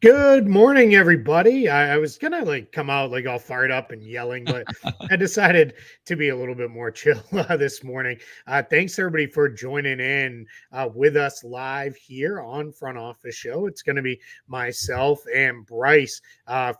Good morning, everybody. I was gonna come out all fired up and yelling, but I decided to be a little bit more chill this morning. Thanks everybody for joining in with us live here on Front Office Show. It's going to be myself and Bryce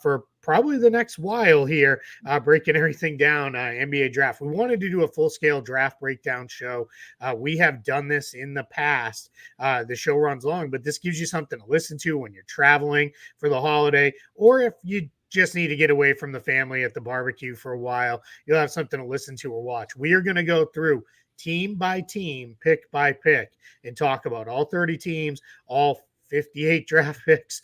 for probably the next while here, breaking everything down. NBA draft. We wanted to do a full scale draft breakdown show. We have done this in the past. The show runs long, but this gives you something to listen to when you're traveling for the holiday, or if you just need to get away from the family at the barbecue for a while, you'll have something to listen to or watch. We are going to go through team by team, pick by pick, and talk about all 30 teams, all 58 draft picks.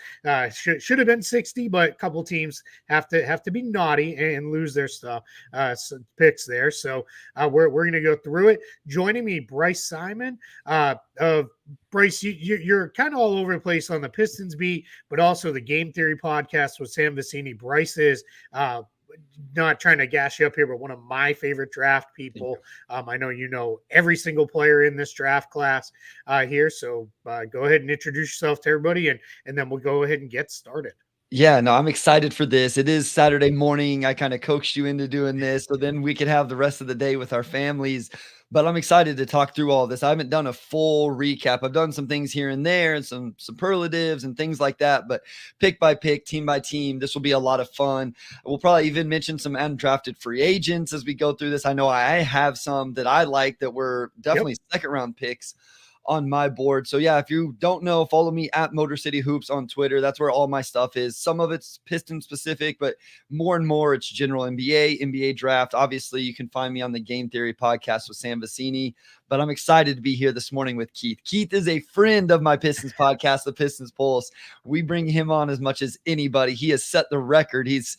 Should have been 60, but a couple teams have to be naughty and lose their stuff picks there. So we're going to go through it. Joining me, Bryce Simon of Bryce, you're kind of all over the place on the Pistons beat, but also the Game Theory podcast with Sam Vecini. Bryce is not trying to gas you up here, but one of my favorite draft people. I know you know every single player in this draft class here. So go ahead and introduce yourself to everybody, and then we'll go ahead and get started. Yeah, no, I'm excited for this. It is Saturday morning. I kind of coaxed you into doing this so then we could have the rest of the day with our families. But I'm excited to talk through all this. I haven't done a full recap. I've done some things here and there and some superlatives and things like that. But pick by pick, team by team, this will be a lot of fun. We'll probably even mention some undrafted free agents as we go through this. I know I have some that I like that were definitely second round picks on my board. So yeah, if you don't know, follow me at Motor City Hoops on Twitter. That's where all my stuff is. Some of it's Piston specific, but more and more it's general NBA draft. Obviously, you can find me on the Game Theory podcast with Sam Vecini, but I'm excited to be here this morning with Keith. Keith is a friend of my Pistons podcast, the Pistons Pulse. We bring him on as much as anybody. He has set the record. He's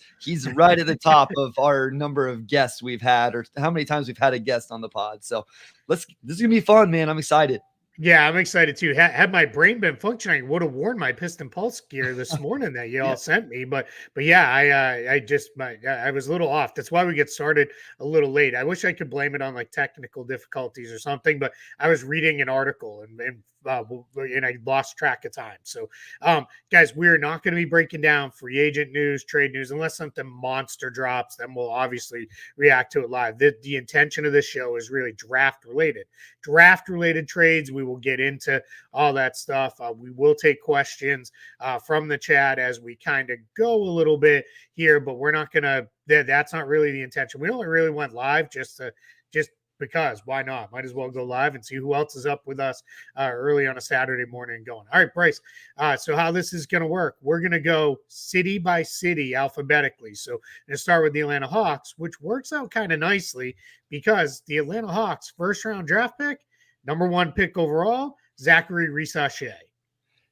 right at the top of our number of guests we've had, or how many times we've had a guest on the pod. So this is gonna be fun, man. I'm excited. Yeah, I'm excited too. Had my brain been functioning, I would have worn my Piston Pulse gear this morning that you all sent me. But yeah, I was a little off. That's why we get started a little late. I wish I could blame it on technical difficulties or something, but I was reading an article and I lost track of time. So, guys, we're not going to be breaking down free agent news, trade news, unless something monster drops. Then we'll obviously react to it live. The intention of this show is really draft related trades. We will get into all that stuff. We will take questions from the chat as we kind of go a little bit here, but we're not going to. That's not really the intention. We only really went live just because why not? Might as well go live and see who else is up with us early on a Saturday morning going. All right, Bryce. So how this is going to work, we're going to go city by city alphabetically. So I'm going to start with the Atlanta Hawks, which works out kind of nicely because the Atlanta Hawks first round draft pick, number 1 pick overall, Zachary Risache.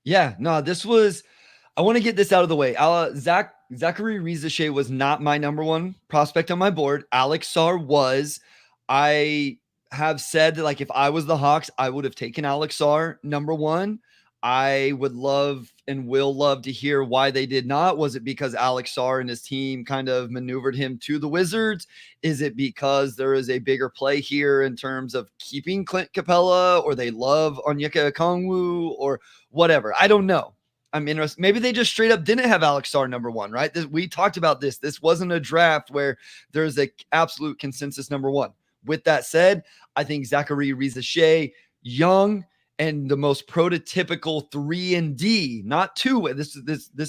Yeah, no, I want to get this out of the way. Zachary Risache was not my number 1 prospect on my board. Alex Sarr was. I have said that, if I was the Hawks, I would have taken Alex Sarr number 1. I would love and will love to hear why they did not. Was it because Alex Sarr and his team kind of maneuvered him to the Wizards? Is it because there is a bigger play here in terms of keeping Clint Capella, or they love Onyeka Okongwu, or whatever? I don't know. I'm interested. Maybe they just straight up didn't have Alex Sarr number 1, right? We talked about this. This wasn't a draft where there's a absolute consensus number 1. With that said, I think Zachary Risache, young and the most prototypical 3-and-D, not 2. This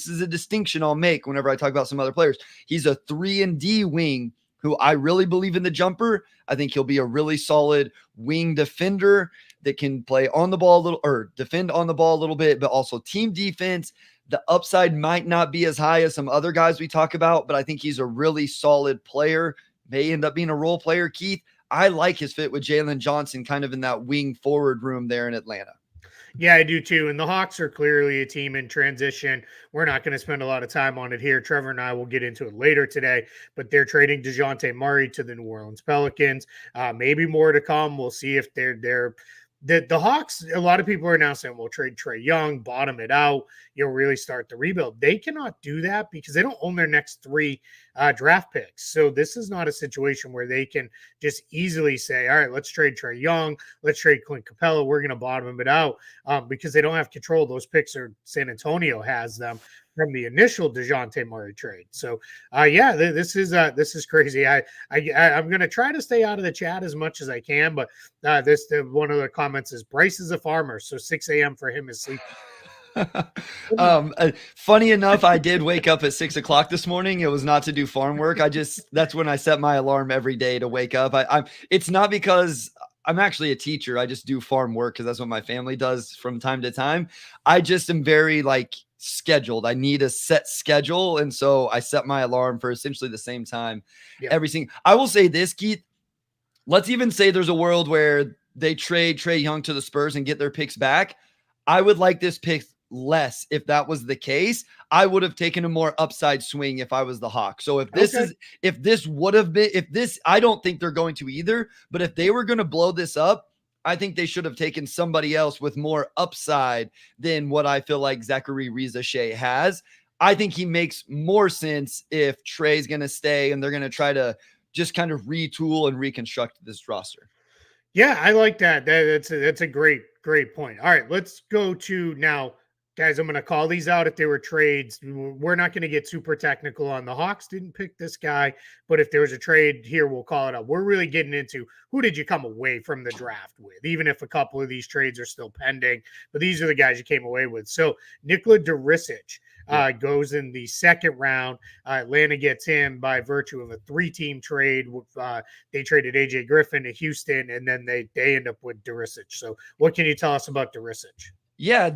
is a distinction I'll make whenever I talk about some other players. He's a 3-and-D wing who I really believe in the jumper. I think he'll be a really solid wing defender that can play on the ball a little, or defend on the ball a little bit, but also team defense. The upside might not be as high as some other guys we talk about, but I think he's a really solid player. May end up being a role player, Keith. I like his fit with Jalen Johnson kind of in that wing forward room there in Atlanta. Yeah, I do too. And the Hawks are clearly a team in transition. We're not going to spend a lot of time on it here. Trevor and I will get into it later today, but they're trading DeJounte Murray to the New Orleans Pelicans. Maybe more to come. We'll see if they're the Hawks, a lot of people are now saying, we'll trade Trae Young, bottom it out, really start the rebuild. They cannot do that because they don't own their next 3 draft picks. So this is not a situation where they can just easily say, all right, let's trade Trae Young, let's trade Clint Capella, we're going to bottom it out because they don't have control. Those picks are San Antonio has them. from the initial DeJounte Murray trade. So, yeah, this is crazy. I'm going to try to stay out of the chat as much as I can, but one of the comments is Bryce is a farmer, so 6 a.m. for him is sleeping. Funny enough, I did wake up at 6 o'clock this morning. It was not to do farm work. That's when I set my alarm every day to wake up. It's not because I'm actually a teacher. I just do farm work because that's what my family does from time to time. I just am very scheduled. I need a set schedule. And so I set my alarm for essentially the same time every single. I will say this, Keith, let's even say there's a world where they trade Trae Young to the Spurs and get their picks back. I would like this pick less if that was the case. I would have taken a more upside swing if I was the Hawks. So I don't think they're going to either, but if they were going to blow this up, I think they should have taken somebody else with more upside than what I feel like Zachary Riza-Shea has. I think he makes more sense if Trae's going to stay and they're going to try to just kind of retool and reconstruct this roster. Yeah, I like that. That's a great point. All right, let's go to now. Guys, I'm going to call these out if they were trades. We're not going to get super technical on the Hawks. Didn't pick this guy, but if there was a trade here, we'll call it up. We're really getting into who did you come away from the draft with, even if a couple of these trades are still pending. But these are the guys you came away with. So Nikola Durisic goes in the second round. Atlanta gets him by virtue of a 3-team trade. They traded AJ Griffin to Houston, and then they end up with Durisic. So what can you tell us about Durisic? Yeah,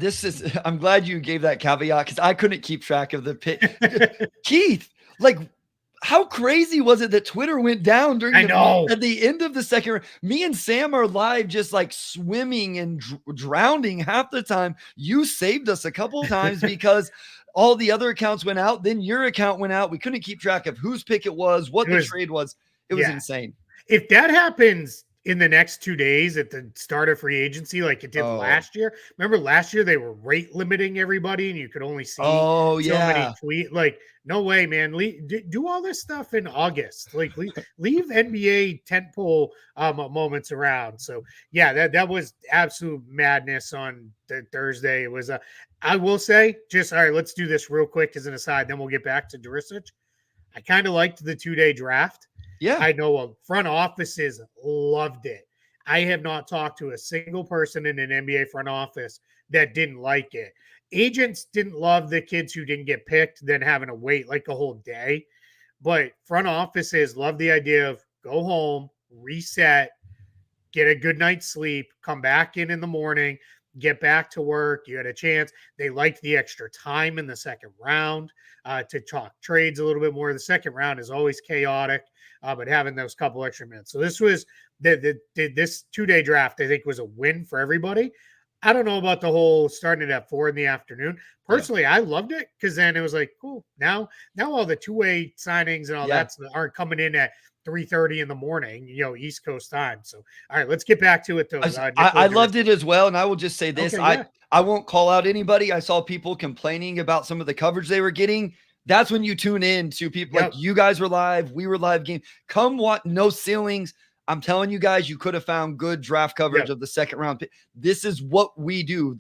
I'm glad you gave that caveat because I couldn't keep track of the pick. Keith, how crazy was it that Twitter went down at the end of the second round? Me and Sam are live just swimming and drowning half the time. You saved us a couple of times because all the other accounts went out. Then your account went out. We couldn't keep track of whose pick it was, the trade was. It was insane. If that happens in the next 2 days at the start of free agency, like it did last year. Remember last year they were rate limiting everybody and you could only see so many tweets. No way, man. Do all this stuff in August. Leave NBA tentpole moments around. So yeah, that was absolute madness on the Thursday. It was I will say, all right, let's do this real quick as an aside, then we'll get back to Durisic. I kind of liked the 2-day draft. Yeah, I know front offices loved it. I have not talked to a single person in an NBA front office that didn't like it. Agents didn't love the kids who didn't get picked, then having to wait a whole day. But front offices love the idea of go home, reset, get a good night's sleep, come back in the morning, get back to work. You had a chance. They liked the extra time in the second round to talk trades a little bit more. The second round is always chaotic. But having those couple extra minutes. So this was this 2-day draft, I think, was a win for everybody. I don't know about the whole starting it at 4 in the afternoon. Personally, I loved it because then it was cool. Now all the 2-way signings and all that aren't coming in at 3:30 in the morning, East Coast time. So, all right, let's get back to it though. I loved it as well. And I will just say this. I won't call out anybody. I saw people complaining about some of the coverage they were getting. That's when you tune in to people you guys were live. We were live game. Come watch No Ceilings. I'm telling you guys, you could have found good draft coverage of the second round pick. This is what we do.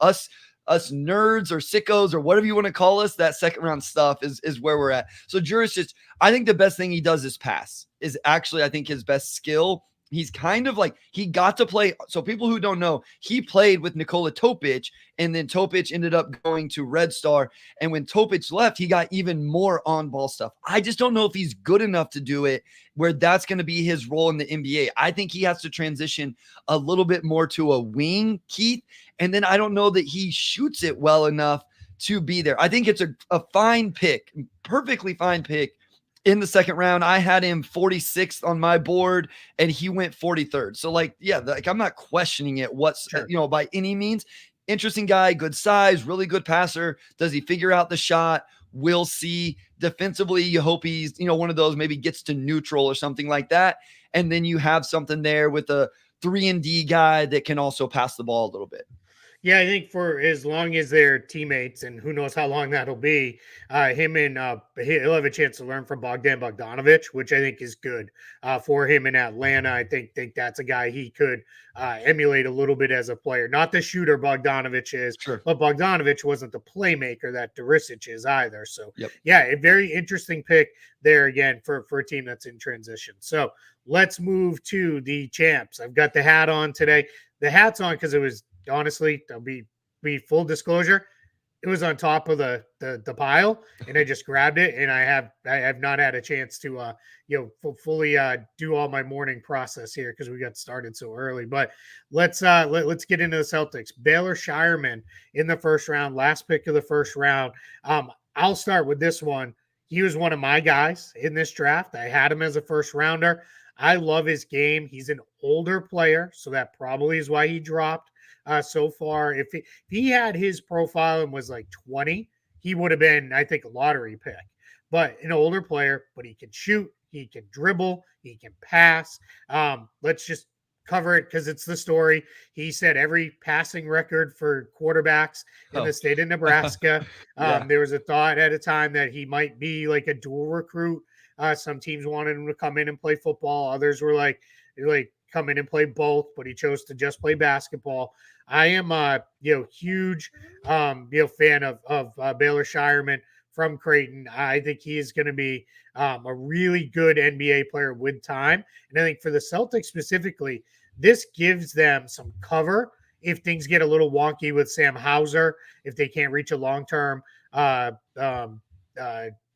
Us nerds or sickos or whatever you want to call us, that second round stuff is where we're at. So Durisic, I think the best thing he does is pass is actually, I think, his best skill. He's kind of he got to play. So people who don't know, he played with Nikola Topic, and then Topic ended up going to Red Star. And when Topic left, he got even more on-ball stuff. I just don't know if he's good enough to do it where that's going to be his role in the NBA. I think he has to transition a little bit more to a wing, Keith. And then I don't know that he shoots it well enough to be there. I think it's a fine pick, perfectly fine pick. In the second round, I had him 46th on my board, and he went 43rd. So, I'm not questioning it by any means. Interesting guy, good size, really good passer. Does he figure out the shot? We'll see. Defensively, you hope he's, one of those maybe gets to neutral or something like that. And then you have something there with a 3-and-D guy that can also pass the ball a little bit. Yeah, I think for as long as they're teammates, and who knows how long that'll be, him and he'll have a chance to learn from Bogdan Bogdanovic, which I think is good for him in Atlanta. I think that's a guy he could emulate a little bit as a player. Not the shooter Bogdanovic is, Sure. but Bogdanovic wasn't the playmaker that Derisic is either. So, Yep. yeah, a very interesting pick there again for a team that's in transition. So let's move to the champs. I've got the hat on today. The hat's on because it was honestly, I'll be full disclosure, it was on top of the pile, and I just grabbed it, and I have not had a chance to fully do all my morning process here because we got started so early. But let's get into the Celtics. Baylor Shireman in the first round, last pick of the first round. I'll start with this one. He was one of my guys in this draft. I had him as a first rounder. I love his game. He's an older player, so that probably is why he dropped so far. If he had his profile and was like 20, he would have been, I think, a lottery pick. But an older player, but he can shoot, he can dribble, he can pass. Let's just cover it because it's the story. He set every passing record for quarterbacks in the state of Nebraska. Yeah. There was a thought at a time that he might be like a dual recruit. Some teams wanted him to come in and play football. Others were like come in and play both, but he chose to just play basketball. I am huge fan of Baylor Shireman from Creighton. I think he is going to be a really good NBA player with time. And I think for the Celtics specifically, this gives them some cover if things get a little wonky with Sam Hauser, if they can't reach a long-term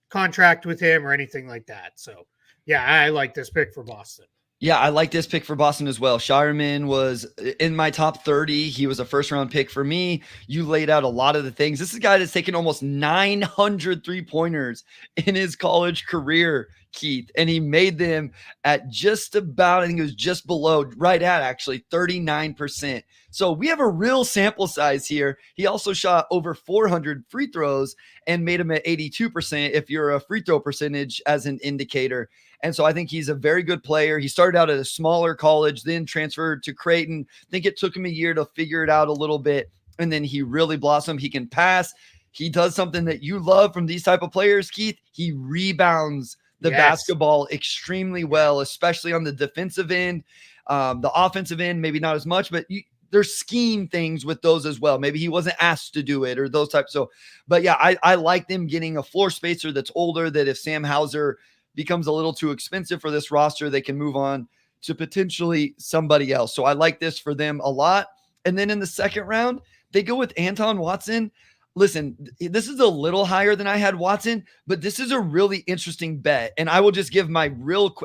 contract with him or anything like that. So, yeah, I like this pick for Boston. Yeah, I like this pick for Boston as well. Shireman was in my top 30. He was a first round pick for me. You laid out a lot of the things. This is a guy that's taken almost 900 3-pointers in his college career, Keith, and he made them at just about, I think it was just below, right at actually 39%. So we have a real sample size here. He also shot over 400 free throws and made them at 82% if you're a free throw percentage as an indicator. And so I think he's a very good player. He started out at a smaller college, then transferred to Creighton. I think it took him a year to figure it out a little bit, and then he really blossomed. He can pass. He does something that you love from these type of players, Keith. He rebounds the basketball extremely well, especially on the defensive end. The offensive end, maybe not as much, but there's scheme things with those as well. Maybe he wasn't asked to do it or those types. So, but yeah, I like them getting a floor spacer that's older, that if Sam Hauser becomes a little too expensive for this roster, they can move on to potentially somebody else. So I like this for them a lot. And then in the second round, they go with Anton Watson. Listen, this is a little higher than I had Watson, but this is a really interesting bet. And I will just give my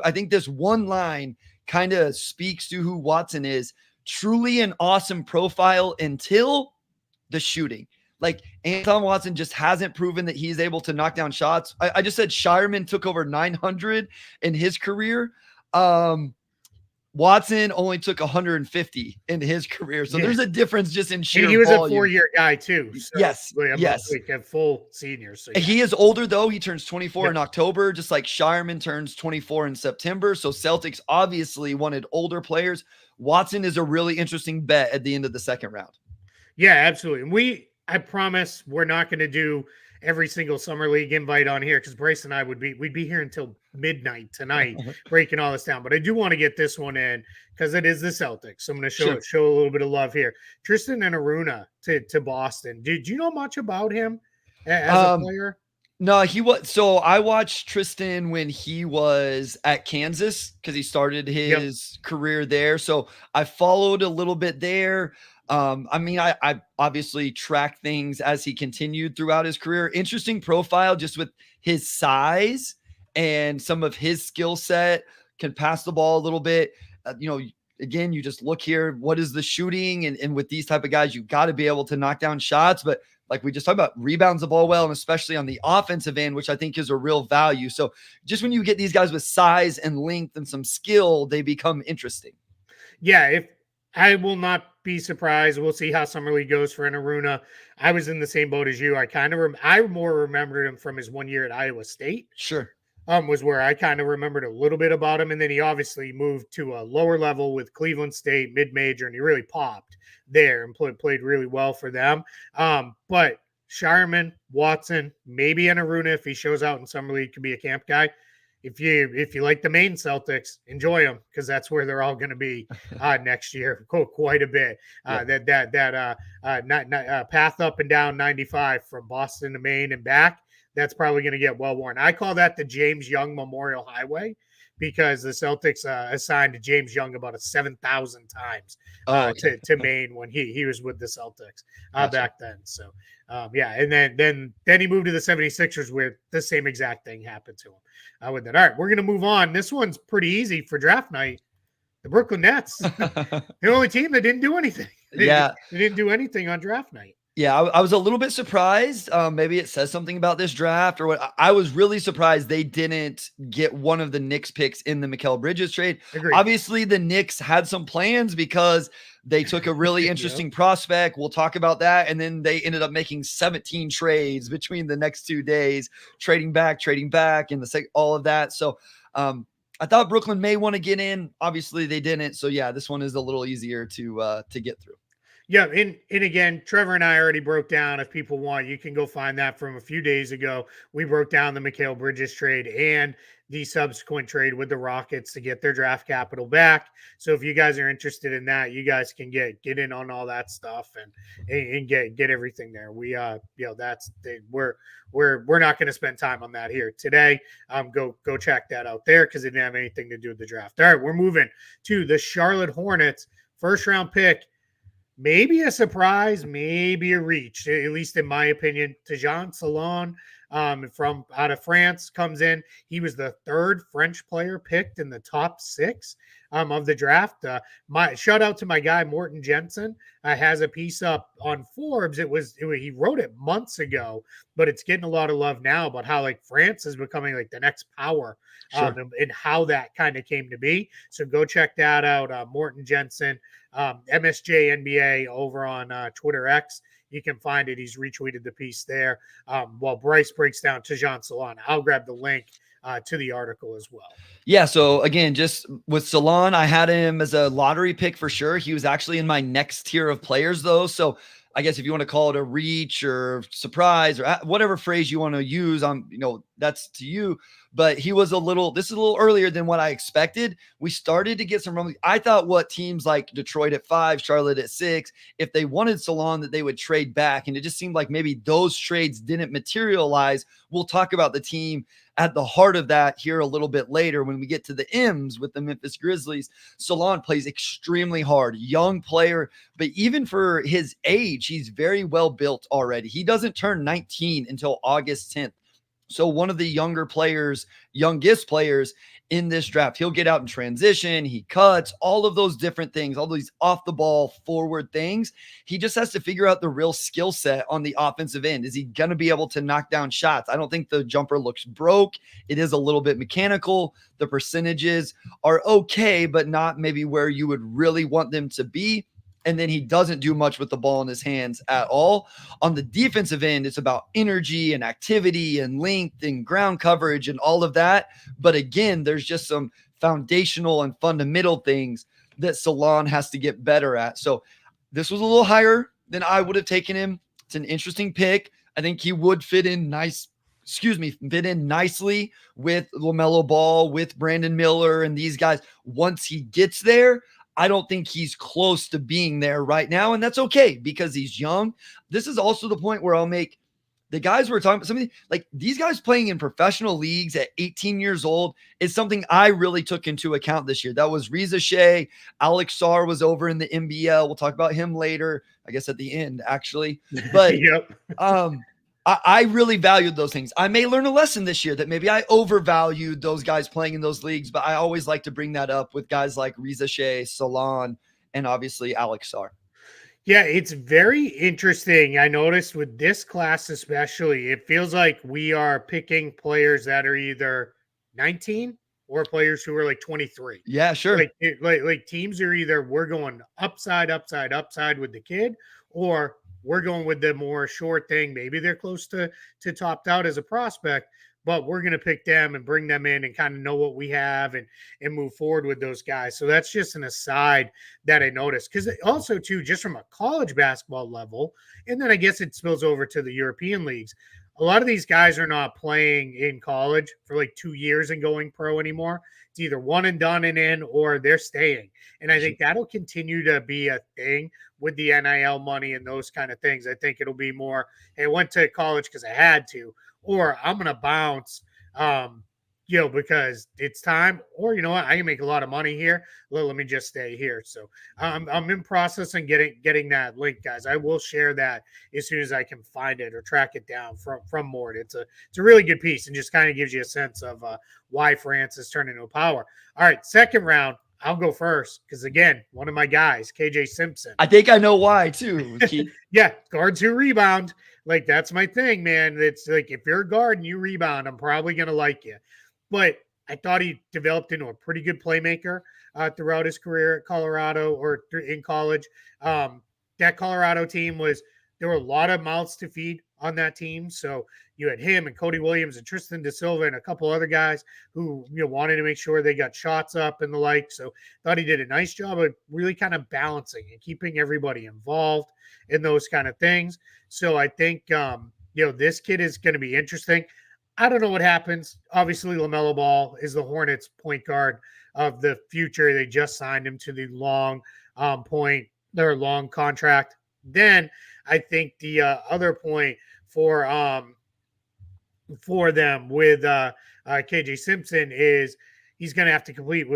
I think this one line kind of speaks to who Watson is. Truly an awesome profile until the shooting. Like, Anton Watson just hasn't proven that he's able to knock down shots. I just said Shireman took over 900 in his career. Watson only took 150 in his career. So there's a difference just in sheer volume. He was a 4-year guy too. So yes. Like a full senior. So He is older though. He turns 24 in October, just like Shireman turns 24 in September. So Celtics obviously wanted older players. Watson is a really interesting bet at the end of the second round. Yeah, absolutely. And I promise we're not going to do every single summer league invite on here because Bryce and I we'd be here until midnight tonight breaking all this down. But I do want to get this one in because it is the Celtics. So I'm going to show a little bit of love here. Tristan and Aruna to Boston. Did you know much about him as a player? No, he was. So I watched Tristan when he was at Kansas because he started his career there. So I followed a little bit there. I obviously tracked things as he continued throughout his career. Interesting profile just with his size and some of his skill set, can pass the ball a little bit. Again, you just look here, what is the shooting? And with these type of guys, you got to be able to knock down shots. But like we just talked about, rebounds the ball well, and especially on the offensive end, which I think is a real value. So just when you get these guys with size and length and some skill, they become interesting. Yeah, I will not be surprised. We'll see how Summer League goes for Aruna. I was in the same boat as you. I more remembered him from his 1 year at Iowa State. Sure. Was where I kind of remembered a little bit about him. And then he obviously moved to a lower level with Cleveland State, mid-major, and he really popped there and played really well for them. But Shireman, Watson, maybe Enaruna if he shows out in summer league, could be a camp guy. If you like the main Celtics, enjoy them because that's where they're all going to be next year. Quite a bit. That path up and down 95 from Boston to Maine and back. That's probably going to get well worn. I call that the James Young Memorial Highway because the Celtics assigned James Young about 7,000 times to Maine when he was with the Celtics back then. So and then he moved to the 76ers where the same exact thing happened to him with that. All right, we're going to move on. This one's pretty easy for draft night. The Brooklyn Nets, the only team that didn't do anything. They didn't do anything on draft night. Yeah, I was a little bit surprised. Maybe it says something about this draft or what. I was really surprised they didn't get one of the Knicks picks in the Mikal Bridges trade. Agreed. Obviously, the Knicks had some plans because they took a really interesting prospect. We'll talk about that. And then they ended up making 17 trades between the next 2 days, trading back, and all of that. So I thought Brooklyn may want to get in. Obviously, they didn't. So, yeah, this one is a little easier to get through. Yeah, and again, Trevor and I already broke down. If people want, you can go find that from a few days ago. We broke down the Mikal Bridges trade and the subsequent trade with the Rockets to get their draft capital back. So if you guys are interested in that, you guys can get in on all that stuff and get everything there. We we're not going to spend time on that here today. Go check that out there because it didn't have anything to do with the draft. All right, we're moving to the Charlotte Hornets, first round pick. Maybe a surprise, maybe a reach, at least in my opinion. Tejan Salon from out of France comes in. He was the third French player picked in the top 6 of the draft. My shout out to my guy Morten Jensen has a piece up on Forbes. He wrote it months ago, but it's getting a lot of love now about how like France is becoming like the next power. Sure. And how that kind of came to be. So go check that out. Morten Jensen, MSJ NBA over on Twitter X. You can find it. He's retweeted the piece there. While Bryce breaks down Tejan Salon, I'll grab the link to the article as well. Yeah. So again, just with Salon, I had him as a lottery pick for sure. He was actually in my next tier of players though. So I guess if you want to call it a reach or surprise or whatever phrase you want to use, that's to you. But this is a little earlier than what I expected. We started to get some rumblings. I thought what teams like Detroit at 5, Charlotte at 6, if they wanted Salon, that they would trade back. And it just seemed like maybe those trades didn't materialize. We'll talk about the team at the heart of that here a little bit later when we get to the M's with the Memphis Grizzlies. Salon plays extremely hard, young player, but even for his age, he's very well built already. He doesn't turn 19 until August 10th. So one of the youngest players in this draft. He'll get out in transition. He cuts, all of those different things, all these off the ball forward things. He just has to figure out the real skill set on the offensive end. Is he going to be able to knock down shots? I don't think the jumper looks broke. It is a little bit mechanical. The percentages are okay, but not maybe where you would really want them to be. And then he doesn't do much with the ball in his hands at all. On the defensive end, it's about energy and activity and length and ground coverage and all of that. But again, there's just some foundational and fundamental things that Salon has to get better at. So this was a little higher than I would have taken him. It's an interesting pick. I think he would fit in nicely with LaMelo Ball, with Brandon Miller and these guys. Once he gets there, I don't think he's close to being there right now. And that's okay because he's young. This is also the point where I'll make the guys we're talking about, something like these guys playing in professional leagues at 18 years old is something I really took into account this year. That was Reza Shea. Alex Sarr was over in the NBL. We'll talk about him later, I guess at the end actually, but Yep. I really valued those things. I may learn a lesson this year that maybe I overvalued those guys playing in those leagues, but I always like to bring that up with guys like Reza Shea, Salon, and obviously Alex Sarr. Yeah, it's very interesting. I noticed with this class especially, it feels like we are picking players that are either 19 or players who are like 23. Yeah, sure. Like teams are either we're going upside with the kid, or we're going with the more short thing. Maybe they're close to topped out as a prospect, but we're going to pick them and bring them in and kind of know what we have and move forward with those guys. So that's just an aside that I noticed, because also too, just from a college basketball level, and then I guess it spills over to the European leagues. A lot of these guys are not playing in college for like 2 years and going pro anymore. It's either one and done and in, or they're staying. And I think that'll continue to be a thing with the NIL money and those kind of things. I think it'll be more, hey, I went to college because I had to, or I'm going to bounce, because it's time, or you know what, I can make a lot of money here. Let me just stay here. So I'm in process and getting that link, guys. I will share that as soon as I can find it or track it down from Mort. It's a really good piece and just kind of gives you a sense of why France has turned into a power. All right, second round. I'll go first because, again, one of my guys, KJ Simpson. I think I know why, too, Keith. Yeah, guards who rebound. Like, that's my thing, man. It's like, if you're a guard and you rebound, I'm probably going to like you. But I thought he developed into a pretty good playmaker throughout his career at Colorado or in college. That Colorado team there were a lot of mouths to feed on that team. So you had him and Cody Williams and Tristan Da Silva and a couple other guys who wanted to make sure they got shots up and the like. So thought he did a nice job of really kind of balancing and keeping everybody involved in those kind of things. So I think this kid is going to be interesting. I don't know what happens. Obviously, LaMelo Ball is the Hornets point guard of the future. They just signed him to the long contract. Then I think the other point for them with KJ Simpson is he's going to have to compete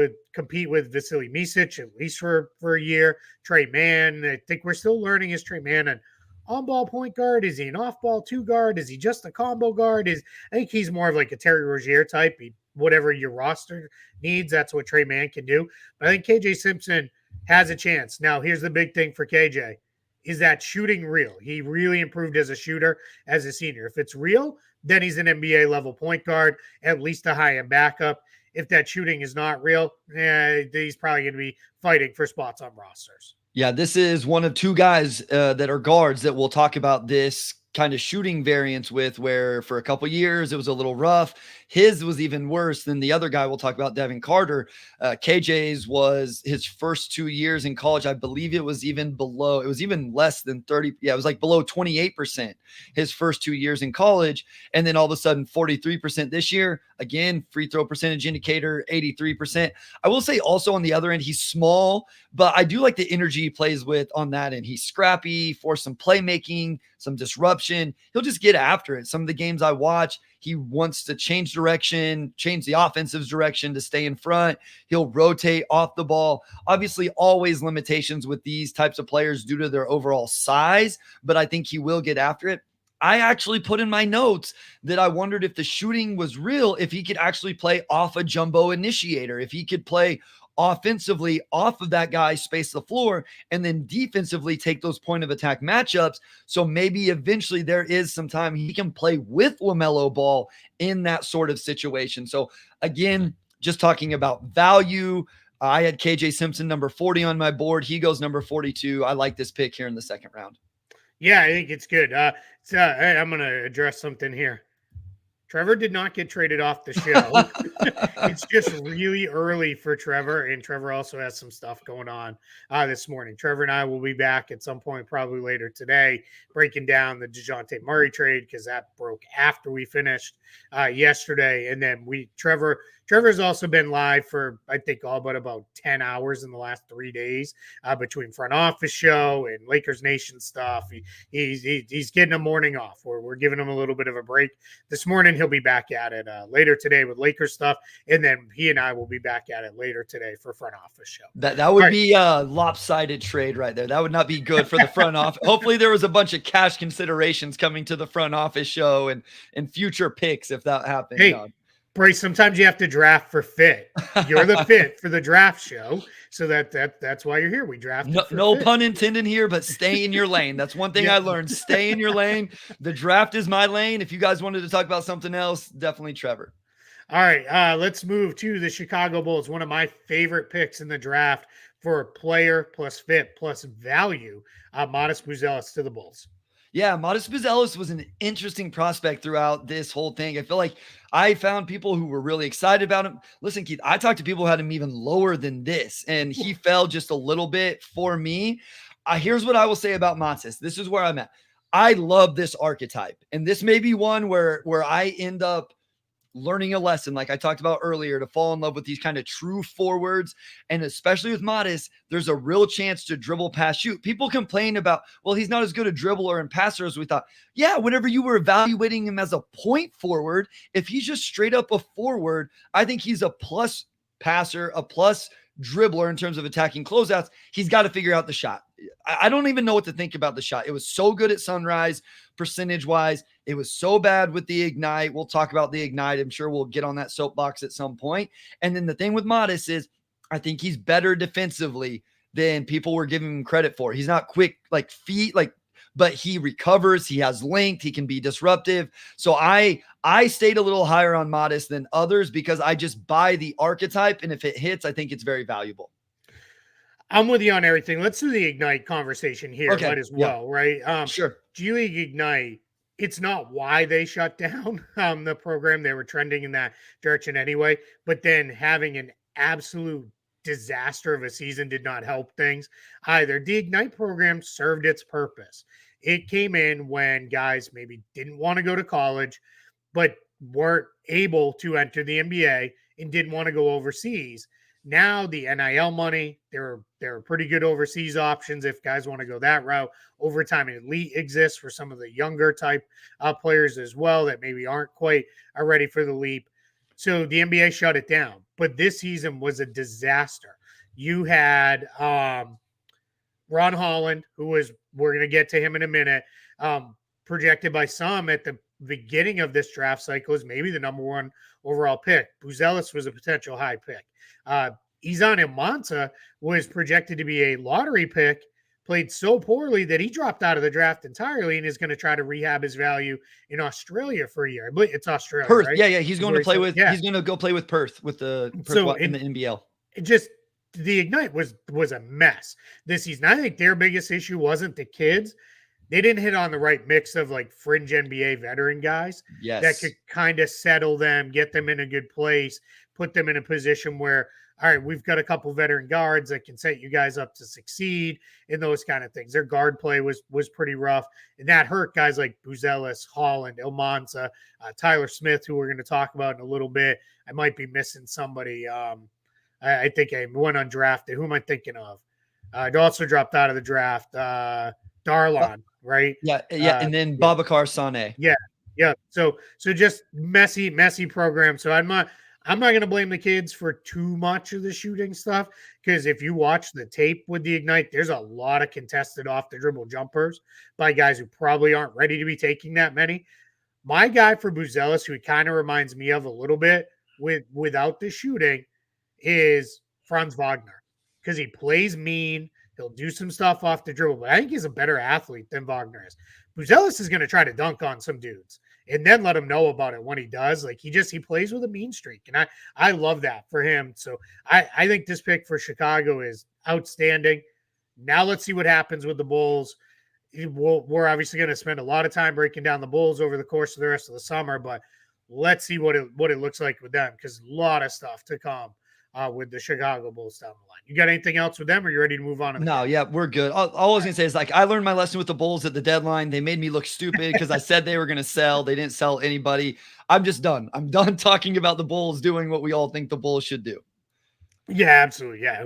with Vasily Micic at least for a year. Trey Mann, I think we're still learning, is Trey Mann an on-ball point guard? Is he an off-ball two guard? Is he just a combo guard? I think he's more of like a Terry Rozier type. Whatever your roster needs, that's what Trey Mann can do. But I think KJ Simpson has a chance. Now, here's the big thing for KJ. Is that shooting real? He really improved as a shooter as a senior. If it's real, then he's an NBA level point guard, at least a high-end backup. If that shooting is not real, he's probably going to be fighting for spots on rosters. Yeah, this is one of two guys that are guards that we'll talk about this kind of shooting variance with, where for a couple years it was a little rough. His was even worse than the other guy we'll talk about, Devin Carter. KJ's was his first 2 years in college. I believe it was even less than 30. Yeah, it was like below 28% his first 2 years in college. And then all of a sudden 43% this year. Again, free throw percentage indicator, 83%. I will say also on the other end, he's small, but I do like the energy he plays with on that end. He's scrappy, for some playmaking, some disruption. He'll just get after it. Some of the games I watch, he wants to change direction, change the offensive direction to stay in front. He'll rotate off the ball. Obviously, always limitations with these types of players due to their overall size, but I think he will get after it. I actually put in my notes that I wondered if the shooting was real, if he could actually play off a jumbo initiator, if he could play offensively off of that guy, space the floor, and then defensively take those point of attack matchups. So maybe eventually there is some time he can play with LaMelo Ball in that sort of situation. So again, just talking about value, I had KJ Simpson number 40 on my board. He goes number 42. I like this pick here in the second round. Yeah, I think it's good. I'm going to address something here. Trevor did not get traded off the show. It's just really early for Trevor, and Trevor also has some stuff going on this morning. Trevor and I will be back at some point, probably later today, breaking down the DeJounte Murray trade, because that broke after we finished yesterday. And then Trevor's also been live for, I think, all but about 10 hours in the last 3 days between front office show and Lakers Nation stuff. He's getting a morning off. We're giving him a little bit of a break. This morning, he'll be back at it later today with Lakers stuff. And then he and I will be back at it later today for front office show. That would be a lopsided trade right there. That would not be good for the front office. Hopefully there was a bunch of cash considerations coming to the front office show and future picks if that happened. Hey, Bryce, sometimes you have to draft for fit. You're the fit for the draft show. So that's why you're here. We drafted. No pun intended here, but stay in your lane. That's one thing I learned. Stay in your lane. The draft is my lane. If you guys wanted to talk about something else, definitely Trevor. All right. Let's move to the Chicago Bulls. One of my favorite picks in the draft for player plus fit plus value. Modest Buzelis to the Bulls. Yeah, Modest Buzelis was an interesting prospect throughout this whole thing. I feel like I found people who were really excited about him. Listen, Keith, I talked to people who had him even lower than this, and he fell just a little bit for me. Here's what I will say about Montes. This is where I'm at. I love this archetype, and this may be one where I end up learning a lesson, like I talked about earlier, to fall in love with these kind of true forwards. And especially with Modest, there's a real chance to dribble past shoot. People complain about, well, he's not as good a dribbler and passer as we thought. Yeah, whenever you were evaluating him as a point forward, if he's just straight up a forward, I think he's a plus passer, a plus dribbler in terms of attacking closeouts. He's got to figure out the shot. I don't even know what to think about the shot. It was so good at Sunrise percentage wise. It was so bad with the Ignite. We'll talk about the Ignite. I'm sure we'll get on that soapbox at some point. And then the thing with Modest is I think he's better defensively than people were giving him credit for. He's not quick like feet, but he recovers. He has length. He can be disruptive. So I stayed a little higher on Modest than others because I just buy the archetype. And if it hits, I think it's very valuable. I'm with you on everything. Let's do the Ignite conversation here, okay. Might as well, right? Sure. G League Ignite, it's not why they shut down the program. They were trending in that direction anyway, but then having an absolute disaster of a season did not help things either. The Ignite program served its purpose. It came in when guys maybe didn't want to go to college, but weren't able to enter the NBA and didn't want to go overseas. Now the NIL money, there are pretty good overseas options if guys want to go that route. Overtime Elite exists for some of the younger type players as well that maybe aren't quite ready for the leap. So the NBA shut it down. But this season was a disaster. You had Ron Holland, we're going to get to him in a minute, projected by some at the beginning of this draft cycle as maybe the number one overall pick. Buzelis was a potential high pick. Izan Almanza was projected to be a lottery pick, played so poorly that he dropped out of the draft entirely and is going to try to rehab his value in Australia for a year. But it's Australia, Perth, right? Yeah. He's going to play with. Yeah. He's going to go play with Perth with the Perth in the NBL. It just the Ignite was a mess this season. I think their biggest issue wasn't the kids. They didn't hit on the right mix of like fringe NBA veteran guys that could kind of settle them, get them in a good place, put them in a position where, all right, we've got a couple veteran guards that can set you guys up to succeed in those kind of things. Their guard play was pretty rough, and that hurt guys like Buzelis, Holland, Almanza, Tyler Smith, who we're going to talk about in a little bit. I might be missing somebody. I think I went undrafted. Who am I thinking of? It also dropped out of the draft. Darlon, right? Yeah, and then Babacar Sane. Yeah. So just messy program. So I'm not going to blame the kids for too much of the shooting stuff because if you watch the tape with the Ignite, there's a lot of contested off the dribble jumpers by guys who probably aren't ready to be taking that many. My guy for Buzelis, who he kind of reminds me of a little bit without the shooting, is Franz Wagner because he plays mean. He'll do some stuff off the dribble, but I think he's a better athlete than Wagner is. Buzelis is going to try to dunk on some dudes and then let him know about it when he does. Like he plays with a mean streak. And I love that for him. So I think this pick for Chicago is outstanding. Now let's see what happens with the Bulls. We're obviously going to spend a lot of time breaking down the Bulls over the course of the rest of the summer, but let's see what it looks like with them because a lot of stuff to come. With the Chicago Bulls down the line. You got anything else with them or are you ready to move on? No, yeah, we're good. All I was going to say is like, I learned my lesson with the Bulls at the deadline. They made me look stupid because I said they were going to sell. They didn't sell anybody. I'm just done. I'm done talking about the Bulls doing what we all think the Bulls should do. Yeah, absolutely. Yeah.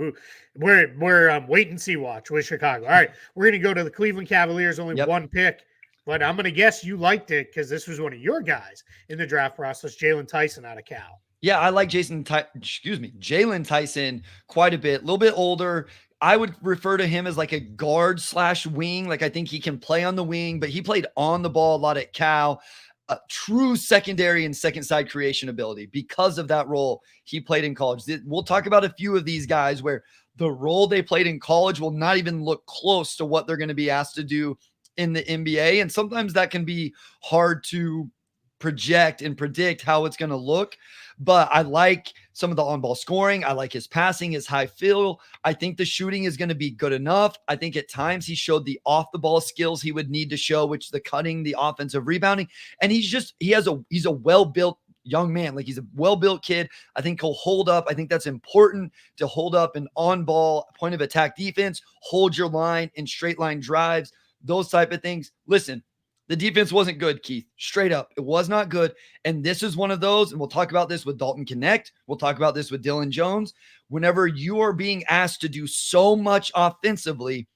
We're wait and see watch with Chicago. All right. We're going to go to the Cleveland Cavaliers, only one pick, but I'm going to guess you liked it because this was one of your guys in the draft process, Jalen Tyson out of Cal. Yeah, I like Jalen Tyson quite a bit. A little bit older. I would refer to him as like a guard / wing. Like I think he can play on the wing, but he played on the ball a lot at Cal. A true secondary and second side creation ability because of that role he played in college. We'll talk about a few of these guys where the role they played in college will not even look close to what they're going to be asked to do in the NBA. And sometimes that can be hard to project and predict how it's going to look. But I like some of the on-ball scoring. I like his passing, his high feel. I think the shooting is going to be good enough. I think at times he showed the off-the-ball skills he would need to show, which the cutting, the offensive rebounding. And he's a well-built young man. Like, he's a well-built kid. I think he'll hold up. I think that's important, to hold up an on-ball point of attack defense, hold your line in straight line drives, those type of things. Listen, the defense wasn't good, Keith. Straight up, it was not good. And this is one of those, and we'll talk about this with Dalton Connect. We'll talk about this with Dylan Jones. Whenever you are being asked to do so much offensively,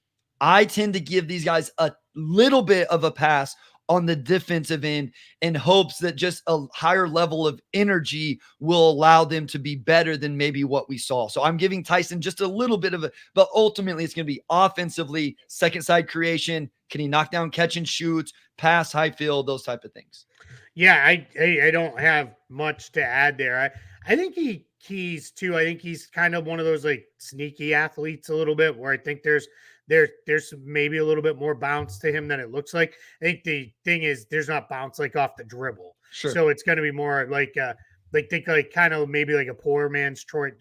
I tend to give these guys a little bit of a pass on the defensive end in hopes that just a higher level of energy will allow them to be better than maybe what we saw. So I'm giving Tyson just a little bit of but ultimately it's going to be offensively, second side creation. Can he knock down catch and shoots, pass, high field, those type of things? Yeah, I don't have much to add there. I think he's too. I think he's kind of one of those like sneaky athletes a little bit, where I think there's maybe a little bit more bounce to him than it looks like. I think the thing is there's not bounce like off the dribble. Sure. So it's going to be more like think like kind of maybe like a poor man's Troy.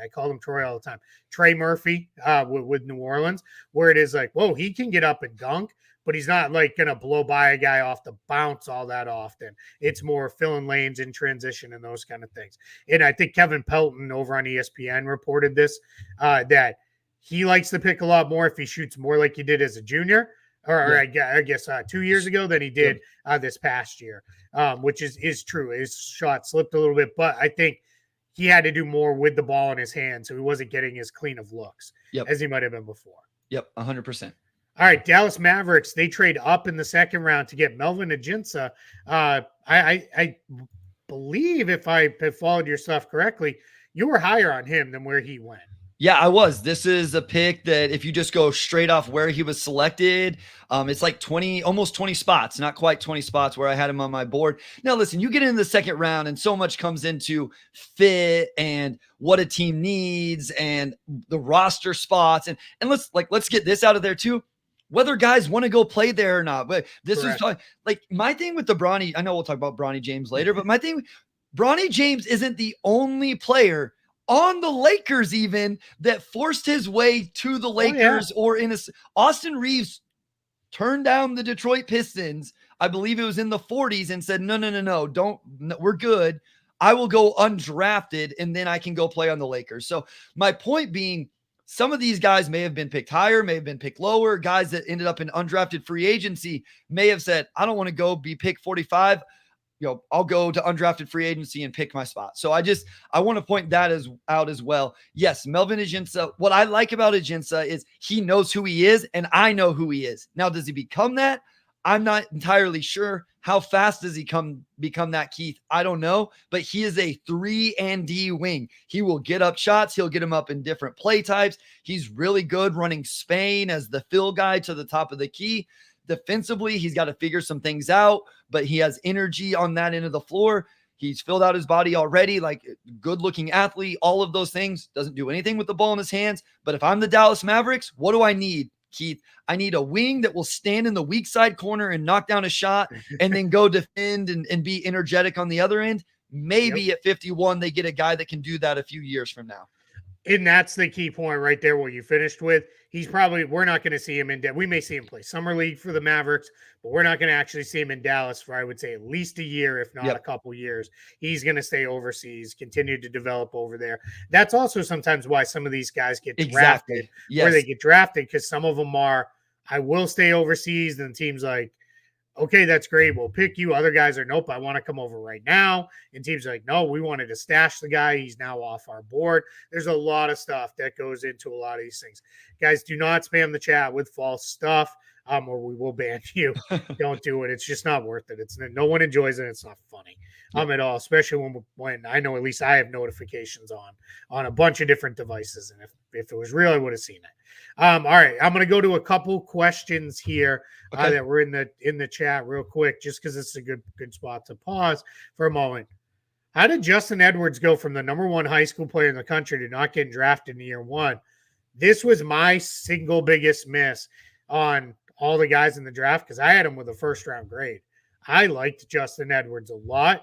I call him Troy all the time. Trey Murphy with New Orleans, where it is like, whoa, he can get up and dunk, but he's not like going to blow by a guy off the bounce all that often. It's more filling lanes in transition and those kind of things. And I think Kevin Pelton over on ESPN reported this, that he likes to pick a lot more if he shoots more like he did as a junior, or I guess 2 years ago than he did this past year, which is true. His shot slipped a little bit, but I think he had to do more with the ball in his hand, so he wasn't getting as clean of looks as he might have been before. Yep, 100%. All right, Dallas Mavericks, they trade up in the second round to get Melvin Ajinça. I believe, if I have followed your stuff correctly, you were higher on him than where he went. Yeah, I was. This is a pick that if you just go straight off where he was selected, it's like almost 20 spots, not quite 20 spots where I had him on my board. Now, listen, you get into the second round and so much comes into fit and what a team needs and the roster spots. And let's get this out of there too. Whether guys want to go play there or not. But this is like my thing with the Bronny. I know we'll talk about Bronny James later, but my thing, Bronny James isn't the only player on the Lakers even that forced his way to the Lakers or Austin Reeves turned down the Detroit Pistons. I believe it was in the 40s and said, no, we're good. I will go undrafted and then I can go play on the Lakers. So my point being, some of these guys may have been picked higher, may have been picked lower. Guys that ended up in undrafted free agency may have said, I don't want to go be picked 45. I'll go to undrafted free agency and pick my spot. So I want to point that out as well. Yes, Melvin Ajinça. What I like about Ajinça is he knows who he is, and I know who he is. Now, does he become that? I'm not entirely sure. How fast does he become that, Keith? I don't know, but he is a 3-and-D wing. He will get up shots. He'll get them up in different play types. He's really good running Spain as the fill guy to the top of the key. Defensively, he's got to figure some things out, but he has energy on that end of the floor. He's filled out his body already, like good-looking athlete, all of those things. Doesn't do anything with the ball in his hands. But if I'm the Dallas Mavericks, what do I need, Keith? I need a wing that will stand in the weak side corner and knock down a shot and then go defend and be energetic on the other end. Maybe at 51, they get a guy that can do that a few years from now. And that's the key point right there, what you finished with. We're not going to see him we may see him play summer league for the Mavericks, but we're not going to actually see him in Dallas for, I would say, at least a year, if not a couple years. He's going to stay overseas, continue to develop over there. That's also sometimes why some of these guys get drafted, where they get drafted, because some of them are, I will stay overseas, and the team's like, okay, that's great. We'll pick you. Other guys are, nope, I want to come over right now. And teams are like, no, we wanted to stash the guy. He's now off our board. There's a lot of stuff that goes into a lot of these things. Guys, do not spam the chat with false stuff, or we will ban you. Don't do it. It's just not worth it. No one enjoys it. It's not funny at all, especially when I know at least I have notifications on a bunch of different devices. And if it was real, I would have seen it. All right, I'm going to go to a couple questions here that were in the chat real quick, just because it's a good spot to pause for a moment. How did Justin Edwards go from the number one high school player in the country to not getting drafted in year one? This was my single biggest miss on all the guys in the draft, because I had him with a first round grade. I liked Justin Edwards a lot.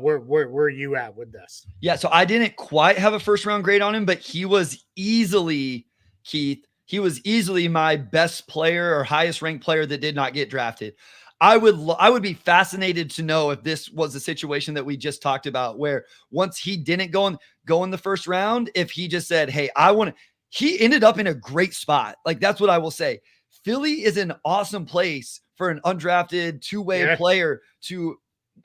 Where are you at with this? Yeah, so I didn't quite have a first round grade on him, but he was easily, Keith, he was easily my best player or highest ranked player that did not get drafted. I would be fascinated to know if this was a situation that we just talked about, where once he didn't go in the first round, if he just said, "Hey, I want to," he ended up in a great spot. Like, that's what I will say. Philly is an awesome place for an undrafted two-way player to.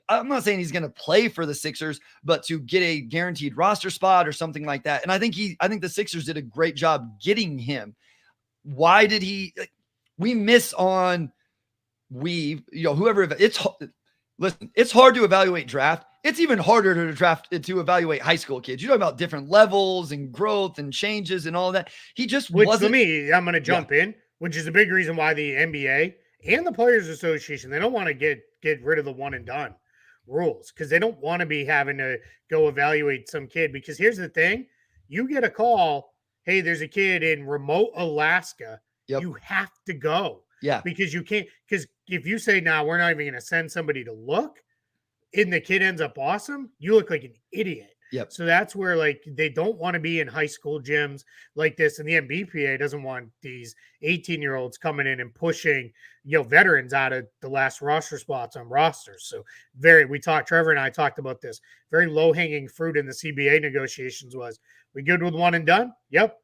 I'm not saying he's going to play for the Sixers, but to get a guaranteed roster spot or something like that. And I think the Sixers did a great job getting him. Why did we miss on whoever listen, it's hard to evaluate draft. It's even harder to evaluate high school kids. You know about different levels and growth and changes and all that. He just wasn't. I'm going to jump in, which is a big reason why the NBA and the Players Association, they don't want to get rid of the one and done rules, because they don't want to be having to go evaluate some kid. Because here's the thing, you get a call, hey, there's a kid in remote Alaska. Yep. You have to go. Yeah. Because you can't, because if you say, nah, we're not even going to send somebody to look, and the kid ends up awesome, you look like an idiot. Yep. So that's where, like, they don't want to be in high school gyms like this. And the NBPA doesn't want these 18-year-olds coming in and pushing, veterans out of the last roster spots on rosters. So Trevor and I talked about this. Very low-hanging fruit in the CBA negotiations was, we good with one and done? Yep.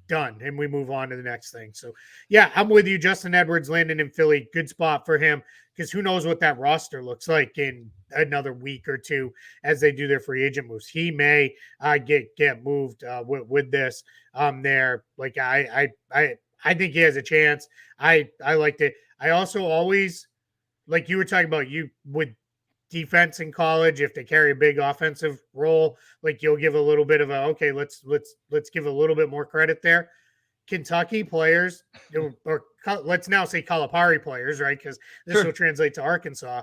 Done. And we move on to the next thing. So, yeah, I'm with you. Justin Edwards landing in Philly, good spot for him, because who knows what that roster looks like in another week or two as they do their free agent moves. He may get moved with this there. Like, I think he has a chance. I liked it. I also always, like you were talking about, you with defense in college, if they carry a big offensive role, like, you'll give a little bit of okay, let's give a little bit more credit there. Kentucky players, or let's now say Calipari players, right? Because this will translate to Arkansas.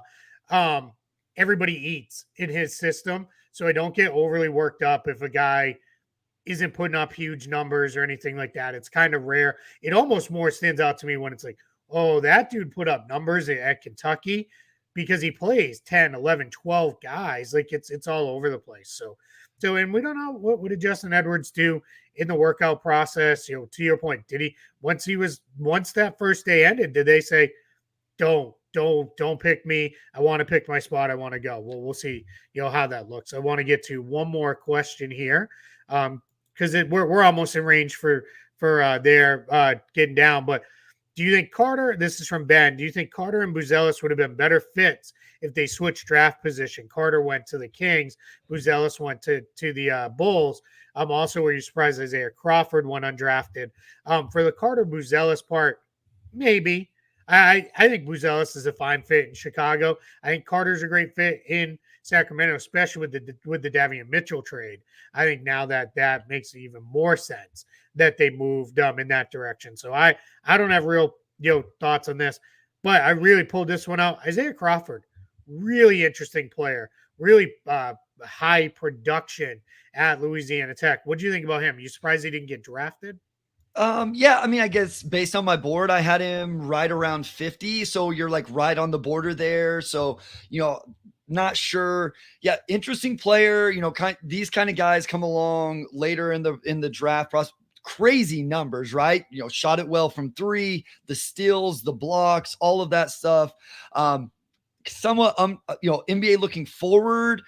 Everybody eats in his system, so I don't get overly worked up if a guy isn't putting up huge numbers or anything like that. It's kind of rare. It almost more stands out to me when it's like, oh, that dude put up numbers at Kentucky, because he plays 10, 11, 12 guys. Like, it's all over the place. So, and we don't know what did Justin Edwards do in the workout process. To your point, did he, once that first day ended, did they say, don't pick me, I want to pick my spot, I want to go? Well, we'll see, how that looks. I want to get to one more question here, because we're almost in range for their getting down. But do you think Carter, this is from Ben, do you think Carter and Buzelis would have been better fits if they switched draft position? Carter went to the Kings, Buzelis went to the Bulls. Also, were you surprised Isaiah Crawford went undrafted? For the Carter Buzelis part, maybe. I think Buzelis is a fine fit in Chicago. I think Carter's a great fit in Sacramento, especially with the Davion Mitchell trade. I think now that makes even more sense that they moved in that direction. So I don't have real thoughts on this, but I really pulled this one out. Isaiah Crawford, really interesting player, really high production at Louisiana Tech. What do you think about him? Are you surprised he didn't get drafted? Yeah, I mean, I guess based on my board, I had him right around 50. So you're like right on the border there. So, not sure. Yeah, interesting player. These kind of guys come along later in the draft process. Crazy numbers, right? Shot it well from three, the steals, the blocks, all of that stuff. Somewhat, NBA looking forward.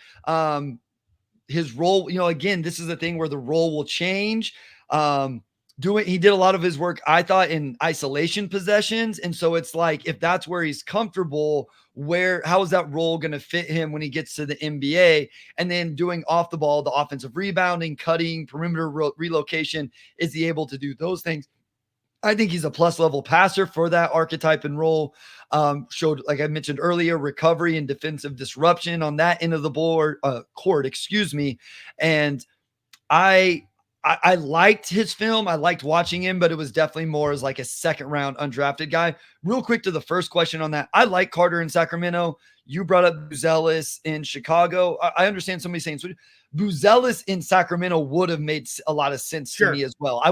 His role, again, this is a thing where the role will change. He did a lot of his work, I thought, in isolation possessions. And so it's like, if that's where he's comfortable, how is that role going to fit him when he gets to the NBA? And then doing off the ball, the offensive rebounding, cutting, perimeter relocation, is he able to do those things? I think he's a plus level passer for that archetype and role. Showed, like I mentioned earlier, recovery and defensive disruption on that end of the court, excuse me. And I liked his film. I liked watching him, but it was definitely more as like a second round undrafted guy. Real quick to the first question on that. I like Carter in Sacramento. You brought up Buzelis in Chicago. I understand somebody saying Buzelis in Sacramento would have made a lot of sense to me as well. I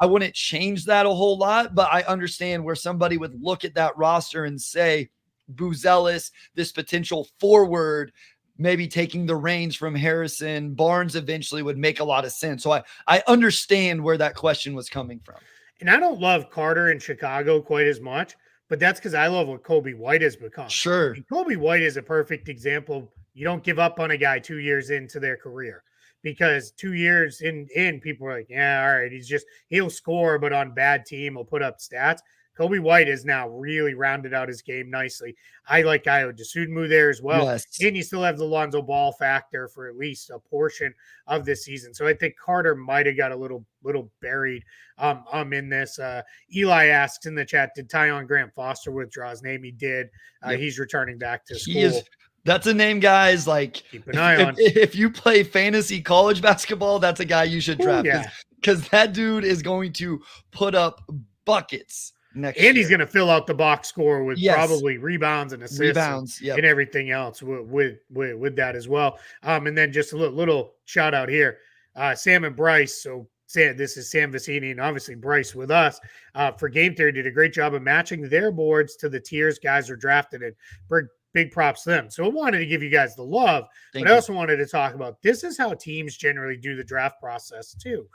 wouldn't change that a whole lot, but I understand where somebody would look at that roster and say, Buzelis, this potential forward, maybe taking the reins from Harrison Barnes eventually would make a lot of sense. So I understand where that question was coming from. And I don't love Carter in Chicago quite as much, but that's because I love what Kobe White has become. Sure. And Kobe White is a perfect example. You don't give up on a guy 2 years into their career, because 2 years in people are like, yeah, all right, he'll score, but on bad team, he'll put up stats. Kobe White has now really rounded out his game nicely. I like Ayo Dosunmu there as well. Yes. And you still have the Lonzo Ball factor for at least a portion of this season. So I think Carter might have got a little buried in this. Eli asks in the chat, did Tyon Grant Foster withdraw his name? He did. Yep. He's returning back to school. That's a name, guys. Like, keep an eye on. If you play fantasy college basketball, that's a guy you should draft, because that dude is going to put up buckets next year. And he's going to fill out the box score with probably rebounds and assists and everything else with that as well. And then just a little shout out here, Sam and Bryce. So this is Sam Vicini and obviously Bryce with us for Game Theory, did a great job of matching their boards to the tiers guys are drafted in. Big props to them. So I wanted to give you guys the love, but I also wanted to talk about, this is how teams generally do the draft process too.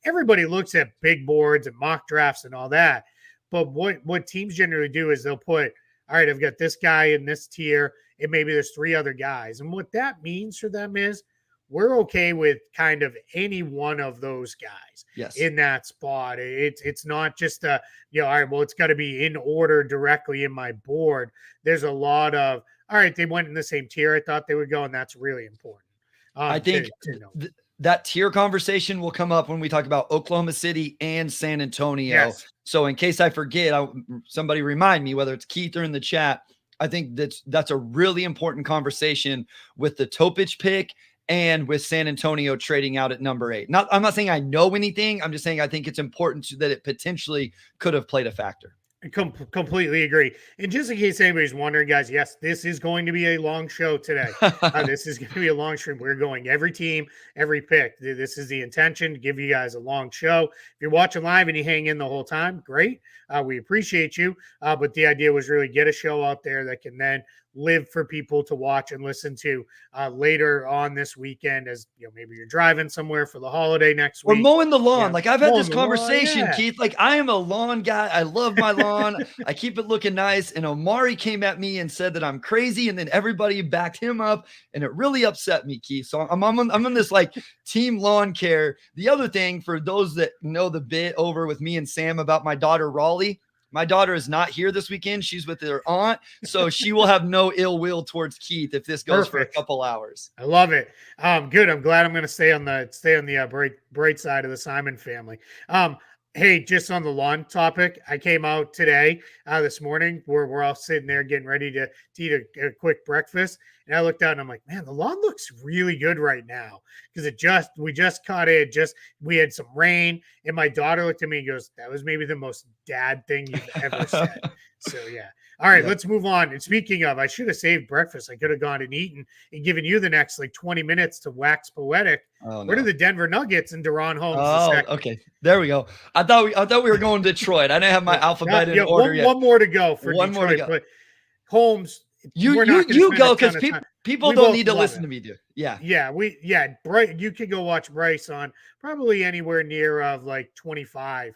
Everybody looks at big boards and mock drafts and all that, but what teams generally do is they'll put, all right, I've got this guy in this tier, and maybe there's 3 other guys. And what that means for them is we're okay with kind of any one of those guys in that spot. It's not just all right, well, it's got to be in order directly in my board. There's a lot of, all right, they went in the same tier I thought they would go, and that's really important. I think that tier conversation will come up when we talk about Oklahoma City and San Antonio. Yes. So in case I forget, somebody remind me, whether it's Keith or in the chat. I think that's a really important conversation with the Topic pick and with San Antonio trading out at number 8. I'm not saying I know anything. I'm just saying I think it's important that it potentially could have played a factor. Completely agree. And just in case anybody's wondering, guys, yes, this is going to be a long show today. This is going to be a long stream. We're going every team, every pick. This is the intention, to give you guys a long show. If you're watching live and you hang in the whole time, great. We appreciate you. But the idea was really get a show out there that can then live for people to watch and listen to later on this weekend, as maybe you're driving somewhere for the holiday next week. Or mowing the lawn. Like, I've had this conversation, Keith. Like, I am a lawn guy. I love my lawn. I keep it looking nice. And Omari came at me and said that I'm crazy, and then everybody backed him up, and it really upset me, Keith. So I'm on this like team lawn care. The other thing, for those that know the bit over with me and Sam about my daughter Raleigh, my daughter is not here this weekend. She's with her aunt, so she will have no ill will towards Keith if this goes for a couple hours. I love it. Good. I'm glad I'm going to stay on the bright side of the Simon family. Hey, just on the lawn topic, I came out today, this morning, where we're all sitting there getting ready to eat a quick breakfast. And I looked out and I'm like, man, the lawn looks really good right now. Because we just caught it. We had some rain. And my daughter looked at me and goes, that was maybe the most dad thing you've ever said. So, yeah. All right, let's move on. And speaking of, I should have saved breakfast. I could have gone and eaten and given you the next 20 minutes to wax poetic. Oh, no. Where are the Denver Nuggets and Deron Holmes? Oh, okay. There we go. I thought we were going to Detroit. I didn't have my alphabet in order yet. One more to go for Detroit. More to go. But Holmes, you go, because people don't need to listen to me, dude. Yeah. Bryce, you could go watch Bryce on probably anywhere near of 25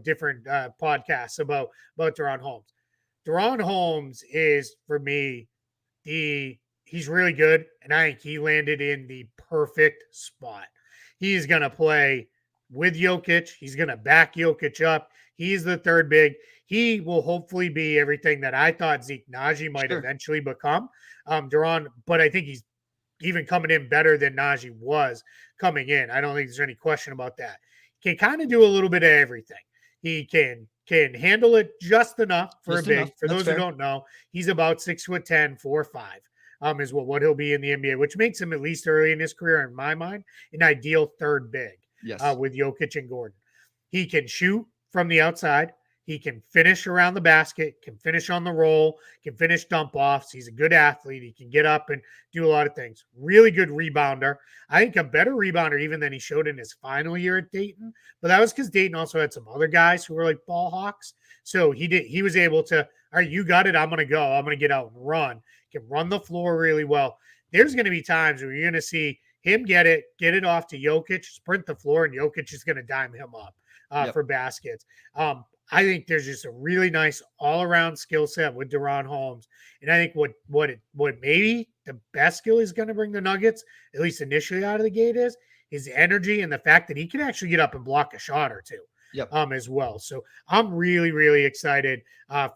different podcasts about Deron Holmes. Deron Holmes is, for me, he's really good, and I think he landed in the perfect spot. He's going to play with Jokic. He's going to back Jokic up. He's the third big. He will hopefully be everything that I thought Zeke Naji might eventually become. Deron, but I think he's even coming in better than Naji was coming in. I don't think there's any question about that. He can kind of do a little bit of everything. He can handle it just enough for a big. For those who don't know, he's about 6'10", 4'5", is what he'll be in the NBA, which makes him, at least early in his career, in my mind, an ideal third big. Yes. With Jokic and Gordon. He can shoot from the outside. He can finish around the basket, can finish on the roll, can finish dump offs. He's a good athlete. He can get up and do a lot of things. Really good rebounder. I think a better rebounder even than he showed in his final year at Dayton. But that was because Dayton also had some other guys who were like ball hawks. So he was able to, all right, you got it. I'm going to go. I'm going to get out and run. Can run the floor really well. There's going to be times where you're going to see him get it off to Jokic, sprint the floor, and Jokic is going to dime him up for baskets. I think there's just a really nice all-around skill set with DaRon Holmes. And I think what maybe the best skill he's going to bring the Nuggets, at least initially out of the gate, is his energy and the fact that he can actually get up and block a shot or two. As well. So I'm really, really excited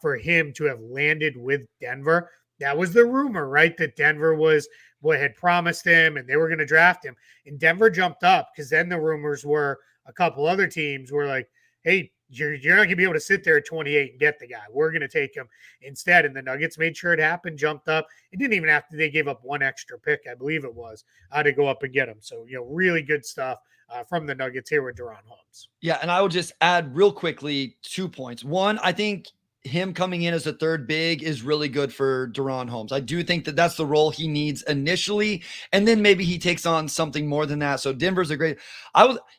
for him to have landed with Denver. That was the rumor, right? That Denver was what had promised him and they were going to draft him. And Denver jumped up because then the rumors were a couple other teams were like, hey, you're not going to be able to sit there at 28 and get the guy. We're going to take him instead. And the Nuggets made sure it happened, jumped up. It didn't even have to, they gave up one extra pick, I believe it was, to go up and get him. So, really good stuff from the Nuggets here with DaRon Holmes. Yeah, and I will just add real quickly 2 points. One, I think him coming in as a third big is really good for DaRon Holmes. I do think that that's the role he needs initially, and then maybe he takes on something more than that. So Denver's a great.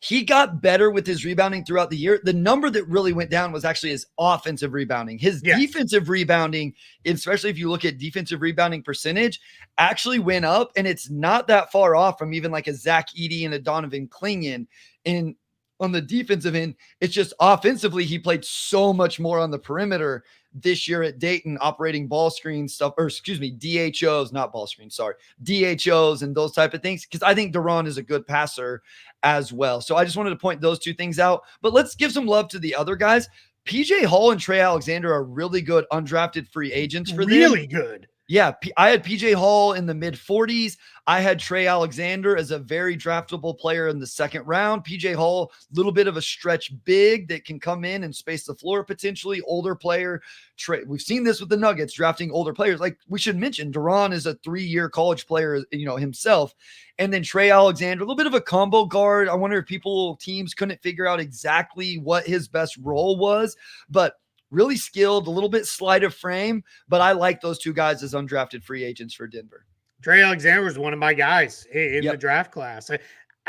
He got better with his rebounding throughout the year. The number that really went down was actually his offensive rebounding. His defensive rebounding, especially if you look at defensive rebounding percentage, actually went up, and it's not that far off from even like a Zach Edey and a Donovan Clingan. And on the defensive end, it's just offensively, he played so much more on the perimeter this year at Dayton, operating ball screen stuff, or excuse me, DHOs, not ball screen, sorry, DHOs and those type of things. Because I think DaRon is a good passer as well. So I just wanted to point those two things out. But let's give some love to the other guys. PJ Hall and Trey Alexander are really good undrafted free agents for them. Really good. Yeah, I had PJ Hall in the mid 40s. I had Trey Alexander as a very draftable player in the second round. PJ Hall, a little bit of a stretch big that can come in and space the floor potentially. Older player. Trey, we've seen this with the Nuggets drafting older players. Like we should mention, DaRon is a 3-year college player, himself. And then Trey Alexander, a little bit of a combo guard. I wonder if teams couldn't figure out exactly what his best role was, but really skilled, a little bit slight of frame, but I like those two guys as undrafted free agents for Denver. Trey Alexander was one of my guys in the draft class.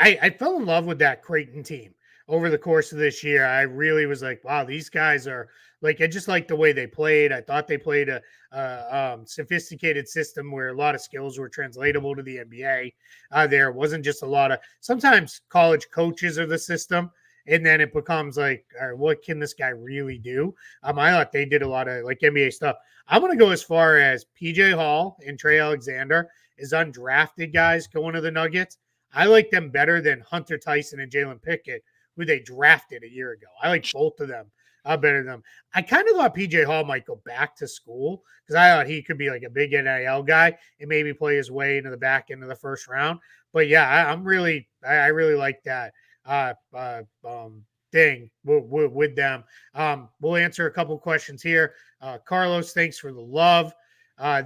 I fell in love with that Creighton team over the course of this year. I really was like, wow, these guys are like, I just like the way they played. I thought they played a sophisticated system where a lot of skills were translatable to the NBA. There wasn't just a lot of, sometimes college coaches are the system. And then it becomes like, all right, what can this guy really do? I thought they did a lot of like NBA stuff. I'm going to go as far as PJ Hall and Trey Alexander as undrafted guys going to the Nuggets. I like them better than Hunter Tyson and Jalen Pickett, who they drafted a year ago. I like both of them better than them. I kind of thought PJ Hall might go back to school because I thought he could be like a big NIL guy and maybe play his way into the back end of the first round. But yeah, I really like that. Thing with them. We'll answer a couple questions here. Carlos, thanks for the love.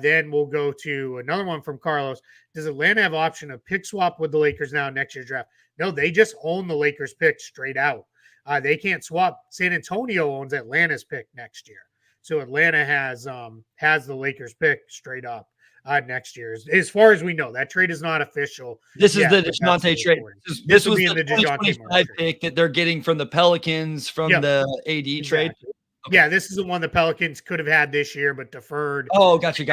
Then we'll go to another one from Carlos. Does Atlanta have option of pick swap with the Lakers now next year's draft? No, they just own the Lakers pick straight out. They can't swap. San Antonio owns Atlanta's pick next year. So Atlanta has the Lakers pick straight up next year. As far as we know, that trade is not official. This is the DeJounte trade. This was the 2025 pick that they're getting from the Pelicans from the AD trade. Okay. Yeah, this is the one the Pelicans could have had this year, but deferred. Oh, gotcha.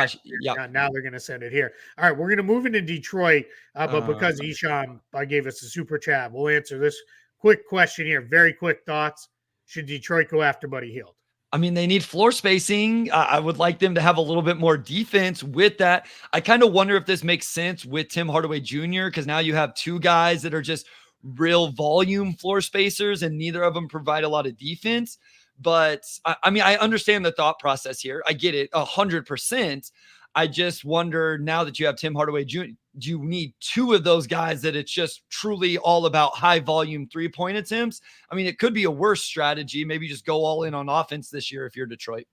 Yeah. Now they're going to send it here. All right, we're going to move into Detroit, but because Isham gave us a super chat, we'll answer this quick question here. Very quick thoughts. Should Detroit go after Buddy Hield? I mean, they need floor spacing. I would like them to have a little bit more defense with that. I kind of wonder if this makes sense with Tim Hardaway Jr. because now you have two guys that are just real volume floor spacers and neither of them provide a lot of defense. But I mean, I understand the thought process here. I get it 100%. I just wonder now that you have Tim Hardaway Jr., do you need two of those guys that it's just truly all about high volume 3-point attempts? I mean, it could be a worse strategy. Maybe just go all in on offense this year if you're Detroit.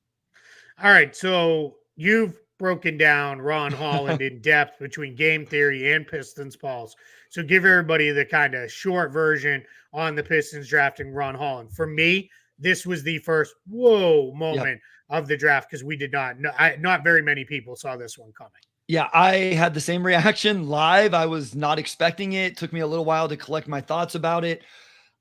All right. So you've broken down Ron Holland in depth between game theory and Pistons pulse. So give everybody the kind of short version on the Pistons drafting Ron Holland. For me, this was the first whoa Yep. moment of the draft because we did not know, not very many people saw this one coming. Yeah, I had the same reaction live. I was not expecting it. It took me a little while to collect my thoughts about it.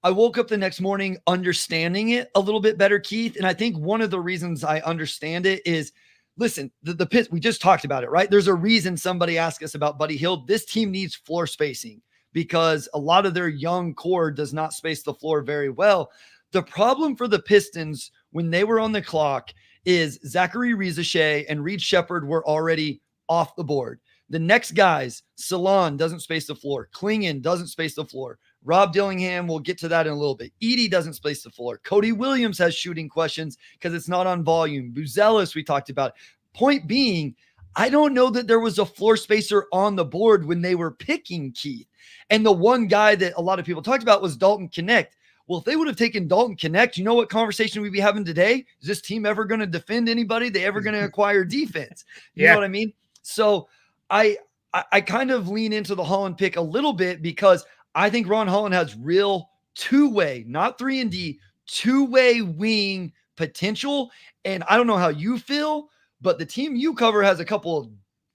I woke up the next morning understanding it a little bit better, Keith. And I think one of the reasons I understand it is, listen, the Pistons, we just talked about it, right? There's a reason somebody asked us about Buddy Hield. This team needs floor spacing because a lot of their young core does not space the floor very well. The problem for the Pistons when they were on the clock is Zachary Rizachet and Reed Shepherd were already off the board. The next guys, Salon doesn't space the floor. Klingon doesn't space the floor. Rob Dillingham, we'll get to that in a little bit. Edey doesn't space the floor. Cody Williams has shooting questions because it's not on volume. Buzelis, we talked about. Point being, I don't know that there was a floor spacer on the board when they were picking Keith. And the one guy that a lot of people talked about was Dalton Connect. Well, if they would have taken Dalton Connect, you know what conversation we'd be having today? Is this team ever going to defend anybody? They ever going to acquire defense? You know what I mean? So I kind of lean into the Holland pick a little bit because I think Ron Holland has real two-way, not 3-and-D, two-way wing potential. And I don't know how you feel, but the team you cover has a couple of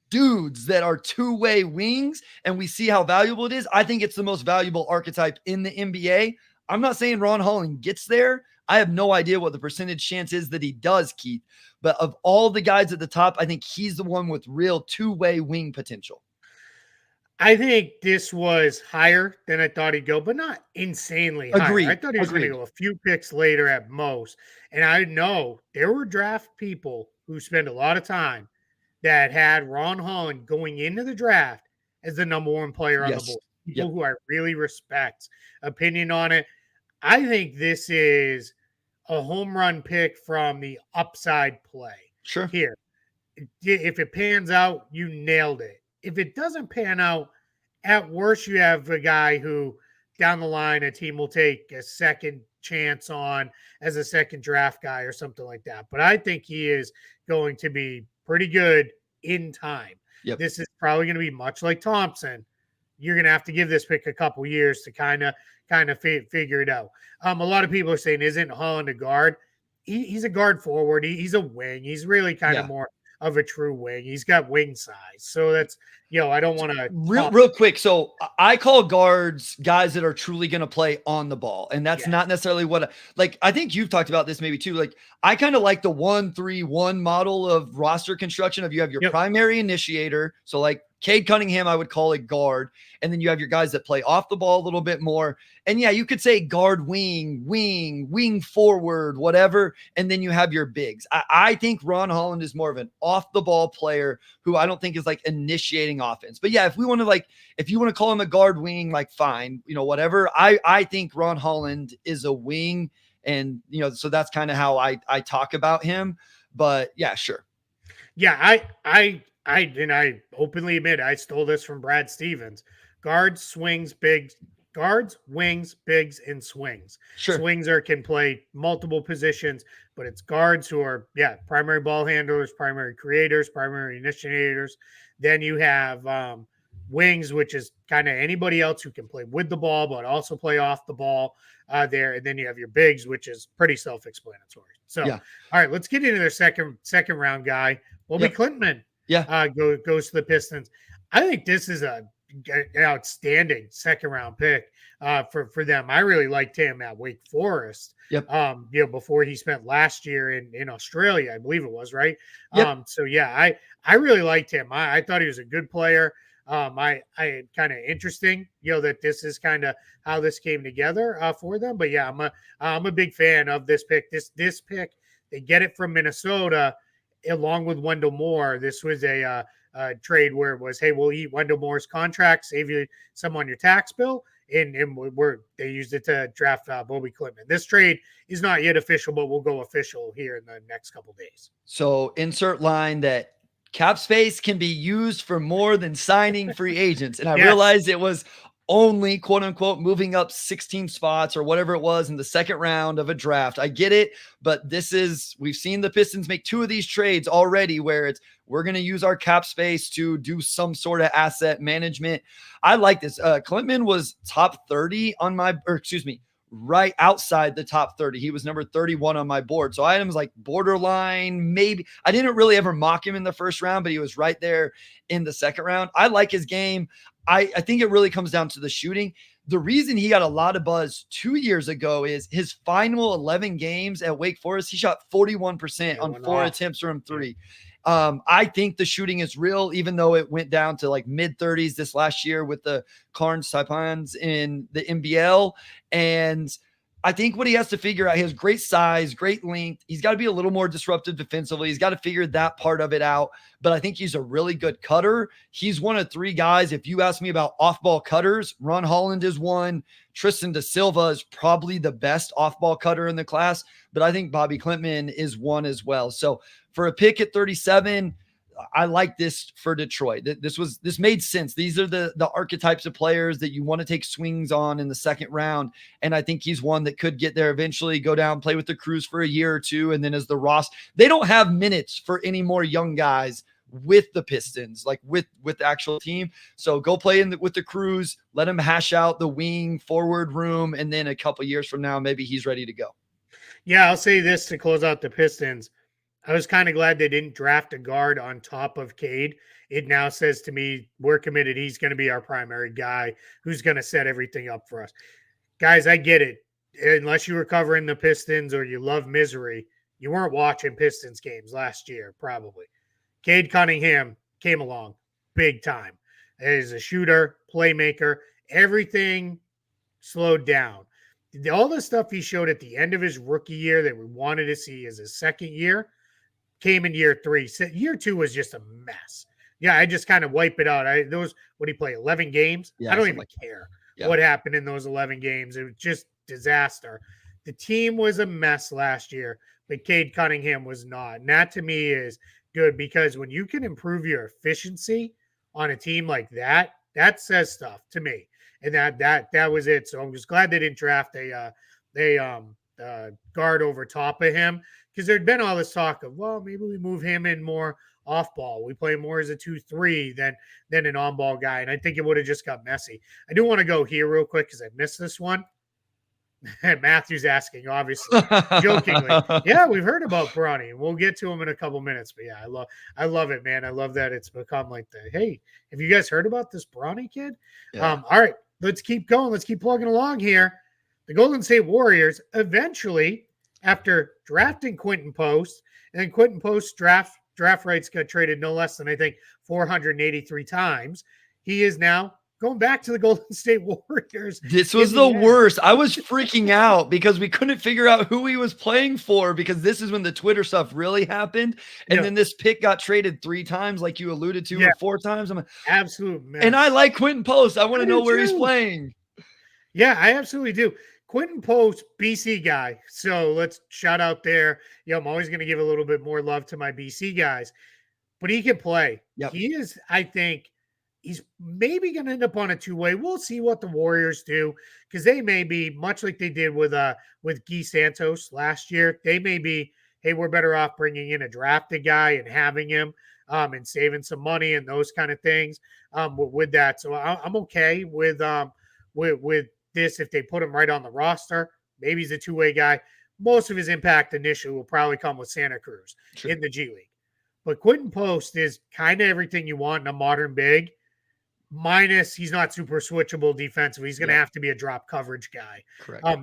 dudes that are two-way wings, and we see how valuable it is. I think it's the most valuable archetype in the NBA. I'm not saying Ron Holland gets there. I have no idea what the percentage chance is that he does, Keith. But of all the guys at the top, I think he's the one with real two-way wing potential. I think this was higher than I thought he'd go, but not insanely Agreed. high. I thought he was going to go a few picks later at most. And I know there were draft people who spend a lot of time that had Ron Holland going into the draft as the number one player on the board. People who I really respect opinion on it. I think this is a home run pick from the upside play. Sure. Here, if it pans out, you nailed it. If it doesn't pan out, at worst, you have a guy who down the line, a team will take a second chance on as a second draft guy or something like that. But I think he is going to be pretty good in time. Yep. This is probably going to be much like Thompson. You're going to have to give this pick a couple years to kind of figure it out. A lot of people are saying, isn't Holland a guard? He's a guard forward. He's a wing. He's really kind of more of a true wing. He's got wing size. So that's, I don't want to real quick. So I call guards guys that are truly going to play on the ball. And that's not necessarily what, I think you've talked about this maybe too. Like, I kind of like the 1-3-1 model of roster construction of you have your primary initiator. So like Cade Cunningham, I would call a guard. And then you have your guys that play off the ball a little bit more. And you could say guard, wing forward, whatever. And then you have your bigs. I think Ron Holland is more of an off the ball player who I don't think is like initiating offense. But if we want to if you want to call him a guard wing, fine, whatever. I think Ron Holland is a wing. And, so that's kind of how I talk about him. But sure. Yeah, I openly admit I stole this from Brad Stevens. Guards, swings, bigs, guards, wings, bigs, and swings. Sure. Swings can play multiple positions, but it's guards who are, primary ball handlers, primary creators, primary initiators. Then you have wings, which is kind of anybody else who can play with the ball, but also play off the ball there. And then you have your bigs, which is pretty self-explanatory. So, all right, let's get into their second round guy. Bobby Clinton. Goes to the Pistons. I think this is an outstanding second round pick for them. I really liked him at Wake Forest. Before he spent last year in Australia, I believe it was, right? I really liked him. I thought he was a good player. I kind of interesting, that this is kind of how this came together for them. But I'm a big fan of this pick. This pick, they get it from Minnesota. Along with Wendell Moore, this was a trade where it was, hey, we'll eat Wendell Moore's contract, save you some on your tax bill, and they used it to draft Bobby Clinton. This trade is not yet official, but will go official here in the next couple days. So insert line that cap space can be used for more than signing free agents, and I realized it was only quote unquote moving up 16 spots or whatever it was in the second round of a draft. I get it, but we've seen the Pistons make two of these trades already where we're going to use our cap space to do some sort of asset management. I like this. Clinton was top 30 right outside the top 30. He was number 31 on my board. So I had him as like borderline, maybe. I didn't really ever mock him in the first round, but he was right there in the second round. I like his game. I think it really comes down to the shooting. The reason he got a lot of buzz 2 years ago is his final 11 games at Wake Forest, he shot 41% on 4 attempts from 3. I think the shooting is real, even though it went down to like mid 30s this last year with the Carnes Taipans in the NBL. And I think what he has to figure out, he has great size, great length. He's got to be a little more disruptive defensively. He's got to figure that part of it out. But I think he's a really good cutter. He's one of 3 guys. If you ask me about off-ball cutters, Ron Holland is one. Tristan Da Silva is probably the best off-ball cutter in the class. But I think Bobby Klintman is one as well. So for a pick at 37, I like this for Detroit. This made sense. These are the archetypes of players that you want to take swings on in the second round. And I think he's one that could get there eventually, go down, play with the Crews for a year or two. And then as the Ross, they don't have minutes for any more young guys with the Pistons, like with the actual team. So go play with the Crews, let him hash out the wing forward room. And then a couple years from now, maybe he's ready to go. Yeah, I'll say this to close out the Pistons. I was kind of glad they didn't draft a guard on top of Cade. It now says to me, we're committed. He's going to be our primary guy who's going to set everything up for us. Guys, I get it. Unless you were covering the Pistons or you love misery, you weren't watching Pistons games last year, probably. Cade Cunningham came along big time. As a shooter, playmaker, everything slowed down. All the stuff he showed at the end of his rookie year that we wanted to see as his second year came in year 3. Year 2 was just a mess. Yeah, I just kind of wipe it out. What he play, 11 games? Yeah, I don't even care what happened in those 11 games. It was just disaster. The team was a mess last year, but Cade Cunningham was not. And that to me is good because when you can improve your efficiency on a team like that, that says stuff to me. And that was it. So I was glad they didn't draft a guard over top of him because there'd been all this talk of, well, maybe we move him in more off ball. We play more as a 2-3 than an on ball guy. And I think it would have just got messy. I do want to go here real quick because I missed this one. Matthew's asking, obviously, jokingly. Yeah, we've heard about Bronny. We'll get to him in a couple minutes. But yeah, I love it, man. I love that it's become like hey, have you guys heard about this Bronny kid? Yeah. All right, let's keep going. Let's keep plugging along here. The Golden State Warriors eventually, after drafting Quentin Post, and then Quentin Post's draft rights got traded no less than, I think, 483 times. He is now going back to the Golden State Warriors. This was the worst. I was freaking out because we couldn't figure out who he was playing for because this is when the Twitter stuff really happened. And then this pick got traded 3 times, like you alluded to, or 4 times. I'm absolute mess. And I like Quentin Post. I want to know where he's playing. Yeah, I absolutely do. Quentin Post, BC guy. So let's shout out there. I'm always going to give a little bit more love to my BC guys, but he can play. Yep. He is, I think, he's maybe going to end up on a 2-way. We'll see what the Warriors do because they may be much like they did with Guy Santos last year. They may be, hey, we're better off bringing in a drafted guy and having him and saving some money and those kind of things with that. So I'm okay with this if they put him right on the roster. Maybe he's a 2-way guy. Most of his impact initially will probably come with Santa Cruz in the G League. But Quentin Post is kind of everything you want in a modern big. Minus he's not super switchable defensively. He's going to have to be a drop coverage guy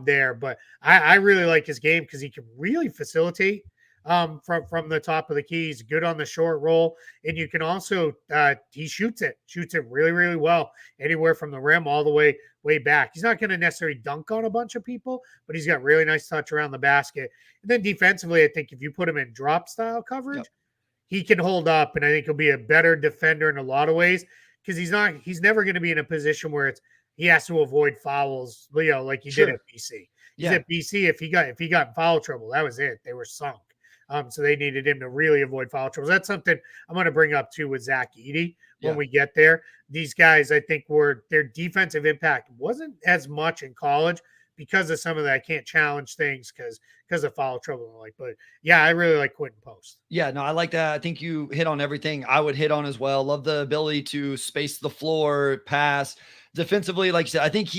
there. But I really like his game because he can really facilitate from the top of the key. He's good on the short roll. And you can also, he shoots it really, really well. Anywhere from the rim all the way back. He's not going to necessarily dunk on a bunch of people, but he's got really nice touch around the basket. And then defensively, I think if you put him in drop style coverage, he can hold up. And I think he'll be a better defender in a lot of ways. Because he's never going to be in a position where he has to avoid fouls, like he did at BC. He's at BC. If he got in foul trouble, that was it. They were sunk. So they needed him to really avoid foul trouble. That's something I'm going to bring up too with Zach Edey when we get there. These guys, I think, their defensive impact wasn't as much in college because of some of that can't challenge things because of foul trouble. But yeah, I really like Quentin Post. Yeah, no, I like that. I think you hit on everything I would hit on as well. Love the ability to space the floor, pass defensively. Like you said, I think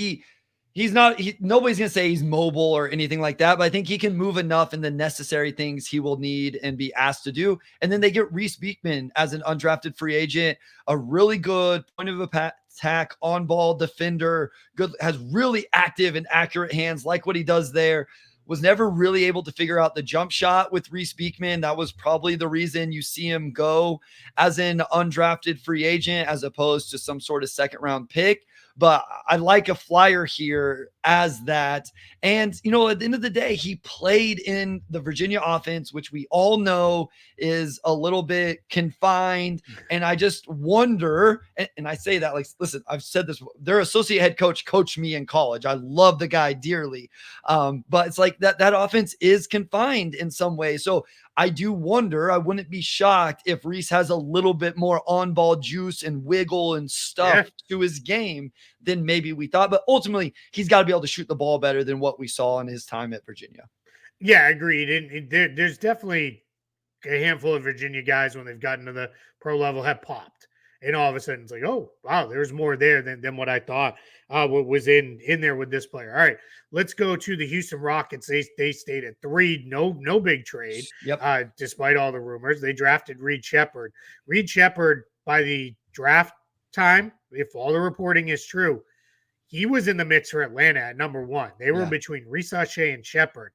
Nobody's going to say he's mobile or anything like that, but I think he can move enough in the necessary things he will need and be asked to do. And then they get Reese Beekman as an undrafted free agent, a really good point of attack, on ball defender, good, has really active and accurate hands, like what he does there. Was never really able to figure out the jump shot with Reese Beekman. That was probably the reason you see him go as an undrafted free agent as opposed to some sort of second round pick. But I like a flyer here as that. And, at the end of the day, he played in the Virginia offense, which we all know is a little bit confined. And I just wonder, and I say that like, listen, I've said this, their associate head coach coached me in college. I love the guy dearly. But it's like that offense is confined in some way. So I do wonder, I wouldn't be shocked if Reese has a little bit more on-ball juice and wiggle and stuff to his game than maybe we thought. But ultimately, he's got to be able to shoot the ball better than what we saw in his time at Virginia. Yeah, agreed. And there's definitely a handful of Virginia guys when they've gotten to the pro level have popped. And all of a sudden it's like, oh, wow, there's more there than what I thought what was in there with this player. All right, let's go to the Houston Rockets. They stayed at 3, no big trade, despite all the rumors. They drafted Reed Sheppard. Reed Sheppard, by the draft time, if all the reporting is true, he was in the mix for Atlanta at number 1. They were between Reese Shea and Sheppard.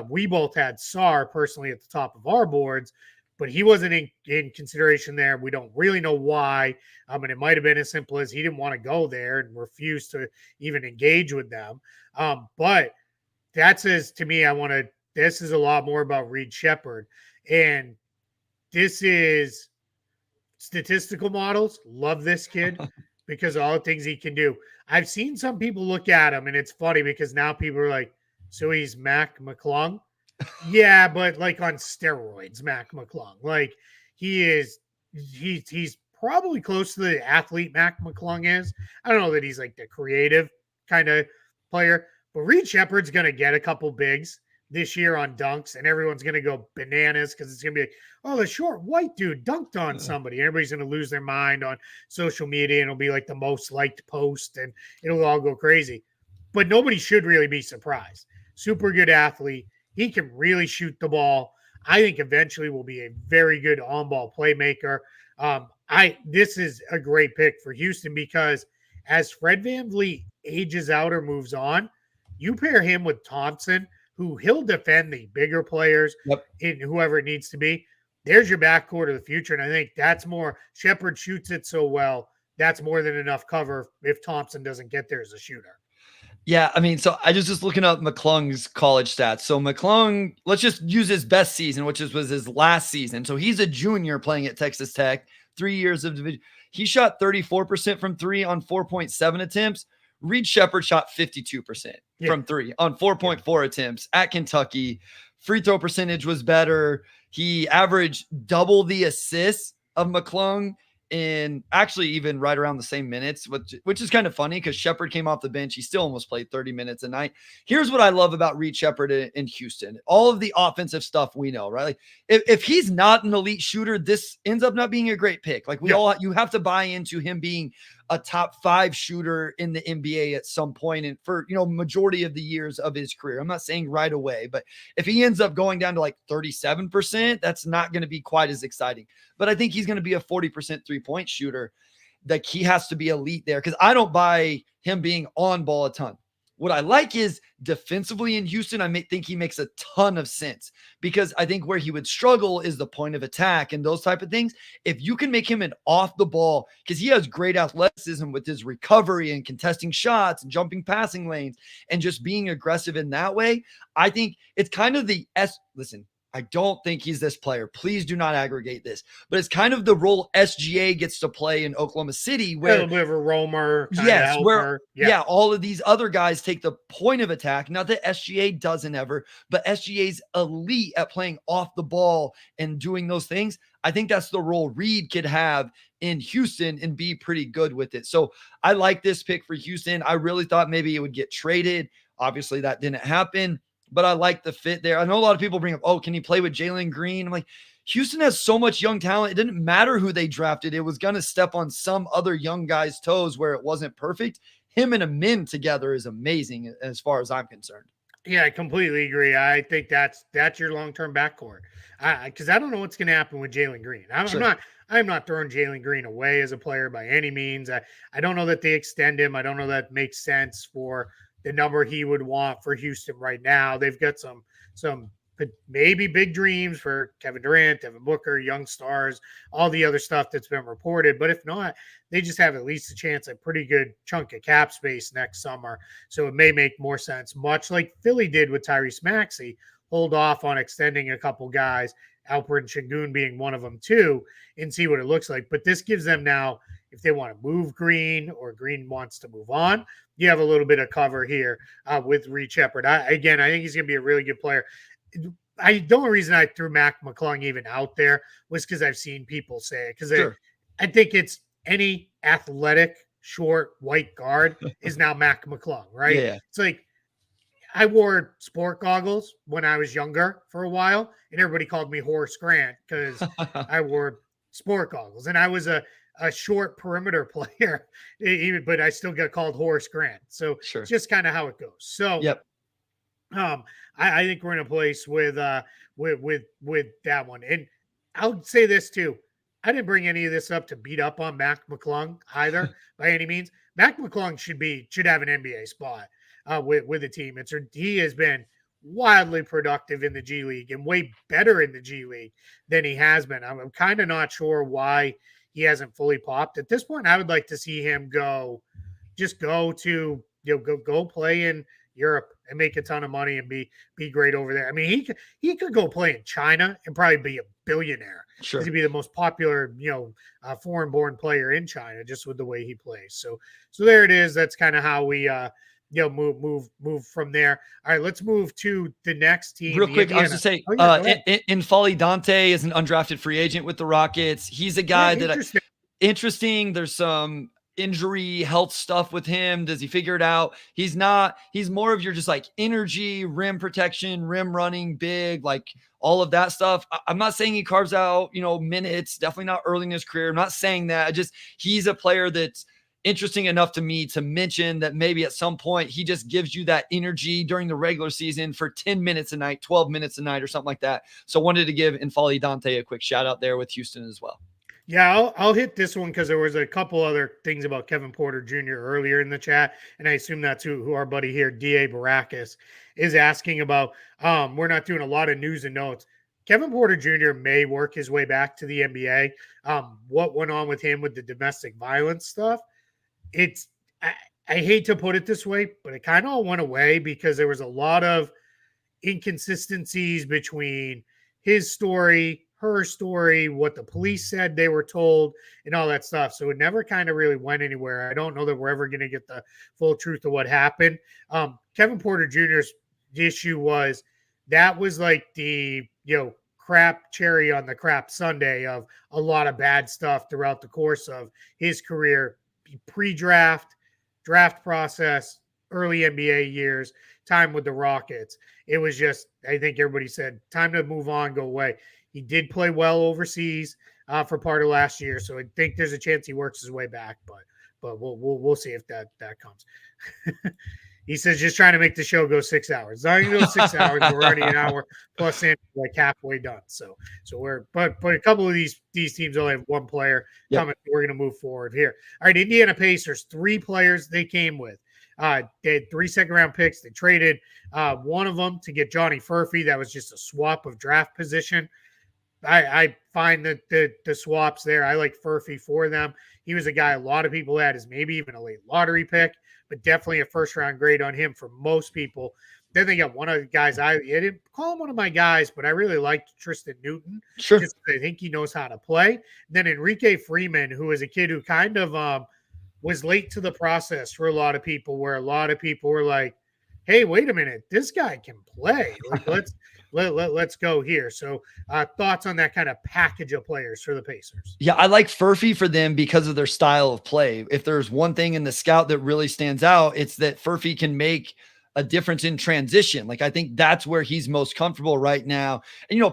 We both had Sarr personally at the top of our boards, but he wasn't in consideration there. We don't really know why. And it might have been as simple as he didn't want to go there and refused to even engage with them. But that says to me, this is a lot more about Reed Sheppard. And this is statistical models. Love this kid because of all the things he can do. I've seen some people look at him, and it's funny because now people are like, so he's Mac McClung? Yeah, but like on steroids, Mac McClung. Like he's probably close to the athlete Mac McClung is. I don't know that he's like the creative kind of player, but Reed Sheppard's going to get a couple bigs this year on dunks, and everyone's going to go bananas because it's going to be like, oh, the short white dude dunked on somebody. Everybody's going to lose their mind on social media, and it'll be like the most liked post, and it'll all go crazy. But nobody should really be surprised. Super good athlete. He can really shoot the ball. I think eventually will be a very good on-ball playmaker. This is a great pick for Houston because as Fred VanVleet ages out or moves on, you pair him with Thompson, who he'll defend the bigger players in whoever it needs to be. There's your backcourt of the future, and I think that's more. Sheppard shoots it so well. That's more than enough cover if Thompson doesn't get there as a shooter. Yeah, I mean, so I just looking up McClung's college stats. So McClung, let's just use his best season, which was his last season. So he's a junior playing at Texas Tech, 3 years of division. He shot 34% from 3 on 4.7 attempts. Reed Sheppard shot 52% from 3 on 4.4 attempts at Kentucky. Free throw percentage was better. He averaged double the assists of McClung in actually even right around the same minutes, which is kind of funny because Sheppard came off the bench. He still almost played 30 minutes a night. Here's what I love about Reed Sheppard in Houston. All of the offensive stuff we know, right? Like if he's not an elite shooter, this ends up not being a great pick. Like you have to buy into him being a top 5 shooter in the NBA at some point and for, majority of the years of his career. I'm not saying right away, but if he ends up going down to like 37%, that's not going to be quite as exciting. But I think he's going to be a 40% 3-point shooter. Like he has to be elite there because I don't buy him being on ball a ton. What I like is defensively in Houston, I think he makes a ton of sense because I think where he would struggle is the point of attack and those type of things. If you can make him an off the ball, because he has great athleticism with his recovery and contesting shots and jumping passing lanes and just being aggressive in that way, I think it's kind of listen, I don't think he's this player. Please do not aggregate this. But it's kind of the role SGA gets to play in Oklahoma City where a little bit of a roamer. Yes, where all of these other guys take the point of attack. Not that SGA doesn't ever, but SGA's elite at playing off the ball and doing those things. I think that's the role Reed could have in Houston and be pretty good with it. So I like this pick for Houston. I really thought maybe it would get traded. Obviously that didn't happen. But I like the fit there. I know a lot of people bring up, oh, can he play with Jalen Green? I'm like, Houston has so much young talent. It didn't matter who they drafted. It was going to step on some other young guy's toes where it wasn't perfect. him and Amin together is amazing as far as I'm concerned. Yeah, I completely agree. I think that's your long-term backcourt. Because I don't know what's going to happen with Jalen Green. I'm not throwing Jalen Green away as a player by any means. I don't know that they extend him. I don't know that makes sense for the number he would want for Houston right now. They've got some maybe big dreams for Kevin Durant, Devin Booker, young stars, all the other stuff that's been reported. But if not, they just have at least a chance at pretty good chunk of cap space next summer. So it may make more sense, much like Philly did with Tyrese Maxey, hold off on extending a couple guys, Alpert and Şengün being one of them too, and see what it looks like. But this gives them now, if they want to move Green or Green wants to move on, you have a little bit of cover here with Reed Sheppard. I think he's going to be a really good player. The only reason I threw Mac McClung even out there was because I've seen people say it, because I think it's any athletic, short, white guard is now Mac McClung, right? Yeah. It's like I wore sport goggles when I was younger for a while, and everybody called me Horace Grant because I wore sport goggles, and I was a short perimeter player, but I still got called Horace Grant. So it's just kind of how it goes. So yep. I think we're in a place with that one. And I'll say this too. I didn't bring any of this up to beat up on Mac McClung either by any means. Mac McClung should have an NBA spot with the team. He has been wildly productive in the G League and way better in the G League than he has been. I'm kind of not sure why he hasn't fully popped. At this point, I would like to see him go play in Europe and make a ton of money and be great over there. I mean, he could go play in China and probably be a billionaire. Sure. He'd be the most popular, foreign-born player in China just with the way he plays. So there it is. That's kind of how we move from there. All right, let's move to the next team. Real quick, I was to say, N'Faly Dante is an undrafted free agent with the Rockets. He's a guy interesting. There's some injury health stuff with him. Does he figure it out? He's more of your just like energy, rim protection, rim running, big, like all of that stuff. I'm not saying he carves out, minutes, definitely not early in his career. I'm not saying that. He's a player that's interesting enough to me to mention that maybe at some point he just gives you that energy during the regular season for 10 minutes a night, 12 minutes a night or something like that. So wanted to give N'Faly Dante a quick shout out there with Houston as well. Yeah, I'll hit this one because there was a couple other things about Kevin Porter Jr. earlier in the chat, and I assume that's who our buddy here, D.A. Baracus, is asking about. We're not doing a lot of news and notes. Kevin Porter Jr. may work his way back to the NBA. What went on with him with the domestic violence stuff? I hate to put it this way, but it kind of all went away because there was a lot of inconsistencies between his story, her story, what the police said they were told, and all that stuff. So it never kind of really went anywhere. I don't know that we're ever going to get the full truth of what happened. Kevin Porter Jr.'s issue was like the, crap cherry on the crap sundae of a lot of bad stuff throughout the course of his career, pre-draft, draft process, early NBA years, time with the Rockets. It was just, I think everybody said, time to move on, go away. He did play well overseas for part of last year, so I think there's a chance he works his way back. But we'll see if that comes. He says just trying to make the show go 6 hours. It's not going to go 6 hours. We're already an hour plus in, like halfway done. So we're but a couple of these teams only have one player coming. We're going to move forward here. All right, Indiana Pacers, 3 players they came with. They had 3 second-round picks. They traded one of them to get Johnny Furphy. That was just a swap of draft position. I find that the swaps there, I like Furphy for them. He was a guy a lot of people had as maybe even a late lottery pick, but definitely a first-round grade on him for most people. Then they got one of the guys, I didn't call him one of my guys, but I really liked Tristan Newton. Sure. I think he knows how to play. Then Enrique Freeman, who is a kid who kind of was late to the process for a lot of people, where a lot of people were like, hey, wait a minute, this guy can play. Like, let's go here. So thoughts on that kind of package of players for the Pacers? Yeah, I like Furphy for them because of their style of play. If there's one thing in the scout that really stands out, it's that Furphy can make a difference in transition. Like, I think that's where he's most comfortable right now. And,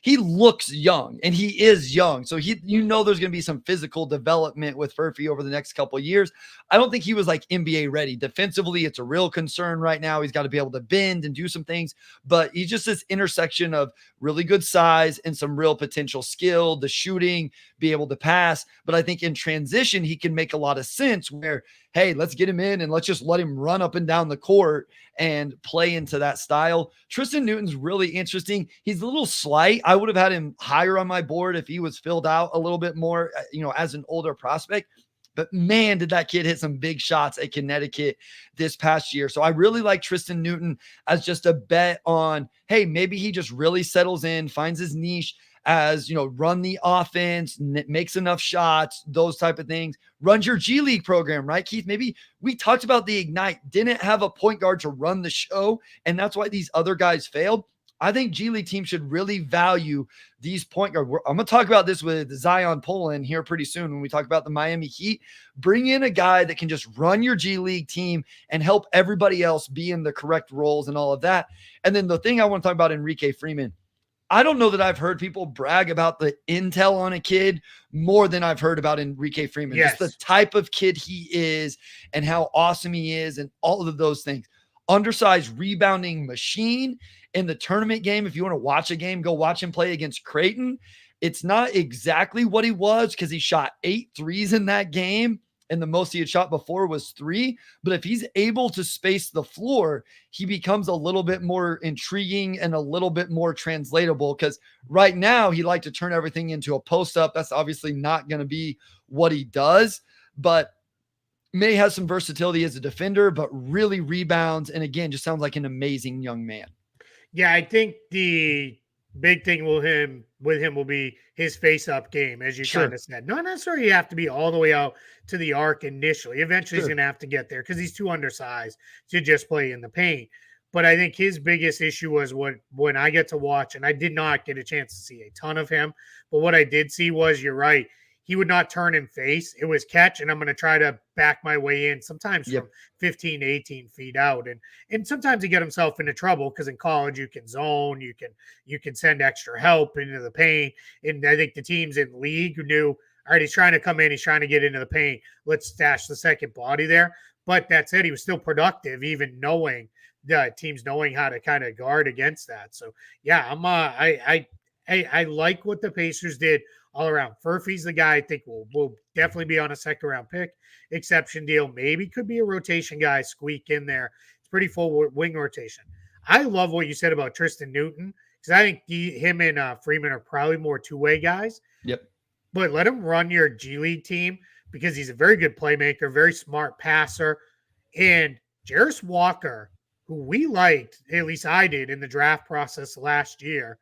he looks young, and he is young. So there's going to be some physical development with Furphy over the next couple of years. I don't think he was like NBA ready. Defensively, it's a real concern right now. He's got to be able to bend and do some things, but he's just this intersection of really good size and some real potential skill, the shooting, be able to pass. But I think in transition, he can make a lot of sense where, hey, let's get him in and let's just let him run up and down the court and play into that style. Tristan Newton's really interesting. He's a little slight. I would have had him higher on my board if he was filled out a little bit more, as an older prospect. But man, did that kid hit some big shots at Connecticut this past year. So I really like Tristan Newton as just a bet on, hey, maybe he just really settles in, finds his niche as, run the offense, makes enough shots, those type of things. Runs your G League program, right, Keith? Maybe we talked about the Ignite, didn't have a point guard to run the show, and that's why these other guys failed. I think G League teams should really value these point guards. I'm going to talk about this with Zion Poland here pretty soon when we talk about the Miami Heat. Bring in a guy that can just run your G League team and help everybody else be in the correct roles and all of that. And then the thing I want to talk about, Enrique Freeman. I don't know that I've heard people brag about the intel on a kid more than I've heard about Enrique Freeman. Yes. Just the type of kid he is and how awesome he is and all of those things. Undersized rebounding machine in the tournament game. If you want to watch a game, go watch him play against Creighton. It's not exactly what he was because he shot 8 threes in that game, and the most he had shot before was 3. But if he's able to space the floor, he becomes a little bit more intriguing and a little bit more translatable, because right now he likes to turn everything into a post-up. That's obviously not going to be what he does, but may have some versatility as a defender, but really rebounds. And again, just sounds like an amazing young man. Yeah, I think the big thing with him will be his face-up game, as you kind of said. Not necessarily you have to be all the way out to the arc initially. Eventually, he's going to have to get there because he's too undersized to just play in the paint. But I think his biggest issue was when I get to watch, and I did not get a chance to see a ton of him, but what I did see was, you're right, he would not turn and face. It was catch, and I'm going to try to back my way in, sometimes from 15 to 18 feet out. And sometimes he get himself into trouble because in college you can zone, you can send extra help into the paint. And I think the teams in the league knew, all right, he's trying to come in, he's trying to get into the paint. Let's stash the second body there. But that said, he was still productive, even knowing the teams knowing how to kind of guard against that. So yeah, I like what the Pacers did all around. Furphy's the guy I think will definitely be on a second round pick exception deal. Maybe could be a rotation guy, squeak in there. It's pretty full wing rotation. I love what you said about Tristan Newton, because I think him and Freeman are probably more two-way guys. Yep. But let him run your G League team because he's a very good playmaker, very smart passer. And Jarris Walker, who we liked, at least I did, in the draft process last year,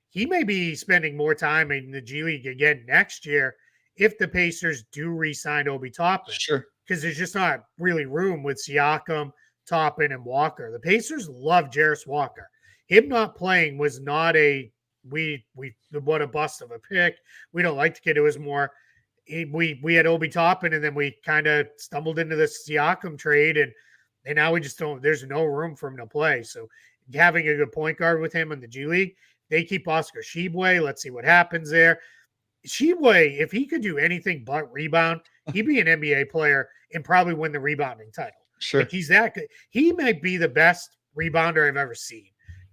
he may be spending more time in the G League again next year if the Pacers do re-sign Obi Toppin. Sure. Because there's just not really room with Siakam, Toppin, and Walker. The Pacers love Jarris Walker. Him not playing was not a what a bust of a pick. We don't like the kid. It was more we had Obi Toppin, and then we kind of stumbled into the Siakam trade, and now we just don't. There's no room for him to play. So having a good point guard with him in the G League. They keep Oscar Tshiebwe. Let's see what happens there. Tshiebwe, if he could do anything but rebound, he'd be an NBA player and probably win the rebounding title. Sure. Like, he's that good. He might be the best rebounder I've ever seen.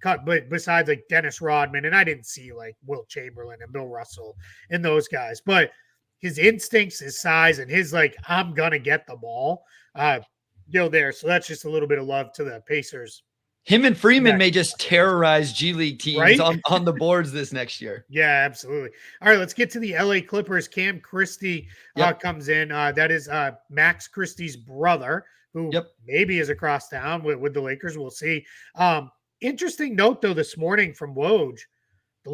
But besides like Dennis Rodman, and I didn't see like Wilt Chamberlain and Bill Russell and those guys, but his instincts, his size, and his I'm gonna get the ball, there. So that's just a little bit of love to the Pacers. Him and Freeman may just terrorize G League teams, right? on the boards this next year. Yeah, absolutely. All right, let's get to the LA Clippers. Cam Christie comes in. That is Max Christie's brother, who maybe is across town with the Lakers. We'll see. Interesting note, though, this morning from Woj, the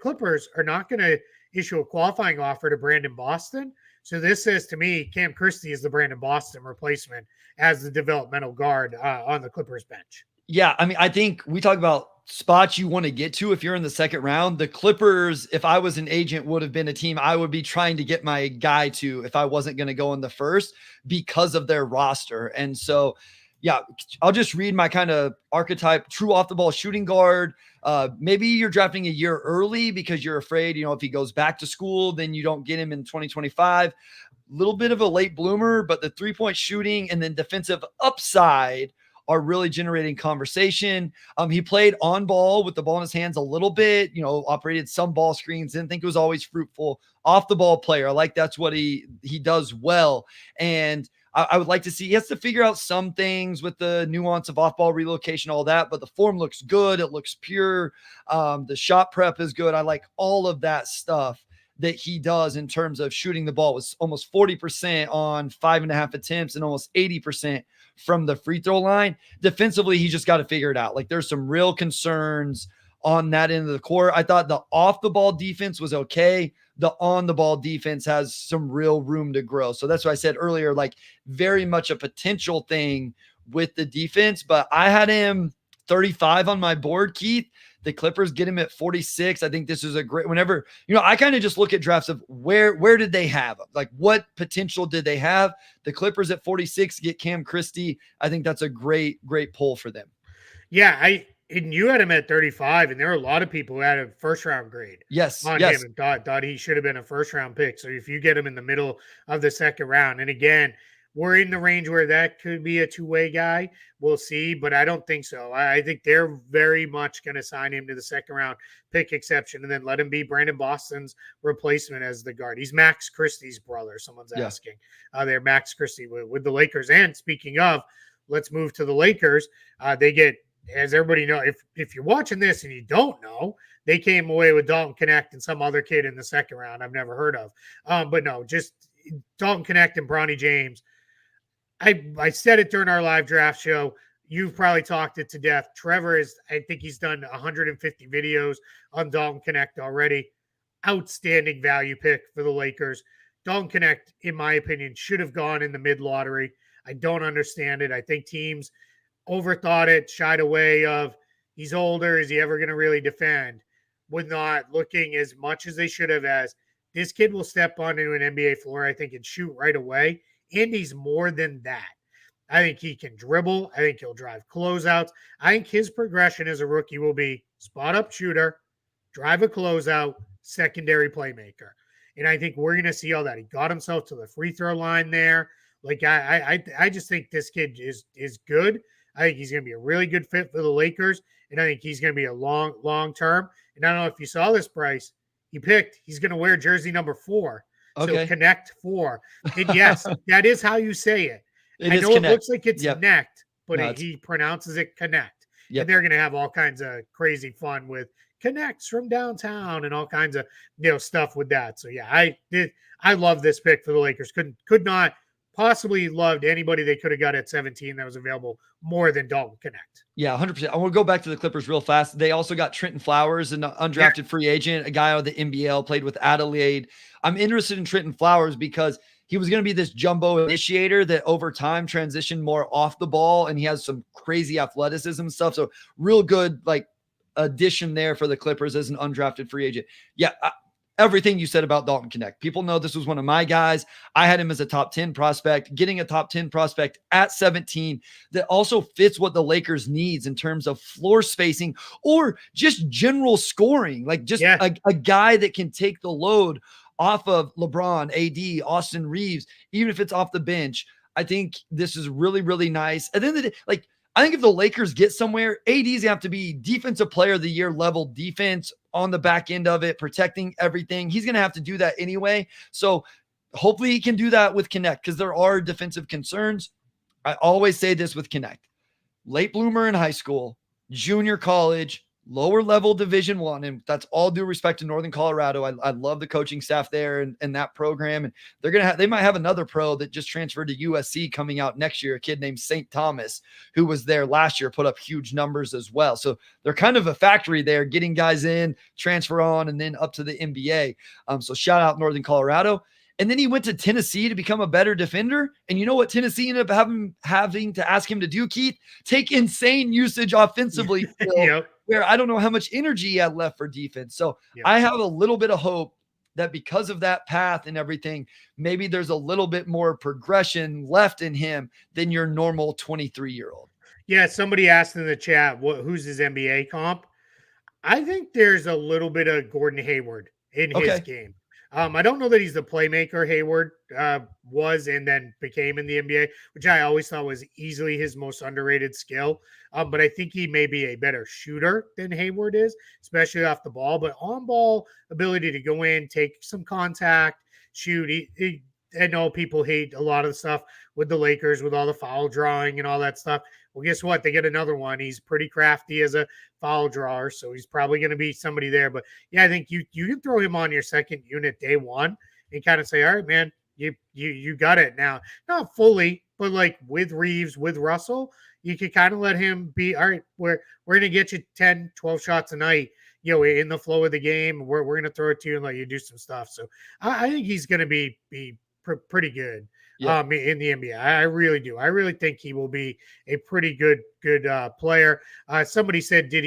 Clippers are not going to issue a qualifying offer to Brandon Boston. So this says to me, Cam Christie is the Brandon Boston replacement as the developmental guard on the Clippers bench. Yeah, I mean, I think we talk about spots you want to get to if you're in the second round. The Clippers, if I was an agent, would have been a team I would be trying to get my guy to if I wasn't going to go in the first because of their roster. And so, Yeah, I'll just read my kind of archetype: true off the ball shooting guard. Maybe you're drafting a year early because you're afraid, if he goes back to school, then you don't get him in 2025. Little bit of a late bloomer, but the 3-point shooting and then defensive upside are really generating conversation. He played on ball with the ball in his hands a little bit, operated some ball screens, didn't think it was always fruitful. Off the ball player. I like that's what he does well. And I would like to see, he has to figure out some things with the nuance of off ball relocation, all that, but the form looks good. It looks pure. The shot prep is good. I like all of that stuff that he does in terms of shooting the ball. Was almost 40% on 5.5 attempts and almost 80% from the free throw line. Defensively, he just got to figure it out. Like, there's some real concerns on that end of the court. I thought the off the ball defense was okay. The on the ball defense has some real room to grow. So that's what I said earlier, like very much a potential thing with the defense, but I had him 35 on my board, Keith. The Clippers get him at 46. I think this is a great, whenever, I kind of just look at drafts of where did they have him? Like, what potential did they have? The Clippers at 46 get Cam Christie. I think that's a great pull for them. Yeah, and you had him at 35, and there were a lot of people who had a first-round grade on him and thought he should have been a first-round pick. So if you get him in the middle of the second round, and again, we're in the range where that could be a two-way guy. We'll see, but I don't think so. I think they're very much going to sign him to the second-round pick exception and then let him be Brandon Boston's replacement as the guard. He's Max Christie's brother, someone's asking. They're Max Christie with the Lakers. And speaking of, let's move to the Lakers. They get, as everybody knows, if you're watching this and you don't know, they came away with Dalton Knecht and some other kid in the second round I've never heard of. But no, just Dalton Knecht and Bronny James. I said it during our live draft show. You've probably talked it to death. Trevor I think he's done 150 videos on Dalton Knecht already. Outstanding value pick for the Lakers. Dalton Knecht, in my opinion, should have gone in the mid-lottery. I don't understand it. I think teams overthought it, shied away of, he's older. Is he ever going to really defend? With not looking as much as they should have, as this kid will step onto an NBA floor, I think, and shoot right away. And he's more than that. I think he can dribble. I think he'll drive closeouts. I think his progression as a rookie will be spot-up shooter, drive a closeout, secondary playmaker. And I think we're going to see all that. He got himself to the free throw line there. Like, I just think this kid is good. I think he's going to be a really good fit for the Lakers, and I think he's going to be a long term. And I don't know if you saw this, Bryce. He's going to wear jersey number 4. Okay. So Knecht 4. And yes, that is how you say it. I know it looks like it's Knecht, but he pronounces it Connect. Yep. And they're going to have all kinds of crazy fun with Connects from downtown and all kinds of stuff with that. So yeah, I love this pick for the Lakers. Could not possibly loved anybody they could have got at 17 that was available more than Dalton Knecht. Yeah, 100%. I want to go back to the Clippers real fast. They also got Trenton Flowers, an undrafted free agent, a guy out of the NBL, played with Adelaide. I'm interested in Trenton Flowers because he was going to be this jumbo initiator that over time transitioned more off the ball, and he has some crazy athleticism stuff. So real good addition there for the Clippers as an undrafted free agent. Yeah, everything you said about Dalton Knecht. People know this was one of my guys. I had him as a top 10 prospect. Getting a top 10 prospect at 17 that also fits what the Lakers needs in terms of floor spacing or just general scoring. Like just a guy that can take the load off of LeBron, AD, Austin Reeves, even if it's off the bench. I think this is really, really nice. And then I think if the Lakers get somewhere, AD's going to have to be defensive player of the year level defense on the back end of it, protecting everything. He's going to have to do that anyway. So hopefully he can do that with Knecht because there are defensive concerns. I always say this with Knecht. Late bloomer in high school, junior college, lower level Division I, and that's all due respect to Northern Colorado. I love the coaching staff there and that program. And they might have another pro that just transferred to USC coming out next year, a kid named St. Thomas, who was there last year, put up huge numbers as well. So they're kind of a factory there, getting guys in, transfer on, and then up to the NBA. So shout out Northern Colorado. And then he went to Tennessee to become a better defender. And you know what Tennessee ended up having to ask him to do, Keith? Take insane usage offensively. Where I don't know how much energy he had left for defense. So I have a little bit of hope that because of that path and everything, maybe there's a little bit more progression left in him than your normal 23-year-old. Yeah, somebody asked in the chat, who's his NBA comp? I think there's a little bit of Gordon Hayward in his Okay. game. I don't know that he's the playmaker Hayward was and then became in the NBA, which I always thought was easily his most underrated skill. But I think he may be a better shooter than Hayward is, especially off the ball. But on ball ability to go in, take some contact, shoot. I know people hate a lot of the stuff with the Lakers, with all the foul drawing and all that stuff. Well, guess what? They get another one. He's pretty crafty as a foul drawer, so he's probably going to be somebody there. But yeah, I think you can throw him on your second unit day one and kind of say, all right, man, you got it now. Not fully, but like with Reeves, with Russell, you can kind of let him be, all right, we're going to get you 10, 12 shots a night, in the flow of the game. We're going to throw it to you and let you do some stuff. So I think he's going to be pretty good. Yeah. In the NBA. I really do. I really think he will be a pretty good player. Somebody said, did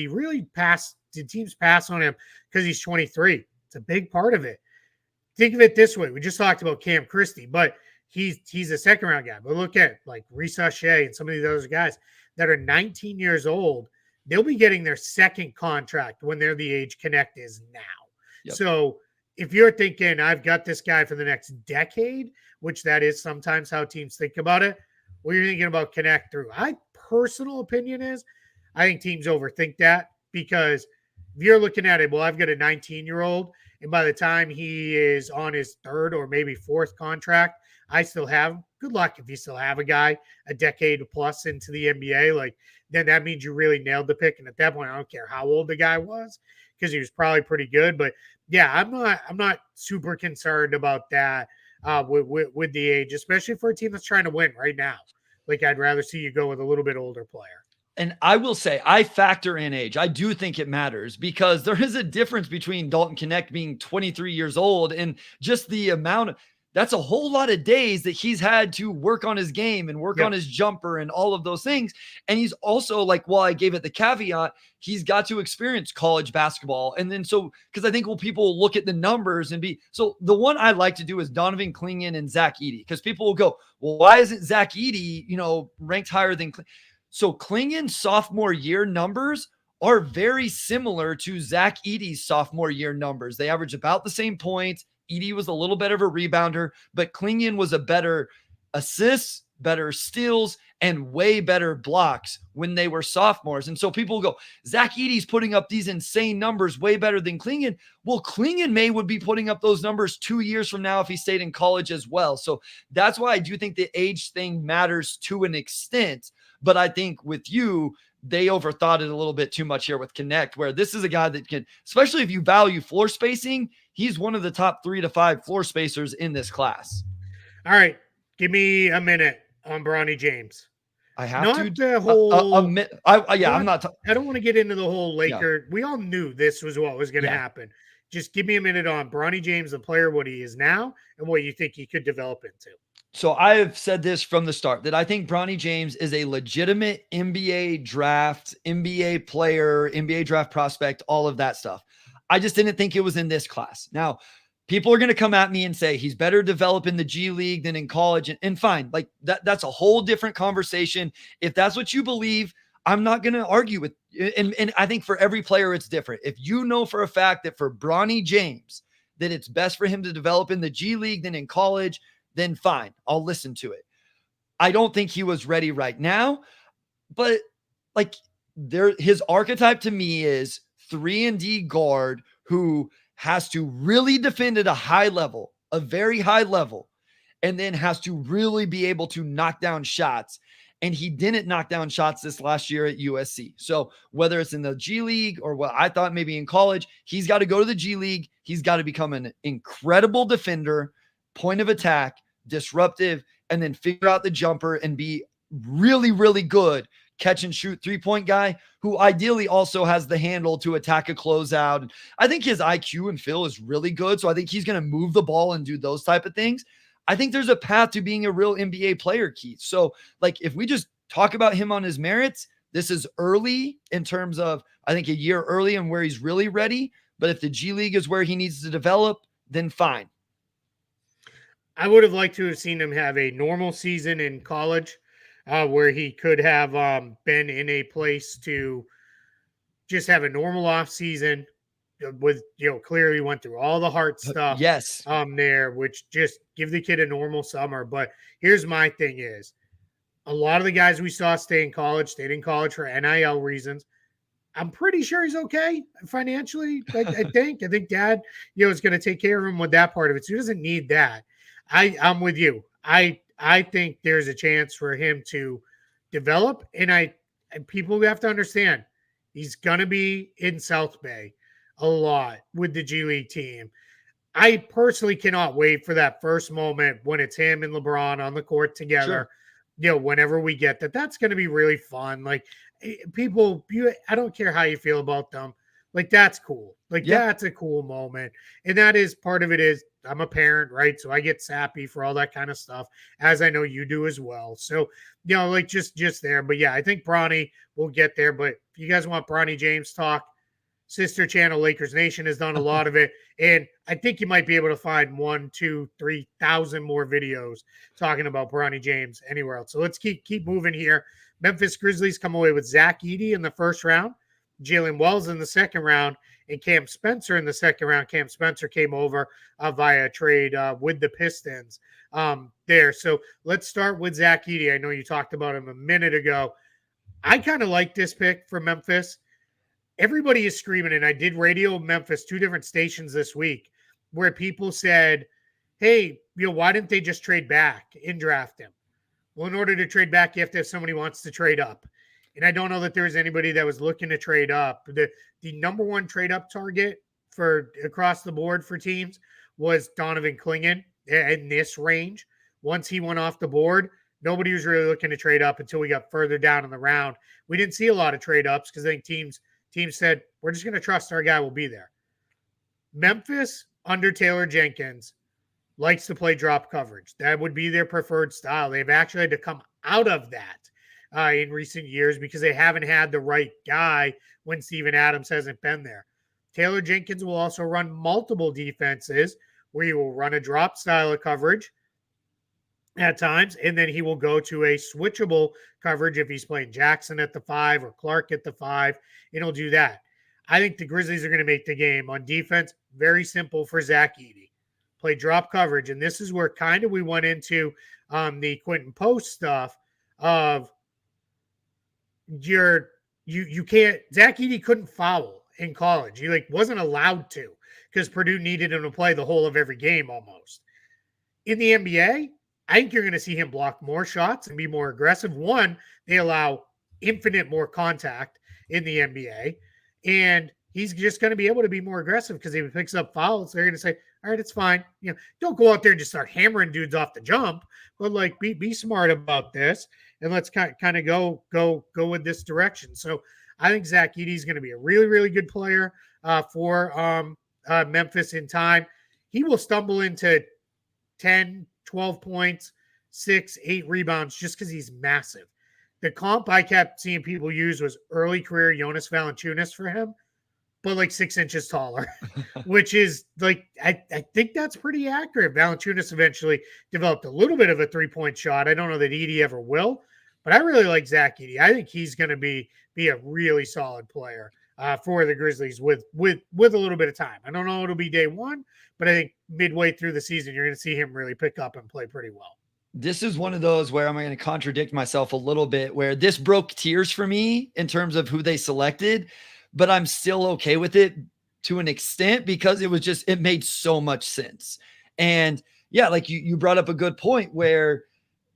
teams pass on him because he's 23? It's a big part of it. Think of it this way. We just talked about Cam Christie, but he's a second round guy. But look at like Reese Shea and some of these other guys that are 19 years old. They'll be getting their second contract when they're the age Connect is now. Yep. So if you're thinking, I've got this guy for the next decade, which that is sometimes how teams think about it, well, you're thinking about Connect through. My personal opinion is I think teams overthink that because if you're looking at it, well, I've got a 19-year-old, and by the time he is on his third or maybe fourth contract, I still have good luck if you still have a guy a decade plus into the NBA. Like, then that means you really nailed the pick. And at that point, I don't care how old the guy was because he was probably pretty good. But yeah, I'm not super concerned about that with the age, especially for a team that's trying to win right now. Like, I'd rather see you go with a little bit older player. And I will say, I factor in age. I do think it matters because there is a difference between Dalton Connect being 23 years old and just the amount of, that's a whole lot of days that he's had to work on his game and work on his jumper and all of those things. And he's also like, well, I gave it the caveat, he's got to experience college basketball. And then so, because I think people look at the numbers and be, so the one I like to do is Donovan Clingan and Zach Edey, because people will go, well, why isn't Zach Edey, ranked higher than So Clingan's sophomore year numbers are very similar to Zach Edey's sophomore year numbers. They average about the same points. Edey was a little better of a rebounder, but Clingan was a better assists, better steals, and way better blocks when they were sophomores. And so people go, Zach Edey's putting up these insane numbers way better than Clingan. Well, Clingan would be putting up those numbers 2 years from now if he stayed in college as well. So that's why I do think the age thing matters to an extent. But I think with you, they overthought it a little bit too much here with Connect, where this is a guy that can, especially if you value floor spacing, he's one of the top 3 to 5 floor spacers in this class. All right. Give me a minute on Bronny James. I have not to. The whole, I'm not. I don't want to get into the whole Laker. Yeah. We all knew this was what was going to happen. Just give me a minute on Bronny James, the player, what he is now, and what you think he could develop into. So I have said this from the start that I think Bronny James is a legitimate NBA draft, NBA player, NBA draft prospect, all of that stuff. I just didn't think it was in this class. Now, people are going to come at me and say he's better developed in the G League than in college. And fine, like that's a whole different conversation. If that's what you believe, I'm not going to argue with. And I think for every player, it's different. If you know for a fact that for Bronny James, that it's best for him to develop in the G League than in college, then fine, I'll listen to it. I don't think he was ready right now, but like his archetype to me is 3-and-D guard who has to really defend at a high level, a very high level, and then has to really be able to knock down shots. And he didn't knock down shots this last year at USC. So whether it's in the G League or what I thought maybe in college, he's got to go to the G League. He's got to become an incredible defender, point of attack, disruptive, and then figure out the jumper and be really, really good catch and shoot 3-point guy who ideally also has the handle to attack a closeout. I think his IQ and feel is really good. So I think he's going to move the ball and do those type of things. I think there's a path to being a real NBA player, Keith. So like, if we just talk about him on his merits, this is early in terms of, I think, a year early and where he's really ready. But if the G League is where he needs to develop, then fine. I would have liked to have seen him have a normal season in college, where he could have been in a place to just have a normal off season with, clearly went through all the heart stuff Yes. there, which just give the kid a normal summer. But here's my thing is, a lot of the guys we saw stayed in college for NIL reasons. I'm pretty sure he's okay financially. I think dad, is going to take care of him with that part of it. So he doesn't need that. I'm with you. I think there's a chance for him to develop. And people have to understand he's going to be in South Bay a lot with the G League team. I personally cannot wait for that first moment when it's him and LeBron on the court together. Sure. Whenever we get that, that's going to be really fun. Like, people, I don't care how you feel about them. Like, that's cool. Like, that's a cool moment. And that is part of it is I'm a parent, right? So I get sappy for all that kind of stuff, as I know you do as well. So, like just there. But yeah, I think Bronny will get there. But if you guys want Bronny James talk, sister channel Lakers Nation has done a lot of it. And I think you might be able to find 1, 2, 3,000 more videos talking about Bronny James anywhere else. So let's keep moving here. Memphis Grizzlies come away with Zach Edey in the first round, Jalen Wells in the second round, and Cam Spencer in the second round. Cam Spencer came over via trade with the Pistons there. So let's start with Zach Edey. I know you talked about him a minute ago. I kind of like this pick for Memphis. Everybody is screaming, and I did Radio Memphis, 2 different stations this week, where people said, hey, why didn't they just trade back and draft him? Well, in order to trade back, you have to have somebody who wants to trade up. And I don't know that there was anybody that was looking to trade up. The number one trade up target for across the board for teams was Donovan Clingan in this range. Once he went off the board, nobody was really looking to trade up until we got further down in the round. We didn't see a lot of trade ups because I think teams said, we're just going to trust our guy will be there. Memphis, under Taylor Jenkins, likes to play drop coverage. That would be their preferred style. They've actually had to come out of that in recent years because they haven't had the right guy when Steven Adams hasn't been there. Taylor Jenkins will also run multiple defenses where he will run a drop style of coverage at times, and then he will go to a switchable coverage if he's playing Jackson at the 5 or Clark at the 5, and he'll do that. I think the Grizzlies are going to make the game on defense very simple for Zach Edey. Play drop coverage, and this is where kind of we went into the Quentin Post stuff of you can't. Zach Edey couldn't foul in college. He wasn't allowed to because Purdue needed him to play the whole of every game almost. In the NBA, I think you're going to see him block more shots and be more aggressive. One, they allow infinite more contact in the NBA, and he's just going to be able to be more aggressive because if he picks up fouls, they're going to say, all right, it's fine. Don't go out there and just start hammering dudes off the jump, but be smart about this and let's kind of go with this direction. So I think Zach Edey is going to be a really, really good player for Memphis in time. He will stumble into 10, 12 points, 6, 8 rebounds just because he's massive. The comp I kept seeing people use was early career Jonas Valanciunas for him, but 6 inches taller, which is I think that's pretty accurate. Valanciunas eventually developed a little bit of a 3-point shot. I don't know that Edey ever will, but I really like Zach Edey. I think he's going to be a really solid player for the Grizzlies with a little bit of time. I don't know it'll be day one, but I think midway through the season, you're going to see him really pick up and play pretty well. This is one of those where I'm going to contradict myself a little bit, where this broke tiers for me in terms of who they selected, but I'm still okay with it to an extent because it made so much sense. And yeah, you brought up a good point where,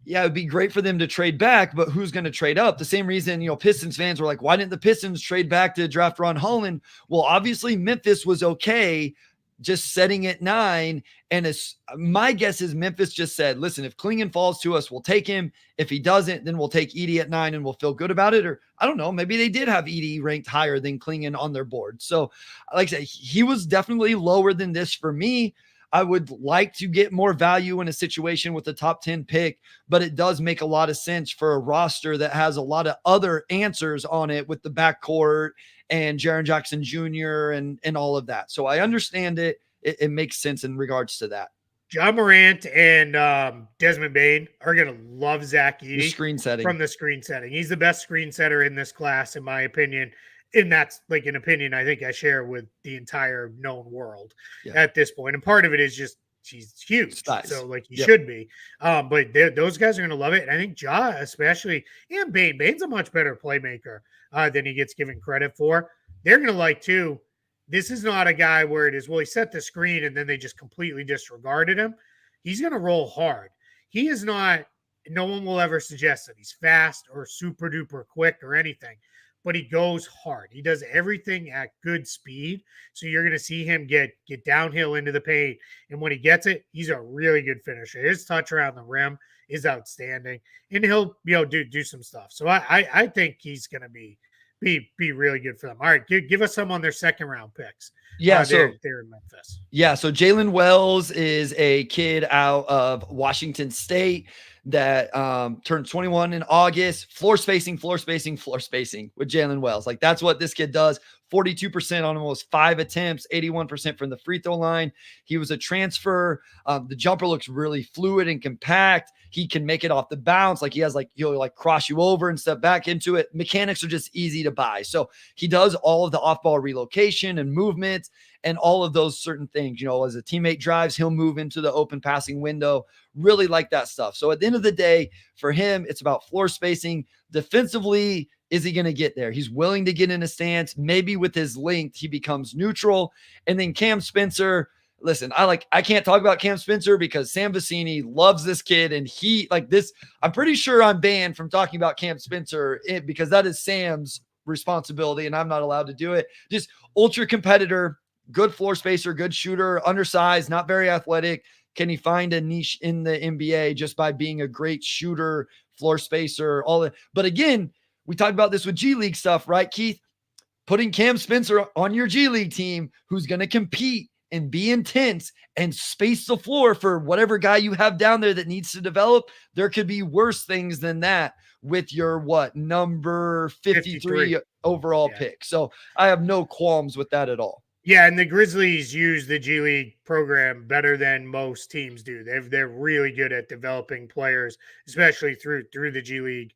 yeah, it'd be great for them to trade back, but who's going to trade up? The same reason, Pistons fans were like, why didn't the Pistons trade back to draft Ron Holland? Well, obviously Memphis was okay just setting at 9. And my guess is Memphis just said, listen, if Clingan falls to us, we'll take him. If he doesn't, then we'll take Edey at 9 and we'll feel good about it. Or I don't know, maybe they did have Edey ranked higher than Clingan on their board. So like I said, he was definitely lower than this for me. I would like to get more value in a situation with a top 10 pick, but it does make a lot of sense for a roster that has a lot of other answers on it with the backcourt and Jaren Jackson Jr. and all of that. So I understand it. it makes sense in regards to that. John Morant and Desmond Bane are going to love Zach The Edey screen setting. from the screen setting. He's the best screen setter in this class, in my opinion. And that's like an opinion I think I share with the entire known world at this point. And part of it is just he's huge. Size. So like he should be. But those guys are going to love it. And I think Ja especially, and Bane. Bane's a much better playmaker than he gets given credit for. They're going to like too. This is not a guy where it is, well, he set the screen and then they just completely disregarded him. He's going to roll hard. He is not, no one will ever suggest that he's fast or super duper quick or anything, but he goes hard. He does everything at good speed. So you're going to see him get downhill into the paint. And when he gets it, he's a really good finisher. His touch around the rim is outstanding. And he'll do some stuff. So I think he's going to be really good for them. All right, give us some on their second round picks. Yeah, they're in Memphis. Yeah, so Jalen Wells is a kid out of Washington State that turned 21 in August. Floor spacing with Jalen Wells. Like that's what this kid does. 42% on almost 5 attempts, 81% from the free throw line. He was a transfer. The jumper looks really fluid and compact. He can make it off the bounce. Like he has he'll like cross you over and step back into it. Mechanics are just easy to buy. So he does all of the off-ball relocation and movement and all of those certain things. You know, as a teammate drives, he'll move into the open passing window. Really like that stuff. So at the end of the day, for him, it's about floor spacing. Defensively, is he going to get there? He's willing to get in a stance. Maybe with his length, he becomes neutral. And then Cam Spencer, listen, I can't talk about Cam Spencer because Sam Vecini loves this kid. And he like this, I'm pretty sure I'm banned from talking about Cam Spencer because that is Sam's responsibility and I'm not allowed to do it. Just ultra competitor, good floor spacer, good shooter, undersized, not very athletic. Can he find a niche in the NBA just by being a great shooter, floor spacer, all that? But again, we talked about this with G League stuff, right, Keith? Putting Cam Spencer on your G League team who's going to compete and be intense and space the floor for whatever guy you have down there that needs to develop. There could be worse things than that with your number 53 overall pick. So I have no qualms with that at all. Yeah, and the Grizzlies use the G League program better than most teams do. They're really good at developing players, especially through the G League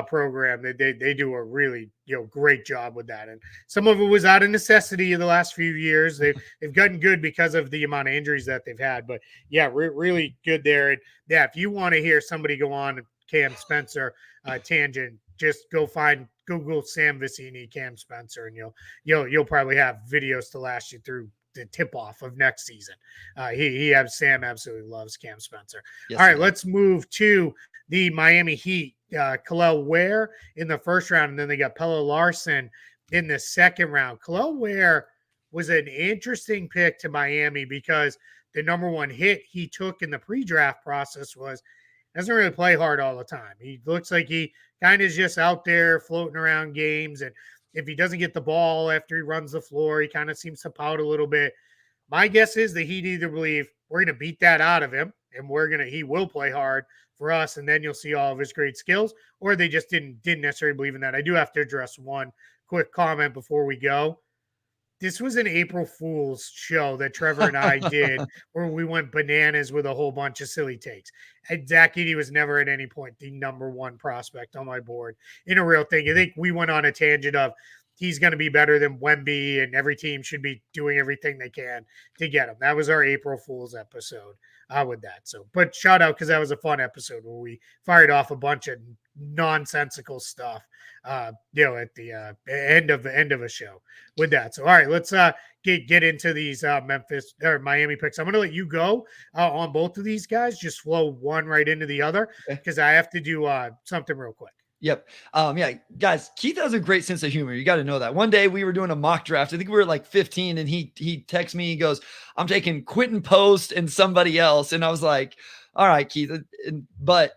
program. They do a really great job with that. And some of it was out of necessity in the last few years. They've gotten good because of the amount of injuries that they've had. But yeah, really good there. And yeah, if you want to hear somebody go on Cam Spencer tangent, just Google Sam Vecini, Cam Spencer, and you'll probably have videos to last you through the tip off of next season. Sam absolutely loves Cam Spencer. Yes, all right, let's move to the Miami Heat. Kel'el Ware in the first round, and then they got Pelle Larsson in the second round. Kel'el Ware was an interesting pick to Miami because the number one hit he took in the pre-draft process was doesn't really play hard all the time. He looks like he kind of is just out there floating around games. And if he doesn't get the ball after he runs the floor, he kind of seems to pout a little bit. My guess is that he'd either believe we're going to beat that out of him and he will play hard for us. And then you'll see all of his great skills, or they just didn't necessarily believe in that. I do have to address one quick comment before we go. This was an April Fool's show that Trevor and I did where we went bananas with a whole bunch of silly takes. And Zach Edey was never at any point the number one prospect on my board in a real thing. I think we went on a tangent of he's going to be better than Wemby and every team should be doing everything they can to get him. That was our April Fool's episode with that. So, but shout out because that was a fun episode where we fired off a bunch of nonsensical stuff at the end of a show with that. So all right, let's get into these Memphis or Miami picks. I'm going to let you go on both of these guys. Just flow one right into the other because I have to do something real quick. Yep. Yeah, guys, Keith has a great sense of humor. You got to know that. One day we were doing a mock draft. I think we were like 15 and he texts me, he goes, I'm taking Quentin Post and somebody else. And I was like, all right, Keith. But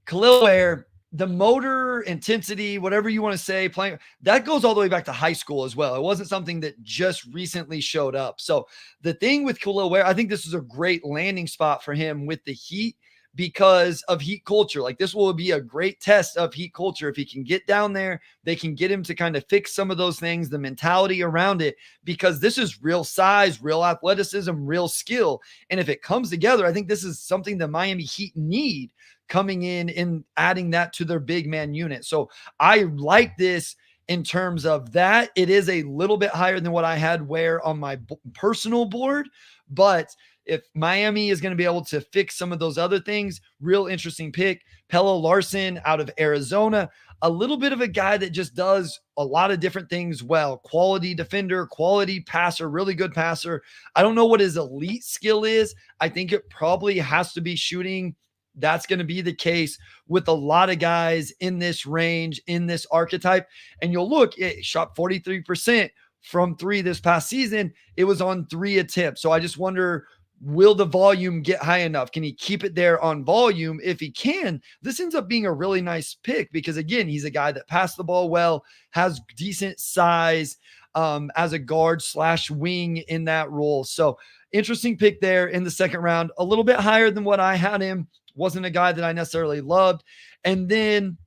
Kel'el Ware, the motor intensity, whatever you want to say, playing that goes all the way back to high school as well. It wasn't something that just recently showed up. So the thing with Kel'el Ware, I think this is a great landing spot for him with the Heat because of Heat culture. Like, this will be a great test of Heat culture. If he can get down there, they can get him to kind of fix some of those things, the mentality around it, because this is real size, real athleticism, real skill. And if it comes together, I think this is something the Miami Heat need coming in and adding that to their big man unit. So I like this in terms of that. It is a little bit higher than what I had where on my personal board, but if Miami is going to be able to fix some of those other things, real interesting pick. Pelle Larsson out of Arizona, a little bit of a guy that just does a lot of different things well. Quality defender, quality passer, really good passer. I don't know what his elite skill is. I think it probably has to be shooting. That's going to be the case with a lot of guys in this range, in this archetype. And you'll look, it shot 43% from three this past season. It was on 3 attempts. So I just wonder, will the volume get high enough? Can he keep it there on volume? If he can, this ends up being a really nice pick because, again, he's a guy that passed the ball well, has decent size as a guard / wing in that role. So interesting pick there in the second round, a little bit higher than what I had him. Wasn't a guy that I necessarily loved. And then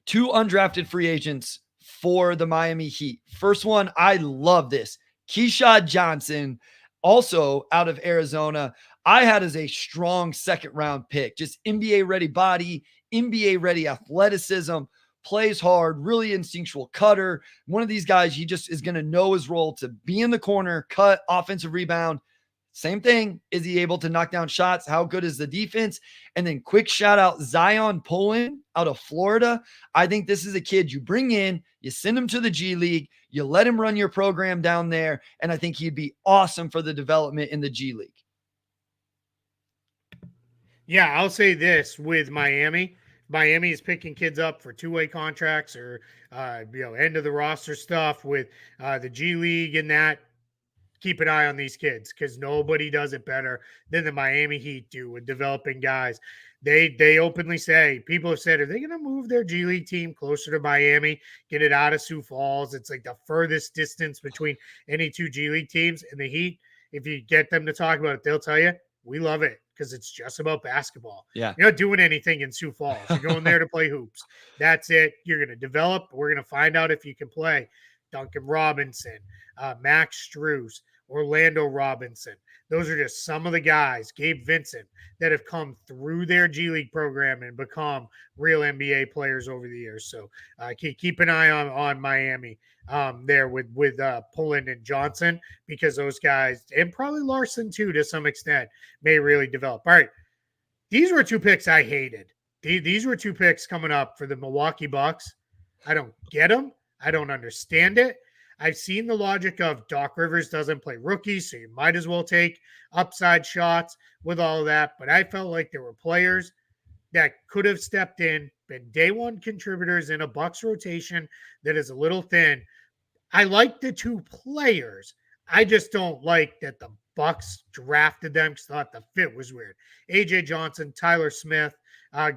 2 undrafted free agents for the Miami Heat. First one, I love this. Keyshawn Johnson, also out of Arizona, I had as a strong second round pick. Just NBA ready body, NBA ready athleticism, plays hard, really instinctual cutter. One of these guys, he just is going to know his role to be in the corner, cut, offensive rebound. Same thing. Is he able to knock down shots? How good is the defense? And then quick shout out Zion Pullen out of Florida. I think this is a kid you bring in, you send him to the G League, you let him run your program down there, and I think he'd be awesome for the development in the G League. Yeah, I'll say this with Miami. Miami is picking kids up for 2-way contracts or end of the roster stuff with the G League and that. Keep an eye on these kids because nobody does it better than the Miami Heat do with developing guys. They openly say, people have said, are they going to move their G League team closer to Miami, get it out of Sioux Falls? It's like the furthest distance between any 2 G League teams. And the Heat, if you get them to talk about it, they'll tell you, we love it because it's just about basketball. Yeah. You're not doing anything in Sioux Falls. You're going there to play hoops. That's it. You're going to develop. We're going to find out if you can play. Duncan Robinson, Max Strus, Orlando Robinson. Those are just some of the guys, Gabe Vincent, that have come through their G League program and become real NBA players over the years. So keep an eye on Miami there with Pullen and Johnson because those guys, and probably Larson too to some extent, may really develop. All right, these were 2 picks I hated. These were 2 picks coming up for the Milwaukee Bucks. I don't get them. I don't understand it. I've seen the logic of Doc Rivers doesn't play rookies, so you might as well take upside shots with all of that. But I felt like there were players that could have stepped in, been day one contributors in a Bucks rotation that is a little thin. I like the 2 players. I just don't like that the Bucks drafted them because I thought the fit was weird. AJ Johnson, Tyler Smith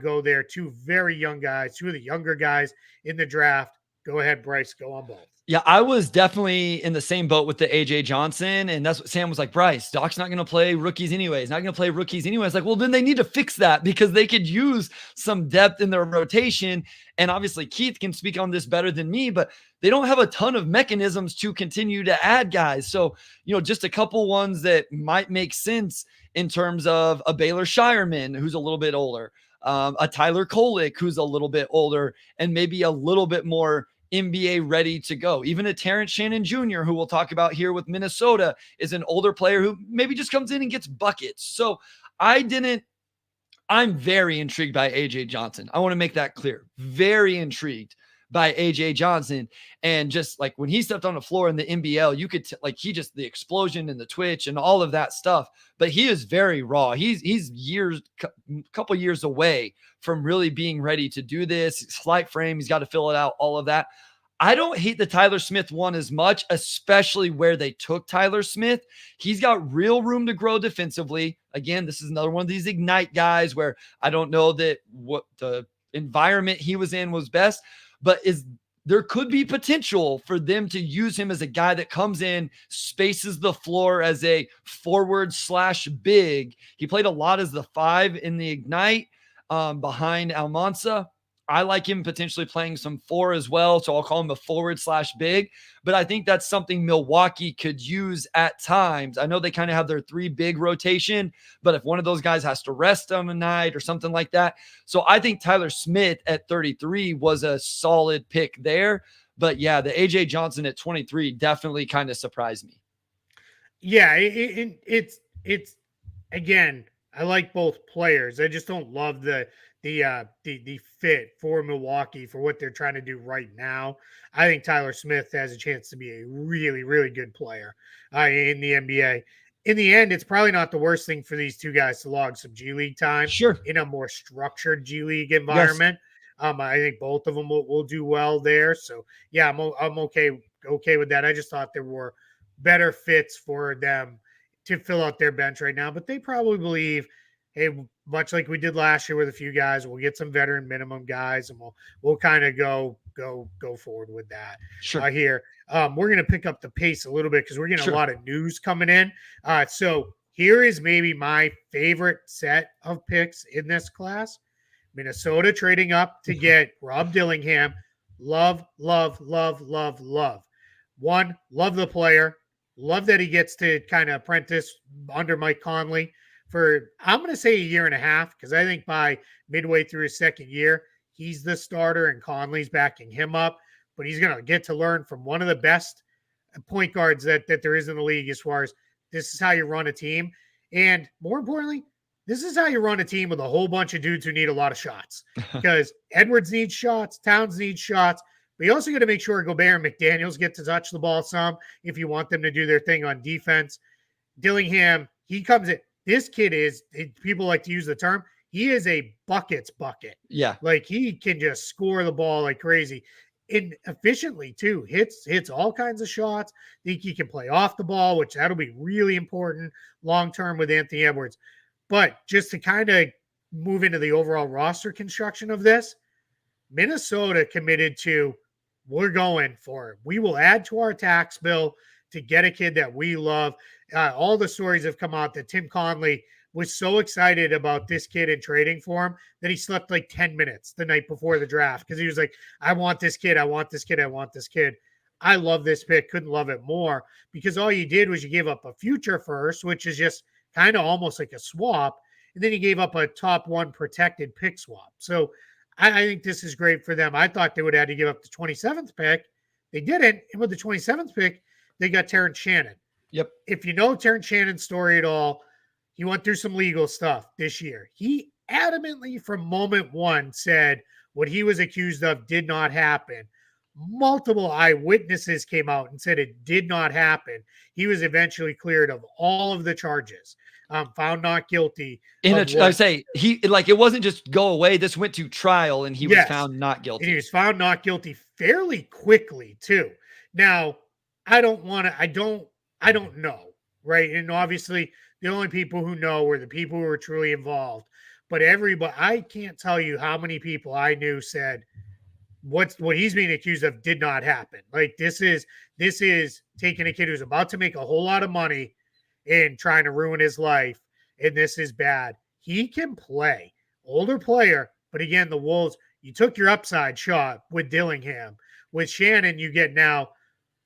go there. 2 very young guys, 2 of the younger guys in the draft. Go ahead, Bryce. Go on both. Yeah, I was definitely in the same boat with the AJ Johnson. And that's what Sam was like, Bryce, Doc's not going to play rookies anyways. Not going to play rookies anyways. Like, well, then they need to fix that because they could use some depth in their rotation. And obviously Keith can speak on this better than me, but they don't have a ton of mechanisms to continue to add guys. So, just a couple ones that might make sense in terms of a Baylor Shireman, who's a little bit older, a Tyler Kolek, who's a little bit older, and maybe a little bit more NBA ready to go. Even a Terrence Shannon Jr., who we'll talk about here with Minnesota, is an older player who maybe just comes in and gets buckets. So I'm very intrigued by AJ Johnson. I want to make that clear. Very intrigued by AJ Johnson. And just like when he stepped on the floor in the NBL, you could the explosion and the twitch and all of that stuff, but he is very raw. He's couple years away from really being ready to do this. Slight frame. He's got to fill it out, all of that. I don't hate the Tyler Smith one as much, especially where they took Tyler Smith. He's got real room to grow defensively. Again, this is another one of these ignite guys where I don't know that what the environment he was in was best, but is there could be potential for them to use him as a guy that comes in, spaces the floor as a forward/big. He played a lot as the 5 in the Ignite behind Almanza. I like him potentially playing some 4 as well, so I'll call him a forward/big. But I think that's something Milwaukee could use at times. I know they kind of have their 3 big rotation, but if one of those guys has to rest on a night or something like that. So I think Tyler Smith at 33 was a solid pick there. But yeah, the AJ Johnson at 23 definitely kind of surprised me. Yeah, it's again, I like both players. I just don't love the fit for Milwaukee for what they're trying to do right now. I think Tyler Smith has a chance to be a really, really good player in the NBA. In the end, it's probably not the worst thing for these two guys to log some G League time in a more structured G League environment. Yes. I think both of them will do well there. So yeah, I'm okay with that. I just thought there were better fits for them to fill out their bench right now, but they probably believe, hey, much like we did last year with a few guys, we'll get some veteran minimum guys, and we'll kind of go forward with that. Here. We're going to pick up the pace a little bit because we're getting a lot of news coming in. So here is maybe my favorite set of picks in this class. Minnesota trading up to get Rob Dillingham. Love. One, love the player. Love that he gets to kind of apprentice under Mike Conley for, I'm going to say, a year and a half, because I think by midway through his second year, he's the starter and Conley's backing him up. But he's going to get to learn from one of the best point guards that there is in the league as far as this is how you run a team. And more importantly, this is how you run a team with a whole bunch of dudes who need a lot of shots, because Edwards needs shots, Towns needs shots. But you also got to make sure Gobert and McDaniels get to touch the ball some if you want them to do their thing on defense. Dillingham, he comes in. This kid is, people like to use the term, he is a bucket. Yeah. Like he can just score the ball like crazy. And efficiently too. Hits all kinds of shots. I think he can play off the ball, which that'll be really important long-term with Anthony Edwards. But just to kind of move into the overall roster construction of this, Minnesota committed to, we're going for it. We will add to our tax bill to get a kid that we love. All the stories have come out that Tim Conley was so excited about this kid and trading for him that he slept like 10 minutes the night before the draft because he was like, I want this kid. I want this kid. I want this kid. I love this pick. Couldn't love it more because all you did was you gave up a future first, which is just kind of almost like a swap. And then you gave up a top 1 protected pick swap. So I think this is great for them. I thought they would have to give up the 27th pick. They didn't. And with the 27th pick, they got Terrence Shannon. Yep. If you know Terrence Shannon's story at all, he went through some legal stuff this year. He adamantly from moment one said what he was accused of did not happen. Multiple eyewitnesses came out and said it did not happen. He was eventually cleared of all of the charges. Found not guilty. I say he like it wasn't just go away. This went to trial and he was found not guilty. And he was found not guilty fairly quickly too. Now, I don't know, right? And obviously the only people who know were the people who were truly involved. But I can't tell you how many people I knew said what he's being accused of did not happen. Like this is taking a kid who's about to make a whole lot of money and trying to ruin his life, and this is bad. He can play. Older player, but again, the Wolves, you took your upside shot with Dillingham. With Shannon, you get now,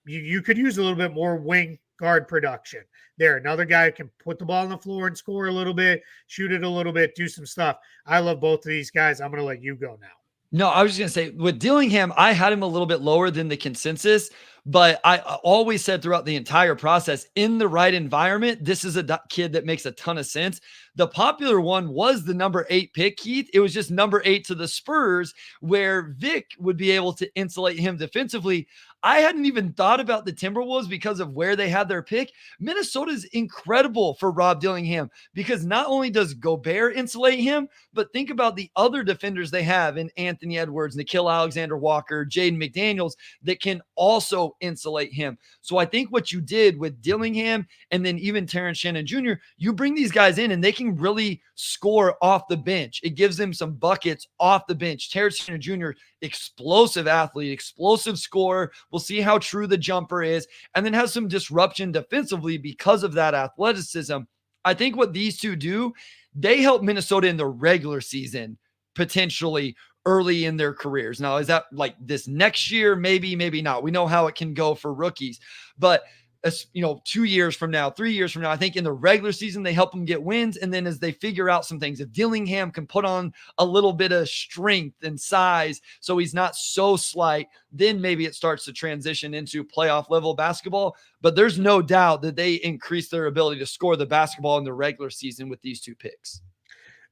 you could use a little bit more wing guard production. There, another guy who can put the ball on the floor and score a little bit, shoot it a little bit, do some stuff. I love both of these guys. I'm going to let you go now. No, I was just going to say, with Dillingham, I had him a little bit lower than the consensus, but I always said throughout the entire process, in the right environment, this is a kid that makes a ton of sense. The popular one was the number 8 pick, Keith. It was just number 8 to the Spurs, where Vic would be able to insulate him defensively. I hadn't even thought about the Timberwolves because of where they had their pick. Minnesota's incredible for Rob Dillingham because not only does Gobert insulate him, but think about the other defenders they have in Anthony Edwards, Nickeil Alexander-Walker, Jaden McDaniels that can also also insulate him. So I think what you did with Dillingham and then even Terrence Shannon Jr., you bring these guys in and they can really score off the bench. It gives them some buckets off the bench. Terrence Shannon Jr., explosive athlete, explosive scorer. We'll see how true the jumper is, and then has some disruption defensively because of that athleticism. I think what these two do, they help Minnesota in the regular season potentially early in their careers. Now, is that like this next year? Maybe, maybe not. We know how it can go for rookies, but as 2 years from now, 3 years from now, I think in the regular season, they help them get wins. And then as they figure out some things, if Dillingham can put on a little bit of strength and size, so he's not so slight, then maybe it starts to transition into playoff level basketball. But there's no doubt that they increase their ability to score the basketball in the regular season with these two picks.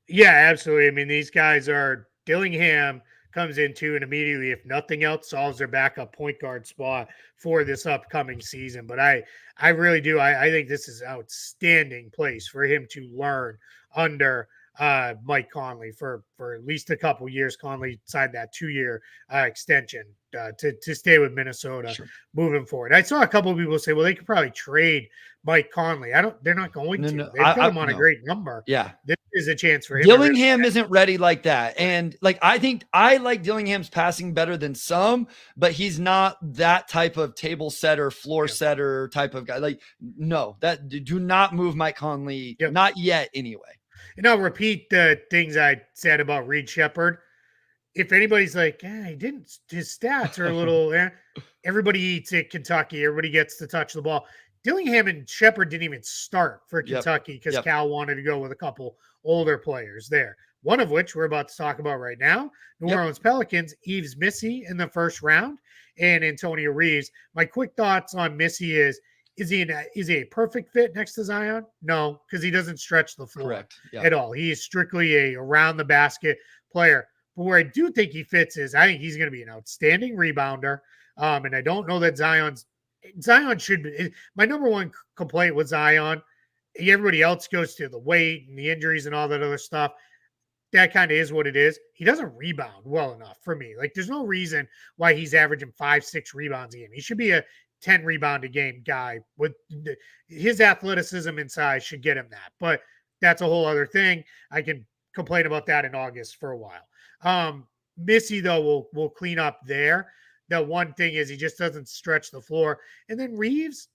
Yeah, absolutely. I mean, these guys are Dillingham comes into and immediately, if nothing else, solves their backup point guard spot for this upcoming season. But I really do. I think this is an outstanding place for him to learn under Mike Conley for at least a couple years. Conley signed that 2-year extension to stay with Minnesota moving forward. I saw a couple of people say, well, they could probably trade Mike Conley. They're not going to. No, they put him on a great number. Yeah. This is a chance for him. Dillingham isn't ready like that. And I think I like Dillingham's passing better than some, but he's not that type of table setter, floor setter type of guy. No, do not move Mike Conley. Yep. Not yet anyway. And I'll repeat the things I said about Reed Shepherd. If anybody's like, he didn't, his stats are a little, everybody eats at Kentucky. Everybody gets to touch the ball. Dillingham and Shepherd didn't even start for Kentucky because Cal wanted to go with a couple older players there. One of which we're about to talk about right now, New Orleans Pelicans, Yves Missy in the first round, and Antonio Reeves. My quick thoughts on Missy is he a perfect fit next to Zion? No, because he doesn't stretch the floor at all. He is strictly a around the basket player. But where I do think he fits is I think he's going to be an outstanding rebounder. And I don't know that Zion should be my number one complaint with Zion. Everybody else goes to the weight and the injuries and all that other stuff. That kind of is what it is. He doesn't rebound well enough for me. There's no reason why he's averaging 5-6 rebounds a game. He should be a 10 rebound a game guy. With his athleticism and size should get him that. But that's a whole other thing. I can complain about that in August for a while. Missy, though, will clean up there. The one thing is he just doesn't stretch the floor. And then Reeves,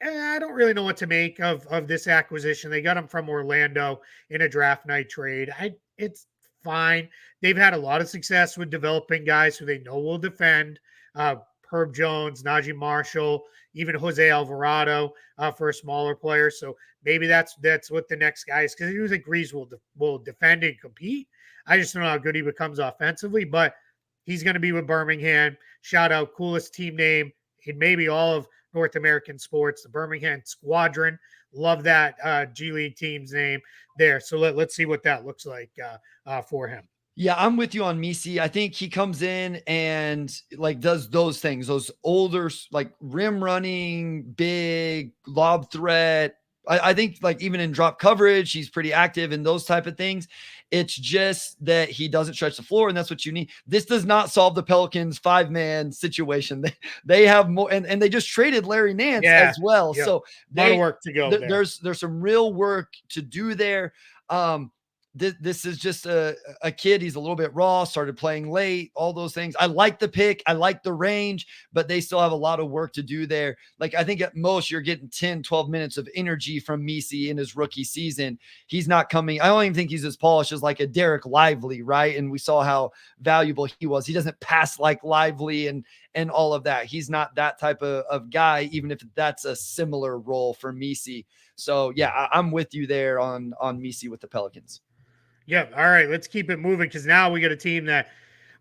I don't really know what to make of this acquisition. They got him from Orlando in a draft night trade. It's fine. They've had a lot of success with developing guys who they know will defend. Herb Jones, Najee Marshall, even Jose Alvarado for a smaller player. So maybe that's what the next guy is, because I do think Reeves will defend and compete. I just don't know how good he becomes offensively, but he's going to be with Birmingham. Shout out, coolest team name in maybe all of North American sports, the Birmingham Squadron. Love that G League team's name there. So let's see what that looks like for him. Yeah, I'm with you on Misi. I think he comes in and does those things, those older, rim running, big lob threat. I think even in drop coverage, he's pretty active in those type of things. It's just that he doesn't stretch the floor, and that's what you need. This does not solve the Pelicans 5-man situation. They have more, and they just traded Larry Nance as well. Yep. So a lot of work to go there. There's some real work to do there. This is just a kid. He's a little bit raw, started playing late, all those things. I like the pick. I like the range, but they still have a lot of work to do there. I think at most you're getting 10, 12 minutes of energy from Misi in his rookie season. He's not coming. I don't even think he's as polished as a Derek Lively, right? And we saw how valuable he was. He doesn't pass like Lively and all of that. He's not that type of guy, even if that's a similar role for Misi. So yeah, I'm with you there on Misi with the Pelicans. Yeah. All right. Let's keep it moving, because now we got a team that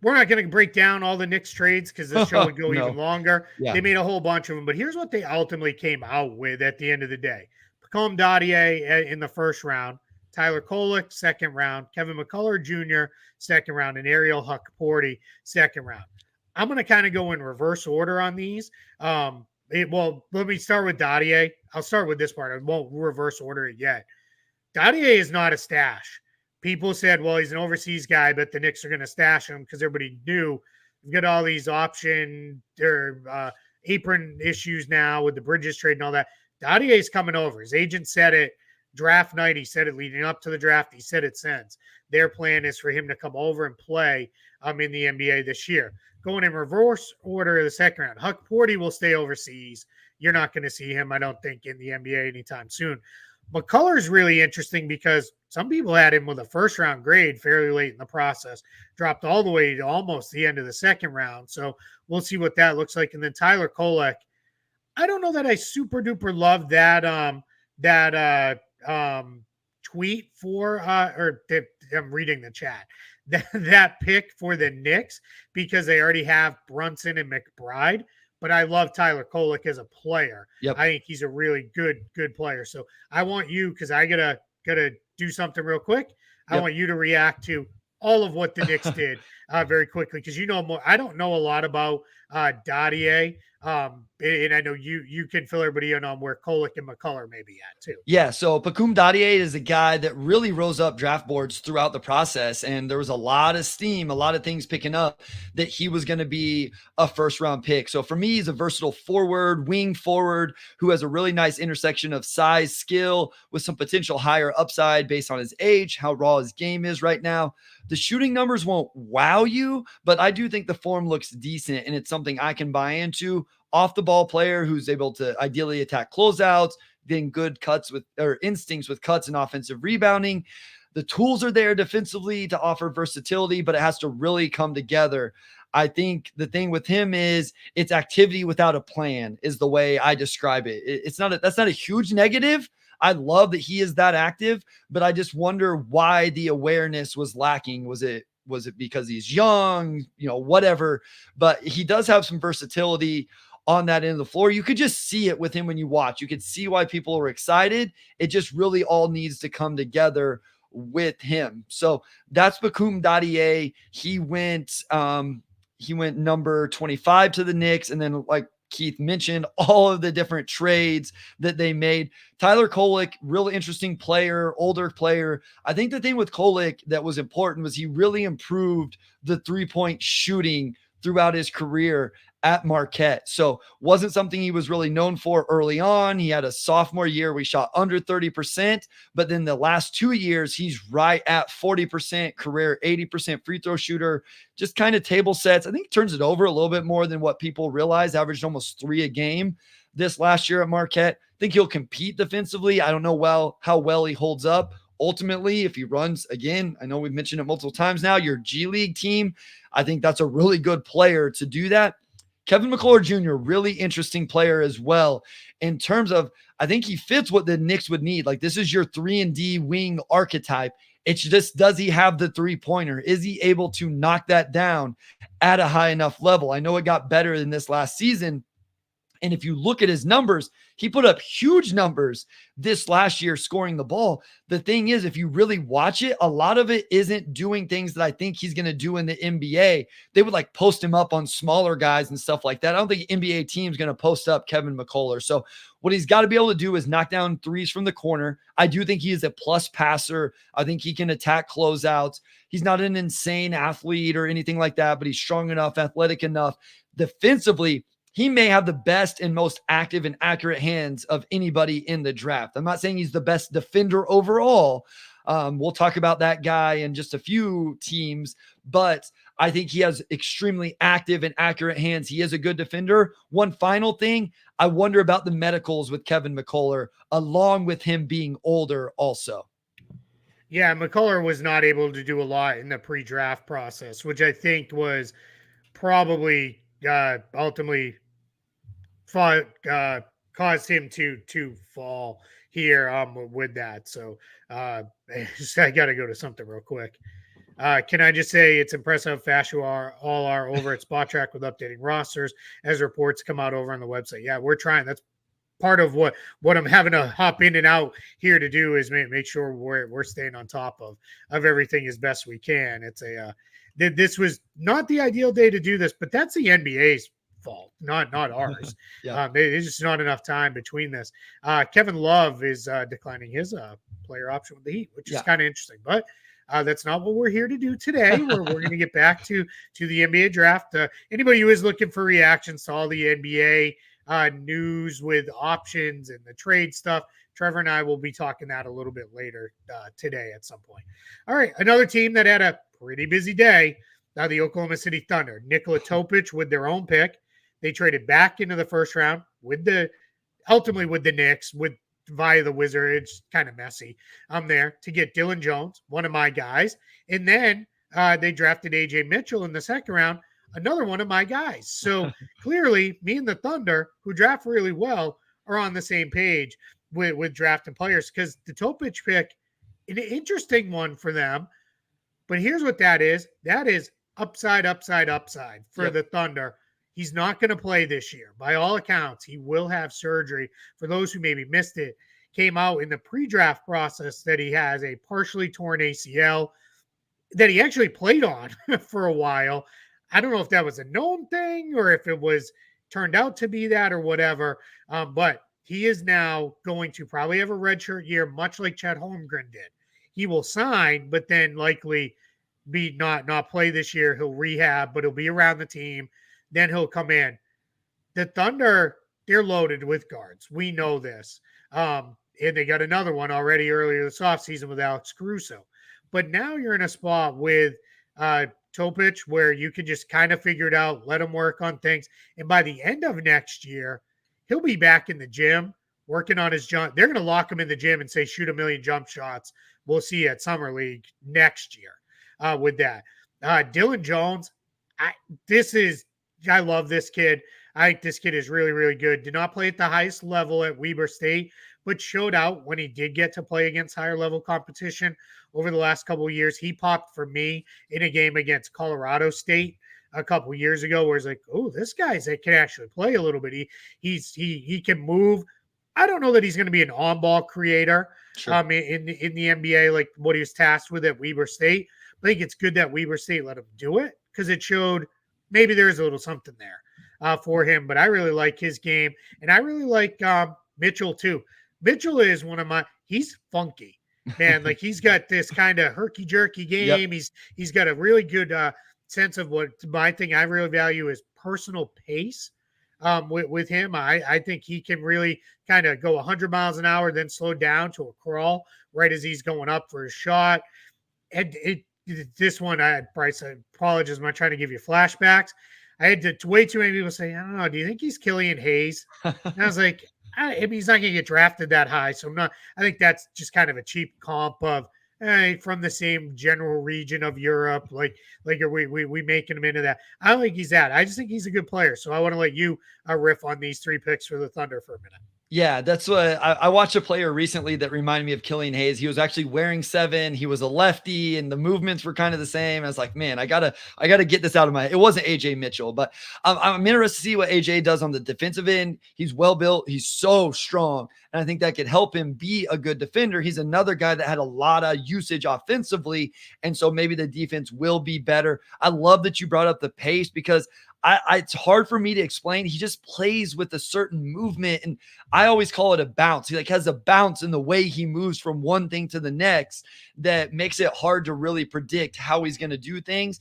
we're not going to break down all the Knicks trades because this show would go even longer. Yeah. They made a whole bunch of them, but here's what they ultimately came out with at the end of the day. Pacome Dadier in the first round, Tyler Kolek, second round, Kevin McCullough Jr., second round, and Ariel Hukporti, second round. I'm going to kind of go in reverse order on these. Well, let me start with Dadier. I'll start with this part. I won't reverse order it yet. Dadier is not a stash. People said, well, he's an overseas guy, but the Knicks are going to stash him because everybody knew we've got all these option or apron issues now with the Bridges trade and all that. Dadier's coming over. His agent said it draft night. He said it leading up to the draft. He said it since. Their plan is for him to come over and play in the NBA this year. Going in reverse order of the second round. Huck Porty will stay overseas. You're not going to see him, I don't think, in the NBA anytime soon. McCullough is really interesting because some people had him with a first-round grade fairly late in the process, dropped all the way to almost the end of the second round. So we'll see what that looks like. And then Tyler Kolek, I don't know that I super-duper love that tweet for I'm reading the chat. That pick for the Knicks because they already have Brunson and McBride. But I love Tyler Kolek as a player. Yep. I think he's a really good player. So I want you, because I gotta do something real quick. I want you to react to all of what the Knicks did very quickly, because you know more. I don't know a lot about Dadier, and I know you can fill everybody in on where Kolek and McCullough may be at too. Yeah, so Pakum Dadier is a guy that really rose up draft boards throughout the process, and there was a lot of steam, a lot of things picking up that he was going to be a first-round pick. So for me, he's a versatile forward, wing forward, who has a really nice intersection of size, skill, with some potential higher upside based on his age, how raw his game is right now. The shooting numbers won't wow you, but I do think the form looks decent, and it's something I can buy into. Off the ball player who's able to ideally attack closeouts, getting good cuts with or instincts with cuts and offensive rebounding. The tools are there defensively to offer versatility, but it has to really come together. I think the thing with him is it's activity without a plan is the way I describe it. That's not a huge negative. I love that he is that active, but I just wonder why the awareness was lacking. Was it because he's young, whatever, but he does have some versatility on that end of the floor. You could just see it with him when you watch. You could see why people are excited. It just really all needs to come together with him. So that's Pakum Dadier. He went number 25 to the Knicks, and then like Keith mentioned, all of the different trades that they made. Tyler Kolek, really interesting player, older player. I think the thing with Kolek that was important was he really improved the three-point shooting throughout his career at Marquette. So wasn't something he was really known for early on. He had a sophomore year where he shot under 30%, but then the last 2 years, he's right at 40%, career 80% free throw shooter, just kind of table sets. I think he turns it over a little bit more than what people realize, averaged almost 3 a game this last year at Marquette. I think he'll compete defensively. I don't know how well he holds up. Ultimately, if he runs, again, I know we've mentioned it multiple times now, your G League team, I think that's a really good player to do that. Kevin McCullough Jr., really interesting player as well in terms of, I think he fits what the Knicks would need. Like, this is your 3-and-D wing archetype. It's just, does he have the three-pointer? Is he able to knock that down at a high enough level? I know it got better than this last season. And if you look at his numbers, he put up huge numbers this last year scoring the ball. The thing is, if you really watch it, a lot of it isn't doing things that I think he's going to do in the NBA. They would like post him up on smaller guys and stuff like that. I don't think NBA team's going to post up Kevin McCullough. So what he's got to be able to do is knock down threes from the corner. I do think he is a plus passer. I think he can attack closeouts. He's not an insane athlete or anything like that, but he's strong enough, athletic enough. Defensively, he may have the best and most active and accurate hands of anybody in the draft. I'm not saying he's the best defender overall. We'll talk about that guy in just a few teams, but I think he has extremely active and accurate hands. He is a good defender. One final thing, I wonder about the medicals with Kevin McCullough, along with him being older also. Yeah, McCullough was not able to do a lot in the pre-draft process, which I think was probably ultimately caused him to fall here with that. So I got to go to something real quick. Can I just say it's impressive how fast you all are over at Spot Track with updating rosters as reports come out over on the website. Yeah, we're trying. That's part of what I'm having to hop in and out here to do is make sure we're staying on top of everything as best we can. It's this was not the ideal day to do this, but that's the NBA's fault, not ours. Yeah. There's just not enough time between this. Kevin Love is declining his player option with the Heat, which is kind of interesting. But That's not what we're here to do today. We're going to get back to the NBA draft. Anybody who is looking for reactions to all the NBA news with options and the trade stuff, Trevor and I will be talking that a little bit later today at some point. All right, another team that had a pretty busy day, the Oklahoma City Thunder. Nikola Topic with their own pick. They traded back into the first round ultimately with the Knicks, via the Wizards. It's kind of messy. I'm there to get Dylan Jones, one of my guys. And then they drafted AJ Mitchell in the second round, another one of my guys. So clearly, me and the Thunder, who draft really well, are on the same page with drafting players, because the Topic pick, an interesting one for them. But here's what that is. That is upside for the Thunder. He's not going to play this year. By all accounts, he will have surgery. For those who maybe missed it, came out in the pre-draft process that he has a partially torn ACL that he actually played on for a while. I don't know if that was a known thing or if it was turned out to be that or whatever. But he is now going to probably have a redshirt year, much like Chet Holmgren did. He will sign, but then likely be not play this year. He'll rehab, but he'll be around the team. Then he'll come in. The Thunder, they're loaded with guards. We know this. And they got another one already earlier this offseason with Alex Caruso. But now you're in a spot with Topic where you can just kind of figure it out, let him work on things. And by the end of next year, he'll be back in the gym working on his jump. They're going to lock him in the gym and say, shoot 1 million jump shots. We'll see you at Summer League next year with that. Dylan Jones, I love this kid. I think this kid is really, really good. Did not play at the highest level at Weber State, but showed out when he did get to play against higher level competition over the last couple of years. He popped for me in a game against Colorado State a couple of years ago, where it's like, oh, this guy's that can actually play a little bit. He can move. I don't know that he's going to be an on-ball creator in the NBA like what he was tasked with at Weber State. I think it's good that Weber State let him do it because it showed maybe there's a little something there for him. But I really like his game, and I really like Mitchell too. Mitchell is he's funky, man. Like he's got this kind of herky-jerky game. Yep. He's got a really good sense of what my thing I really value is personal pace. With him, I think he can really kind of go 100 miles an hour, then slow down to a crawl right as he's going up for his shot. And this one, Bryce, I apologize. I'm not trying to give you flashbacks. I had to way too many people say, I don't know, do you think he's Killian Hayes? And I was like, he's not going to get drafted that high. So I think that's just kind of a cheap comp of from the same general region of Europe. Like are we making him into that? I don't think he's that. I just think he's a good player. So I want to let you riff on these 3 picks for the Thunder for a minute. Yeah, that's what I watched a player recently that reminded me of Killian Hayes. He was actually wearing 7. He was a lefty and the movements were kind of the same. I was like, man, I gotta get this out of my head. It wasn't AJ Mitchell, but I'm interested to see what AJ does on the defensive end. He's well built. He's so strong. And I think that could help him be a good defender. He's another guy that had a lot of usage offensively. And so maybe the defense will be better. I love that you brought up the pace because it's hard for me to explain. He just plays with a certain movement, and I always call it a bounce. He has a bounce in the way he moves from one thing to the next that makes it hard to really predict how he's going to do things.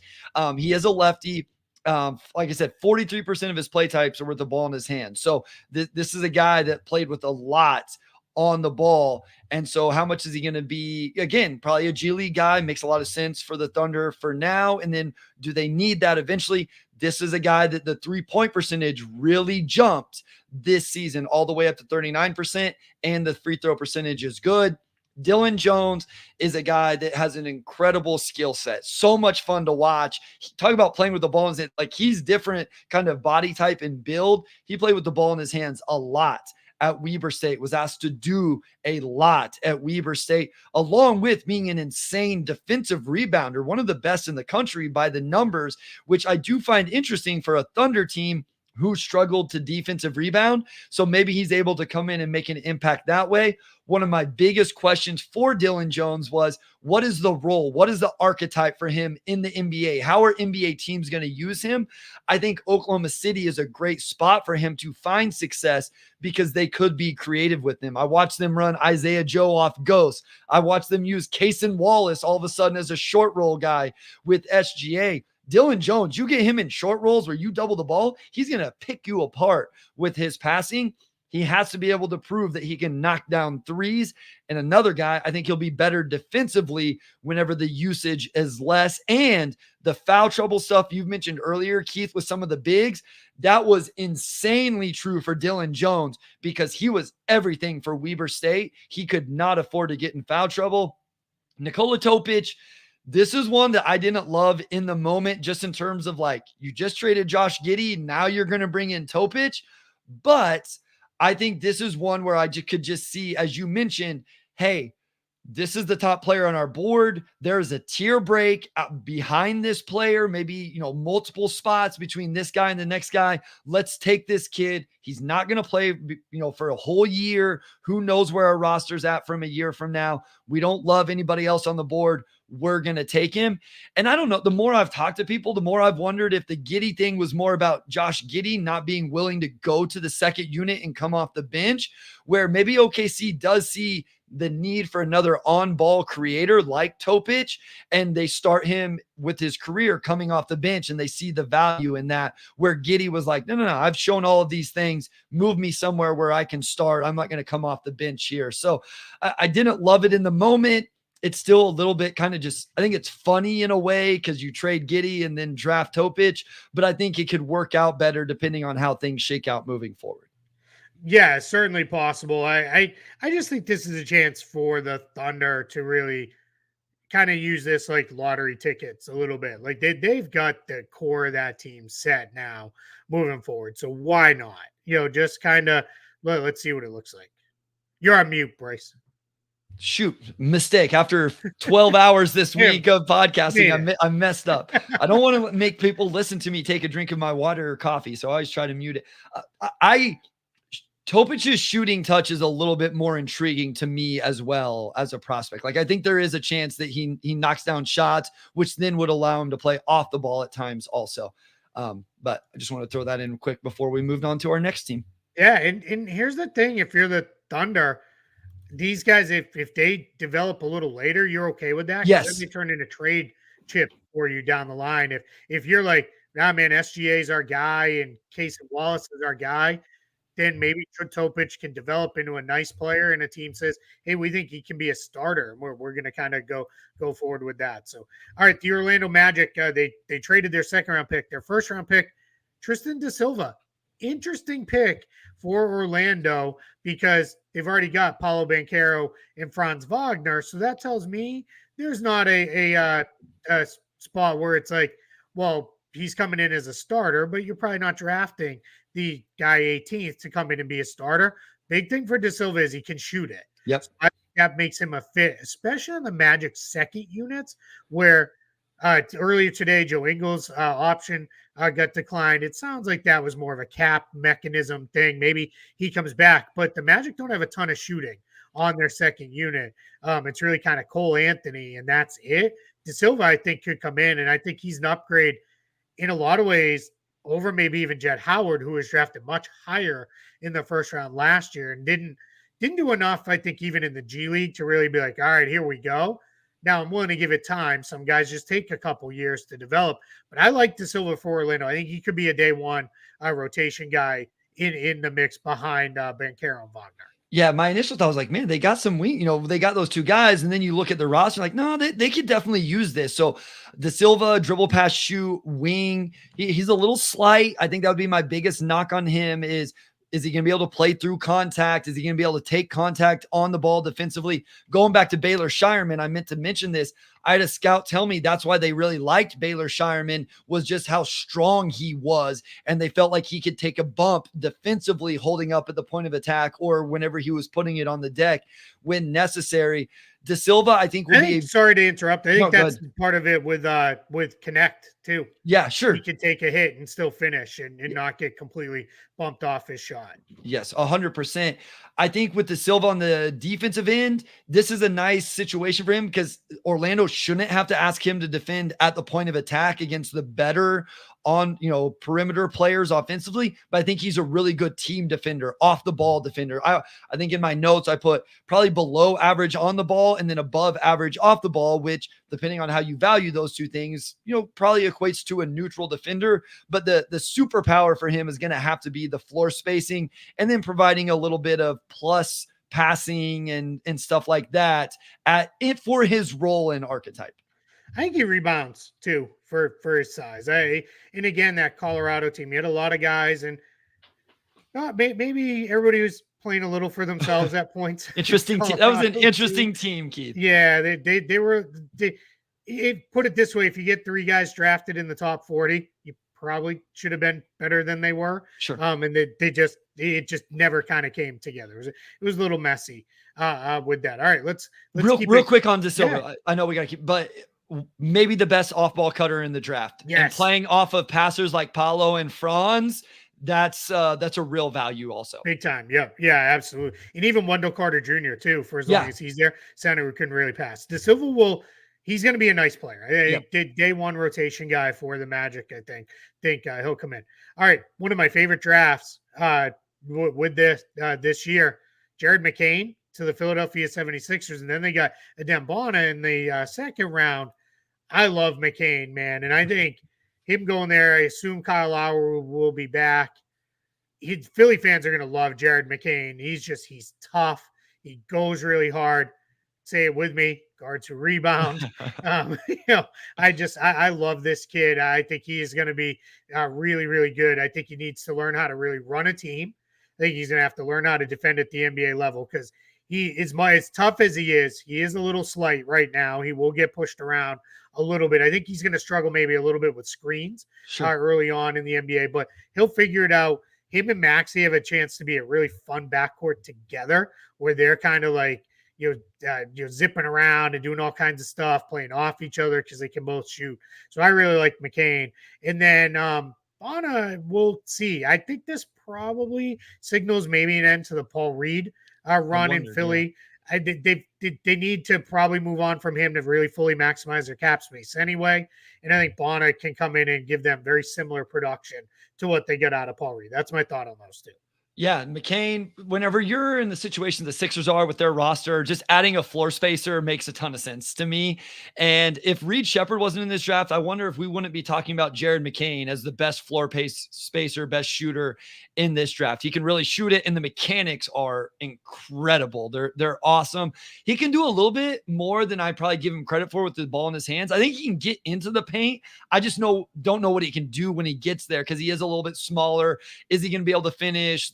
He is a lefty. Like I said, 43% of his play types are with the ball in his hand. So this is a guy that played with a lot on the ball. And so how much is he going to be? Again, probably a G League guy. Makes a lot of sense for the Thunder for now. And then do they need that eventually? This is a guy that the 3-point percentage really jumped this season all the way up to 39%, and the free throw percentage is good. Dylan Jones is a guy that has an incredible skill set. So much fun to watch. Talk about playing with the ball in his hand. Like he's different kind of body type and build. He played with the ball in his hands a lot at Weber State, was asked to do a lot at Weber State, along with being an insane defensive rebounder, one of the best in the country by the numbers, which I do find interesting for a Thunder team who struggled to defensive rebound. So maybe he's able to come in and make an impact that way. one of my biggest questions for Dylan Jones was, what is the role? What is the archetype for him in the NBA? How are NBA teams going to use him? I think Oklahoma City is a great spot for him to find success because they could be creative with him. I watched them run Isaiah Joe off Ghost. I watched them use Cason Wallace all of a sudden as a short roll guy with SGA. Dylan Jones, you get him in short rolls where you double the ball, he's going to pick you apart with his passing. He has to be able to prove that he can knock down threes. And another guy, I think he'll be better defensively whenever the usage is less. And the foul trouble stuff you've mentioned earlier, Keith, with some of the bigs, that was insanely true for Dylan Jones because he was everything for Weber State. He could not afford to get in foul trouble. Nikola Topic, this is one that I didn't love in the moment, just in terms of like, you just traded Josh Giddey. Now you're going to bring in Topic. But I think this is one where I could just see, as you mentioned, hey, this is the top player on our board. There's a tier break behind this player, maybe, multiple spots between this guy and the next guy. Let's take this kid. He's not going to play, for a whole year. Who knows where our roster's at from a year from now? We don't love anybody else on the board. We're going to take him. And I don't know, the more I've talked to people, the more I've wondered if the Giddey thing was more about Josh Giddey not being willing to go to the second unit and come off the bench, where maybe OKC does see the need for another on-ball creator like Topic, and they start him with his career coming off the bench, and they see the value in that, where Giddey was like, no, I've shown all of these things. Move me somewhere where I can start. I'm not going to come off the bench here. So I didn't love it in the moment. It's still a little bit kind of just, I think it's funny in a way because you trade Giddey and then draft Topic, but I think it could work out better depending on how things shake out moving forward. Yeah, certainly possible. I just think this is a chance for the Thunder to really kind of use this like lottery tickets a little bit. Like they've got the core of that team set now moving forward. So why not? Just kind of let's see what it looks like. You're on mute, Bryce. Shoot, mistake. After 12 hours this week of podcasting, I messed up. I don't want to make people listen to me take a drink of my water or coffee, so I always try to mute it. Topic's shooting touch is a little bit more intriguing to me as well as a prospect. Like, I think there is a chance that he knocks down shots, which then would allow him to play off the ball at times also. But I just want to throw that in quick before we moved on to our next team. Yeah, and here's the thing. If you're the Thunder, these guys, if they develop a little later, you're okay with that? Yes. They turn into trade chip for you down the line. If you're like, nah, man, SGA is our guy and Cason Wallace is our guy, then maybe Topic can develop into a nice player, and a team says, hey, we think he can be a starter. And we're going to kind of go forward with that. So, all right, the Orlando Magic, they traded their second-round pick. Their first-round pick, Tristan da Silva. Interesting pick for Orlando because they've already got Paolo Banchero and Franz Wagner. So that tells me there's not a spot where it's like, well, he's coming in as a starter, but you're probably not drafting the guy 18th to come in and be a starter. Big thing for da Silva is he can shoot it. Yep. So I think that makes him a fit, especially on the Magic second units where earlier today, Joe Ingles' option got declined. It sounds like that was more of a cap mechanism thing. Maybe he comes back, but the Magic don't have a ton of shooting on their second unit. It's really kind of Cole Anthony, and that's it. Da Silva, I think, could come in, and I think he's an upgrade in a lot of ways over maybe even Jett Howard, who was drafted much higher in the first round last year and didn't do enough, I think, even in the G League to really be like, all right, here we go. Now, I'm willing to give it time. Some guys just take a couple years to develop. But I like da Silva for Orlando. I think he could be a day one rotation guy in the mix behind Banchero and Wagner. Yeah, my initial thought was like, man, they got some wing. They got those two guys. And then you look at the roster, like, no, they could definitely use this. So da Silva, dribble, pass, shoot, wing. He's a little slight. I think that would be my biggest knock on him is he going to be able to play through contact? Is he going to be able to take contact on the ball defensively? Going back to Baylor Shireman, I meant to mention this. I had a scout tell me that's why they really liked Baylor Shireman was just how strong he was. And they felt like he could take a bump defensively holding up at the point of attack or whenever he was putting it on the deck when necessary. De Silva, I think will be sorry to interrupt. I think no, that's part of it with Connect too. Yeah, He sure. can take a hit and still finish and not get completely bumped off his shot. Yes, 100%. I think with the Silva on the defensive end, this is a nice situation for him because Orlando shouldn't have to ask him to defend at the point of attack against the better perimeter players offensively. But I think he's a really good team defender, off the ball defender. I think in my notes, I put probably below average on the ball and then above average off the ball, which depending on how you value those two things, probably equates to a neutral defender. But the superpower for him is going to have to be the floor spacing and then providing a little bit of plus passing and stuff like that for his role and archetype. I think he rebounds too for his size. And again, that Colorado team, he had a lot of guys, and maybe everybody was playing a little for themselves at points. Interesting. That was an interesting team, Keith. Yeah, they were. Put it this way: if you get 3 guys drafted in the top 40, you probably should have been better than they were. Sure. And it just never kind of came together. It was a little messy with that. All right, let's real quick on De Silva. Yeah. I know we got to keep, but maybe the best off-ball cutter in the draft. Yes. And playing off of passers like Paolo and Franz, that's a real value also. Big time. Yeah, absolutely. And even Wendell Carter Jr. too, for as long as he's there. Center couldn't really pass. De Silva he's going to be a nice player. Day one rotation guy for the Magic, I think he'll come in. All right, one of my favorite drafts with this year, Jared McCain to the Philadelphia 76ers, and then they got Adem Bona in the second round. I love McCain, man, and I think him going there, I assume Kyle Lowry will be back. Philly fans are going to love Jared McCain. He's tough. He goes really hard. Say it with me, guards who rebound. I love this kid. I think he is going to be really, really good. I think he needs to learn how to really run a team. I think he's going to have to learn how to defend at the NBA level because he is as tough as he is a little slight right now. He will get pushed around a little bit. I think he's going to struggle maybe a little bit with screens early on in the NBA, but he'll figure it out. Him and Maxey have a chance to be a really fun backcourt together where they're kind of like, zipping around and doing all kinds of stuff, playing off each other because they can both shoot. So I really like McCain. And then Bona, we'll see. I think this probably signals maybe an end to the Paul Reed run in Philly. Yeah. They need to probably move on from him to really fully maximize their cap space anyway. And I think Bona can come in and give them very similar production to what they get out of Paul Reed. That's my thought on those two. Yeah, McCain, whenever you're in the situation the Sixers are with their roster, just adding a floor spacer makes a ton of sense to me. And if Reed Shepherd wasn't in this draft, I wonder if we wouldn't be talking about Jared McCain as the best floor spacer, best shooter in this draft. He can really shoot it, and the mechanics are incredible. They're awesome. He can do a little bit more than I probably give him credit for with the ball in his hands. I think he can get into the paint. I just don't know what he can do when he gets there because he is a little bit smaller. Is he going to be able to finish?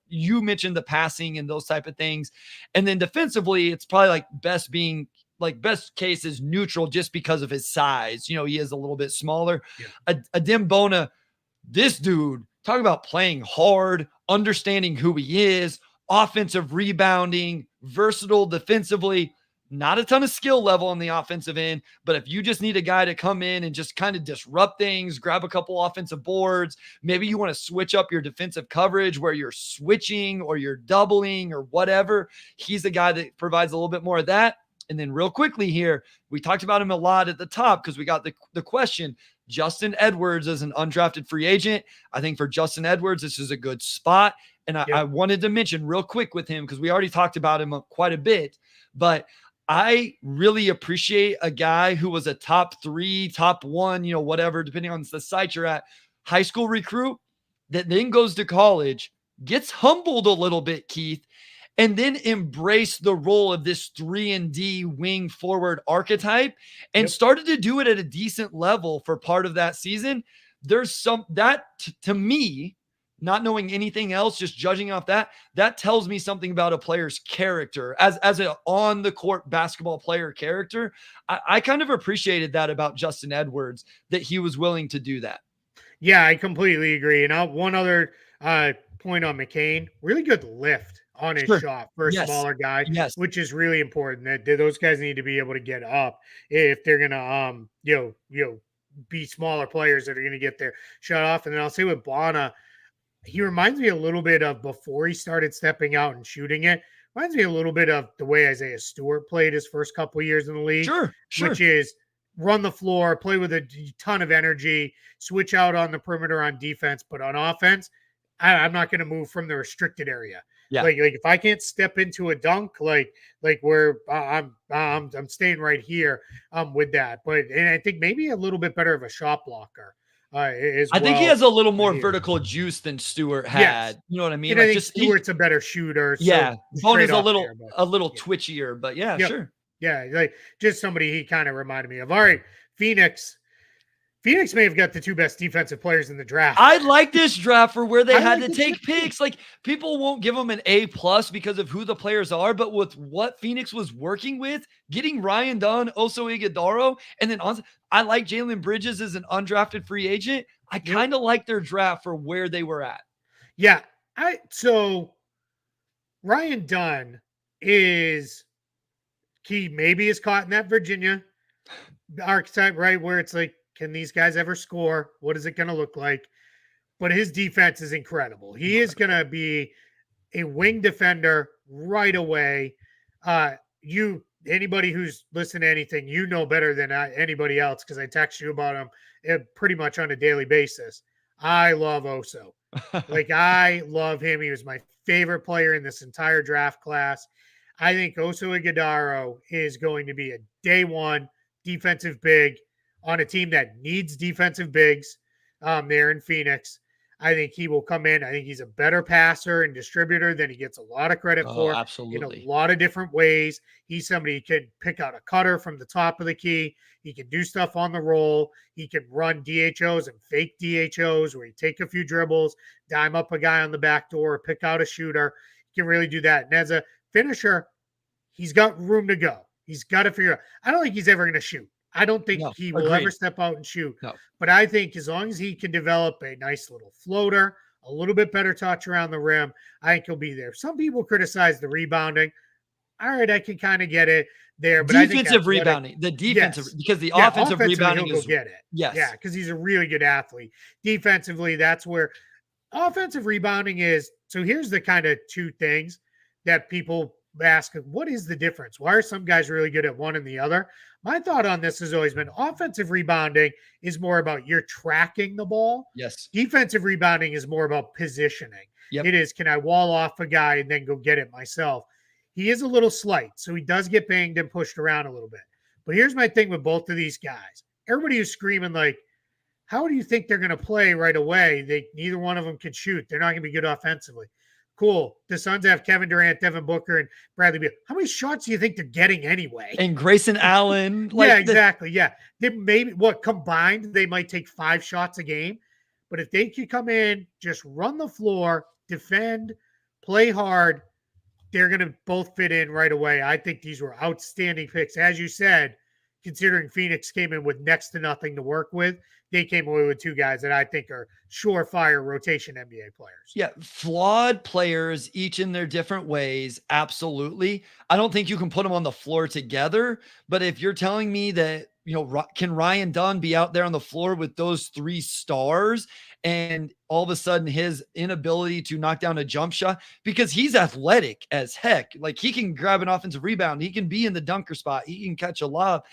You mentioned the passing and those type of things. And then defensively, it's probably best case is neutral just because of his size. He is a little bit smaller. Yeah. Adem Bona, this dude, talk about playing hard, understanding who he is, offensive rebounding, versatile defensively. Not a ton of skill level on the offensive end, but if you just need a guy to come in and just kind of disrupt things, grab a couple offensive boards, maybe you want to switch up your defensive coverage where you're switching or you're doubling or whatever, he's the guy that provides a little bit more of that. And then real quickly here, we talked about him a lot at the top because we got the question, Justin Edwards as an undrafted free agent. I think for Justin Edwards, this is a good spot. And I wanted to mention real quick with him because we already talked about him quite a bit, but I really appreciate a guy who was a top 3, top 1, whatever, depending on the site you're at, high school recruit that then goes to college, gets humbled a little bit, Keith, and then embrace the role of this 3-and-D wing forward archetype and started to do it at a decent level for part of that season. There's to me, not knowing anything else, just judging off that tells me something about a player's character as an on the court basketball player character. I kind of appreciated that about Justin Edwards, that he was willing to do that. Yeah, I completely agree. And one other point on McCain, really good lift on his Sure. shot for a Yes. smaller guy, Yes. which is really important. That those guys need to be able to get up if they're gonna be smaller players that are gonna get their shot off. And then I'll say with Bwana, he reminds me a little bit of before he started stepping out and shooting it. Reminds me a little bit of the way Isaiah Stewart played his first couple of years in the league, Sure. which is run the floor, play with a ton of energy, switch out on the perimeter on defense, but on offense, I'm not going to move from the restricted area. Yeah. Like if I can't step into a dunk, like where I'm staying right here with that. And I think maybe a little bit better of a shot blocker. I think he has a little more vertical juice than Stewart had. Yes. You know what I mean? And I think Stewart's a better shooter. Yeah. Bone is a little yeah. twitchier, but yeah, sure. Yeah, like just somebody he kind of reminded me of. All right, Phoenix. Phoenix may have got the two best defensive players in the draft. I like this draft for where they had to take picks. Like people won't give them an A+ because of who the players are, but with what Phoenix was working with, getting Ryan Dunn, Oso Ighodaro, and then I like Jalen Bridges as an undrafted free agent. I kind of like their draft for where they were at. Yeah, so Ryan Dunn is he maybe is caught in that Virginia archetype, right? Where it's like, can these guys ever score? What is it going to look like? But his defense is incredible. He is going to be a wing defender right away. Anybody who's listened to anything, you know better than anybody else because I text you about him pretty much on a daily basis. I love Oso. I love him. He was my favorite player in this entire draft class. I think Oso Ighodaro is going to be a day one defensive big on a team that needs defensive bigs there in Phoenix. I think he will come in. I think he's a better passer and distributor than he gets a lot of credit for. Absolutely. In a lot of different ways. He's somebody who can pick out a cutter from the top of the key. He can do stuff on the roll. He can run DHOs and fake DHOs where he take a few dribbles, dime up a guy on the back door, pick out a shooter. He can really do that. And as a finisher, he's got room to go. He's got to figure out. I don't think he's ever going to shoot. I don't think he will ever step out and shoot. No. But I think as long as he can develop a nice little floater, a little bit better touch around the rim, I think he'll be there. Some people criticize the rebounding. All right, I can kind of get it there. But defensive rebounding. The defensive, because the offensive rebounding is get it. Yes. Yeah, because he's a really good athlete. Defensively, that's where offensive rebounding is. So here's the kind of two things that people ask, what is the difference? Why are some guys really good at one and the other? My thought on this has always been offensive rebounding is more about you're tracking the ball. Yes. Defensive rebounding is more about positioning. Yep. It is, can I wall off a guy and then go get it myself? He is a little slight, so he does get banged and pushed around a little bit. But here's my thing with both of these guys. Everybody who's screaming like, how do you think they're going to play right away? Neither one of them can shoot. They're not going to be good offensively. Cool. The Suns have Kevin Durant, Devin Booker, and Bradley Beal. How many shots do you think they're getting anyway? And Grayson Allen. Yeah, exactly. Yeah. They maybe combined, they might take 5 shots a game. But if they could come in, just run the floor, defend, play hard, they're going to both fit in right away. I think these were outstanding picks. As you said, considering Phoenix came in with next to nothing to work with, they came away with 2 guys that I think are surefire rotation NBA players. Yeah, flawed players, each in their different ways. Absolutely. I don't think you can put them on the floor together. But if you're telling me that, can Ryan Dunn be out there on the floor with those 3 stars and all of a sudden his inability to knock down a jump shot, because he's athletic as heck. Like he can grab an offensive rebound. He can be in the dunker spot. He can catch a lob.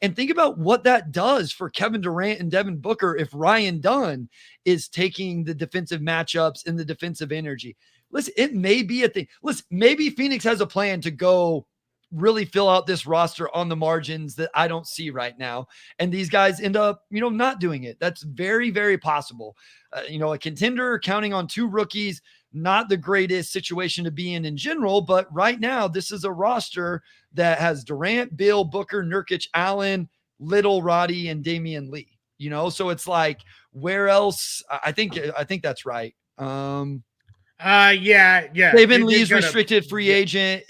And think about what that does for Kevin Durant and Devin Booker if Ryan Dunn is taking the defensive matchups and the defensive energy. Listen, it may be a thing. Listen, maybe Phoenix has a plan to go really fill out this roster on the margins that I don't see right now. And these guys end up, not doing it. That's very, very possible. A contender counting on 2 rookies, not the greatest situation to be in general, but right now this is a roster that has Durant, Bill, Booker, Nurkic, Allen, Little, Roddy, and Damian Lee, so it's like, where else? I think that's right. Yeah. David Lee's restricted free agent.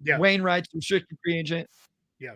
Yeah. Wainwright's restricted free agent. Yeah.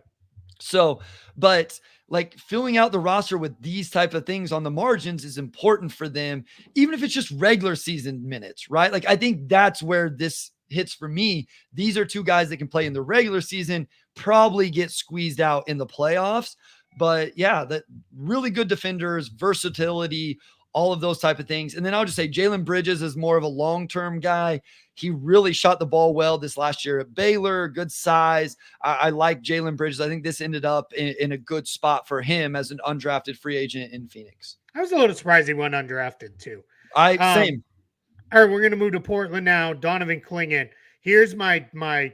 So, but like filling out the roster with these type of things on the margins is important for them, even if it's just regular season minutes, right? Like, I think that's where this hits for me. These are two guys that can play in the regular season, probably get squeezed out in the playoffs. But yeah, that really good defenders, versatility, all of those type of things. And then I'll just say Jalen Bridges is more of a long-term guy. He really shot the ball well this last year at Baylor, good size. I like Jalen Bridges. I think this ended up in a good spot for him as an undrafted free agent in Phoenix. I was a little surprised he went undrafted too. Same. All right, we're going to move to Portland now. Donovan Clingan. Here's my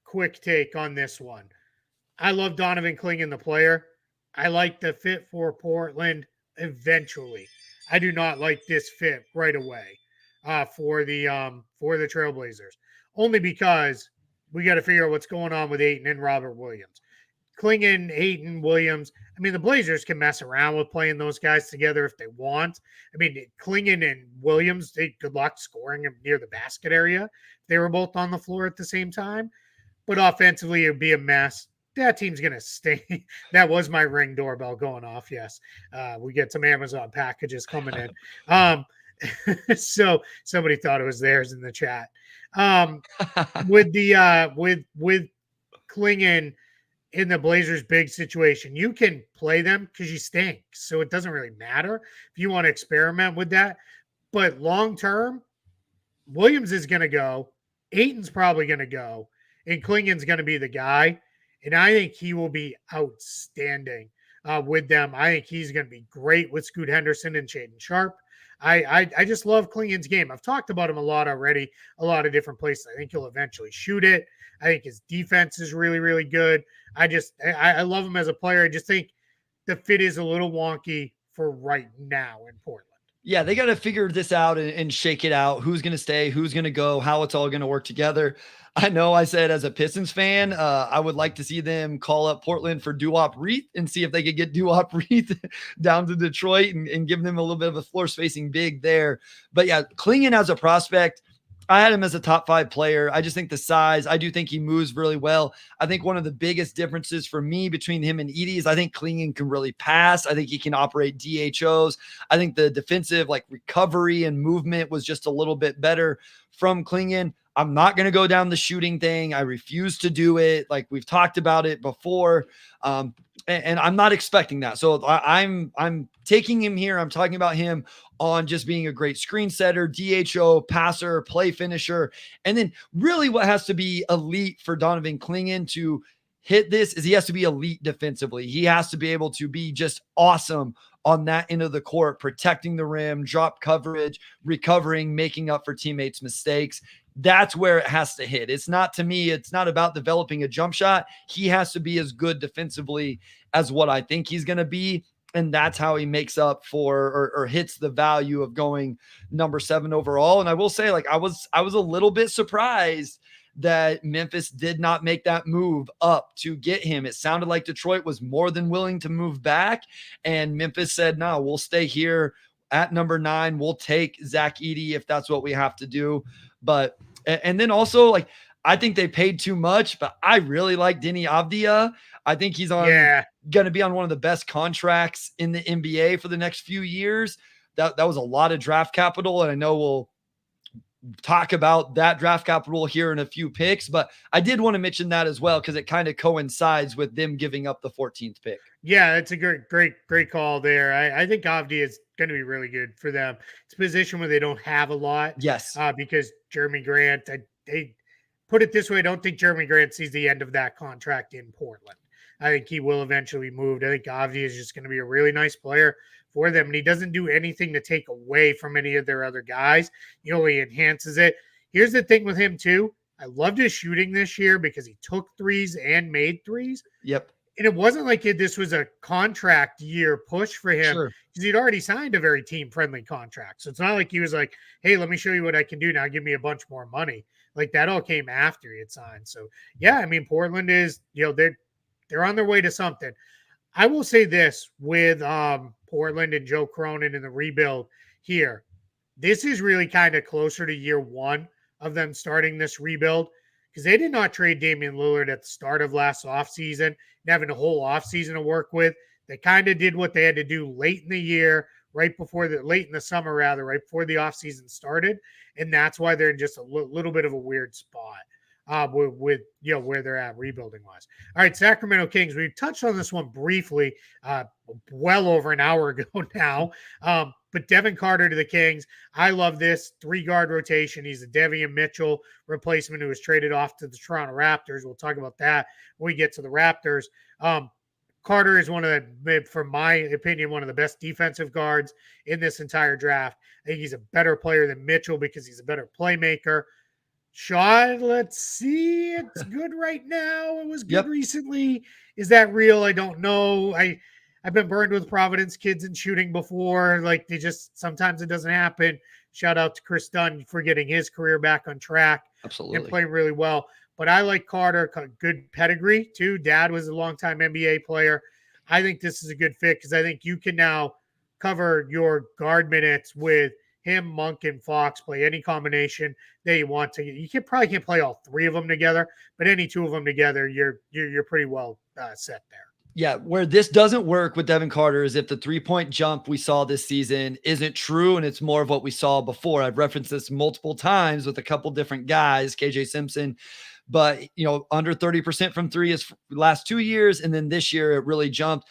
quick take on this one. I love Donovan Clingan, the player. I like the fit for Portland eventually. I do not like this fit right away for the Trailblazers, only because we got to figure out what's going on with Ayton and Robert Williams. Clingan, Ayton, Williams. I mean, the Blazers can mess around with playing those guys together if they want. I mean, Clingan and Williams, good luck scoring them near the basket area. They were both on the floor at the same time. But offensively, it would be a mess. That team's going to stay. That was my Ring doorbell going off. Yes. We get some Amazon packages coming in. So somebody thought it was theirs in the chat. With Clingan in the Blazers' big situation, you can play them because you stink. So it doesn't really matter if you want to experiment with that. But long term, Williams is going to go. Ayton's probably going to go. And Clingan's going to be the guy. And I think he will be outstanding with them. I think he's going to be great with Scoot Henderson and Shaedon Sharpe. I just love Clingan's game. I've talked about him a lot already, a lot of different places. I think he'll eventually shoot it. I think his defense is really, really good. I love him as a player. I just think the fit is a little wonky for right now in Portland. Yeah, they got to figure this out and shake it out. Who's going to stay? Who's going to go? How it's all going to work together. I know I said as a Pistons fan, I would like to see them call up Portland for Duop Reith and see if they could get Duop Reith down to Detroit and give them a little bit of a floor spacing big there. But yeah, Clingan as a prospect, I had him as a top 5 player. I just think the size, I do think he moves really well. I think one of the biggest differences for me between him and Edey is I think Clingan can really pass. I think he can operate DHOs. I think the defensive recovery and movement was just a little bit better from Clingan. I'm not going to go down the shooting thing. I refuse to do it. Like we've talked about it before. And I'm not expecting that. So I'm taking him here. I'm talking about him on just being a great screen setter, DHO, passer, play finisher. And then really what has to be elite for Donovan Clingan to hit this is he has to be elite defensively. He has to be able to be just awesome on that end of the court, protecting the rim, drop coverage, recovering, making up for teammates' mistakes. That's where it has to hit. It's not, to me, it's not about developing a jump shot. He has to be as good defensively as what I think he's going to be. And that's how he makes up for or hits the value of going number 7 overall. And I will say, I was a little bit surprised that Memphis did not make that move up to get him. It sounded like Detroit was more than willing to move back. And Memphis said, no, we'll stay here at number 9. We'll take Zach Edey if that's what we have to do. But, and then also I think they paid too much, but I really like Deni Avdija. I think he's going to be on one of the best contracts in the NBA for the next few years. That was a lot of draft capital. And I know we'll talk about that draft capital here in a few picks, but I did want to mention that as well, because it kind of coincides with them giving up the 14th pick. Yeah, it's a great call there. I think Avdija is going to be really good for them. It's a position where they don't have a lot. Yes. Because Jeremy Grant, they put it this way, I don't think Jeremy Grant sees the end of that contract in Portland. I think he will eventually be moved. I think Avdija is just going to be a really nice player for them, and he doesn't do anything to take away from any of their other guys. He only enhances it. Here's the thing with him too. I loved his shooting this year because he took threes and made threes. Yep. And it wasn't like this was a contract year push for him, because he'd already signed a very team-friendly contract. So it's not like he was like, hey, let me show you what I can do now. Give me a bunch more money. Like that all came after he had signed. So, yeah, I mean, Portland is, they're on their way to something. I will say this with Portland and Joe Cronin and the rebuild here. This is really kind of closer to year 1 of them starting this rebuild, because they did not trade Damian Lillard at the start of last offseason and having a whole offseason to work with. They kind of did what they had to do late in the year late in the summer, rather, right before the offseason started. And that's why they're in just a little bit of a weird spot with where they're at rebuilding wise. All right, Sacramento Kings. We touched on this one briefly, well over an hour ago now. But Devin Carter to the Kings. I love this 3-guard rotation. He's a Devian Mitchell replacement who was traded off to the Toronto Raptors. We'll talk about that when we get to the Raptors. Carter is from my opinion, one of the best defensive guards in this entire draft. I think he's a better player than Mitchell because he's a better playmaker. Shot, let's see. It's good right now. It was good recently. Is that real? I don't know. I've been burned with Providence kids in shooting before. Like sometimes it doesn't happen. Shout out to Chris Dunn for getting his career back on track. Absolutely. And playing really well. But I like Carter, good pedigree too. Dad was a longtime NBA player. I think this is a good fit because I think you can now cover your guard minutes with him, Monk, and Fox. Play any combination that you want to. You probably can't play all 3 of them together, but any 2 of them together, you're pretty well set there. Yeah, where this doesn't work with Devin Carter is if the 3-point jump we saw this season isn't true and it's more of what we saw before. I've referenced this multiple times with a couple different guys, KJ Simpson, but under 30% from 3 is last 2 years, and then this year it really jumped.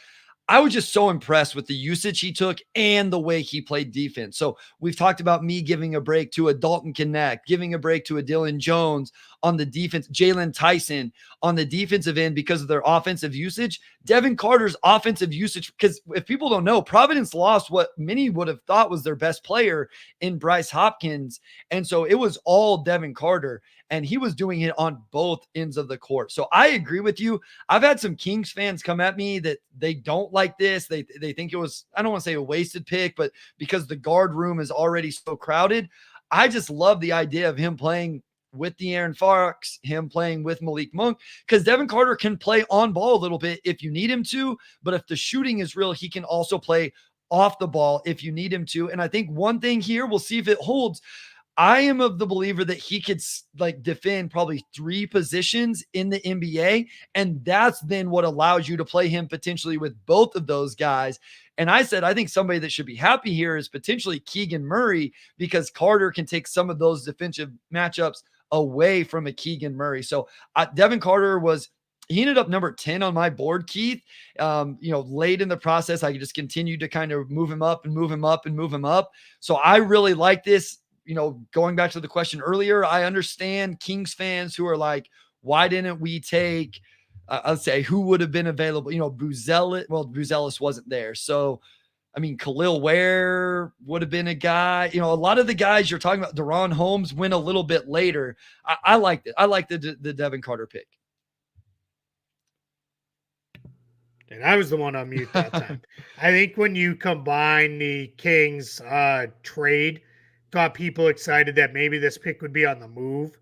I was just so impressed with the usage he took and the way he played defense. So we've talked about me giving a break to a Dalton Connect, giving a break to a Dylan Jones on the defense, Jalen Tyson on the defensive end because of their offensive usage. Devin Carter's offensive usage, because if people don't know, Providence lost what many would have thought was their best player in Bryce Hopkins. And so it was all Devin Carter, and he was doing it on both ends of the court. So I agree with you. I've had some Kings fans come at me that they don't like this. They think it was, I don't want to say a wasted pick, but because the guard room is already so crowded, I just love the idea of him playing with De'Aaron Fox, him playing with Malik Monk, because Devin Carter can play on ball a little bit if you need him to, but if the shooting is real, he can also play off the ball if you need him to. And I think one thing here, we'll see if it holds. I am of the believer that he could defend probably 3 positions in the NBA. And that's then what allows you to play him potentially with both of those guys. And I said, I think somebody that should be happy here is potentially Keegan Murray, because Carter can take some of those defensive matchups away from a Keegan Murray. So Devin Carter he ended up number 10 on my board, Keith. Late in the process, I just continued to kind of move him up and move him up and move him up. So I really like this. Going back to the question earlier, I understand Kings fans who are like, why didn't we take, let's say, who would have been available? Buzelis. Well, Buzelis wasn't there. So, Khalil Ware would have been a guy. A lot of the guys you're talking about, Deron Holmes, went a little bit later. I liked it. I like the Devin Carter pick. And I was the one on mute that time. I think when you combine the Kings trade, got people excited that maybe this pick would be on the move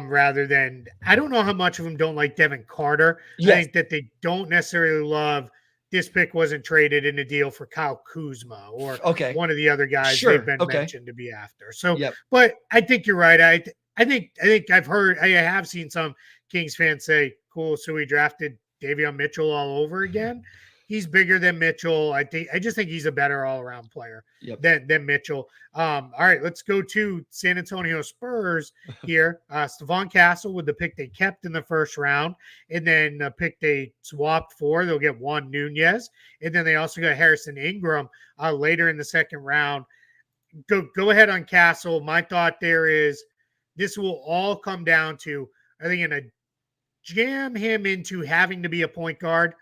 rather than, I don't know how much of them don't like Devin Carter. Yes. I think that they don't necessarily love this pick wasn't traded in a deal for Kyle Kuzma or one of the other guys they've been mentioned to be after. So, but I think you're right. I think I have seen some Kings fans say, cool, so we drafted Davion Mitchell all over again. He's bigger than Mitchell. I just think he's a better all-around player than Mitchell. All right, let's go to San Antonio Spurs here. Stephon Castle with the pick they kept in the first round, and then a pick they swapped for. They'll get Juan Nunez, and then they also got Harrison Ingram later in the second round. Go ahead on Castle. My thought there is this will all come down to, are they going to jam him into having to be a point guard,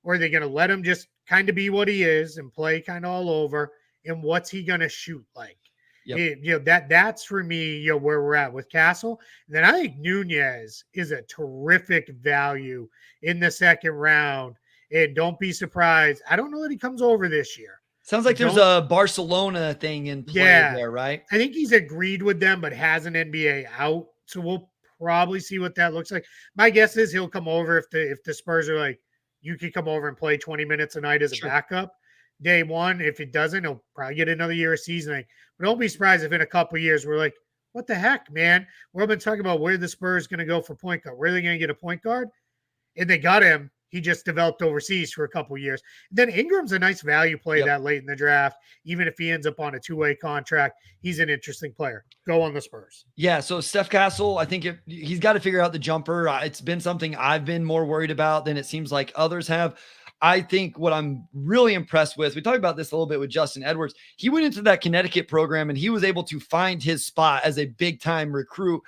or are they going to let him just kind of be what he is and play kind of all over? And what's he going to shoot like? That's for me, where we're at with Castle. And then I think Nunez is a terrific value in the second round. And don't be surprised. I don't know that he comes over this year. Sounds like there's a Barcelona thing in play there, right? I think he's agreed with them, but has an NBA out. So we'll probably see what that looks like. My guess is he'll come over if the Spurs are like, you could come over and play 20 minutes a night as a backup day one. If it doesn't, he'll probably get another year of seasoning. But don't be surprised if in a couple of years we're like, what the heck, man? We've been talking about where the Spurs going to go for point guard. Where are they going to get a point guard? And they got him he just developed overseas for a couple years. Then Ingram's a nice value play that late in the draft. Even if he ends up on a two-way contract, he's an interesting player. Go on the Spurs. Yeah, so Steph Castle, I think he's got to figure out the jumper. It's been something I've been more worried about than it seems like others have. I think what I'm really impressed with, we talked about this a little bit with Justin Edwards. He went into that Connecticut program and he was able to find his spot as a big time recruit,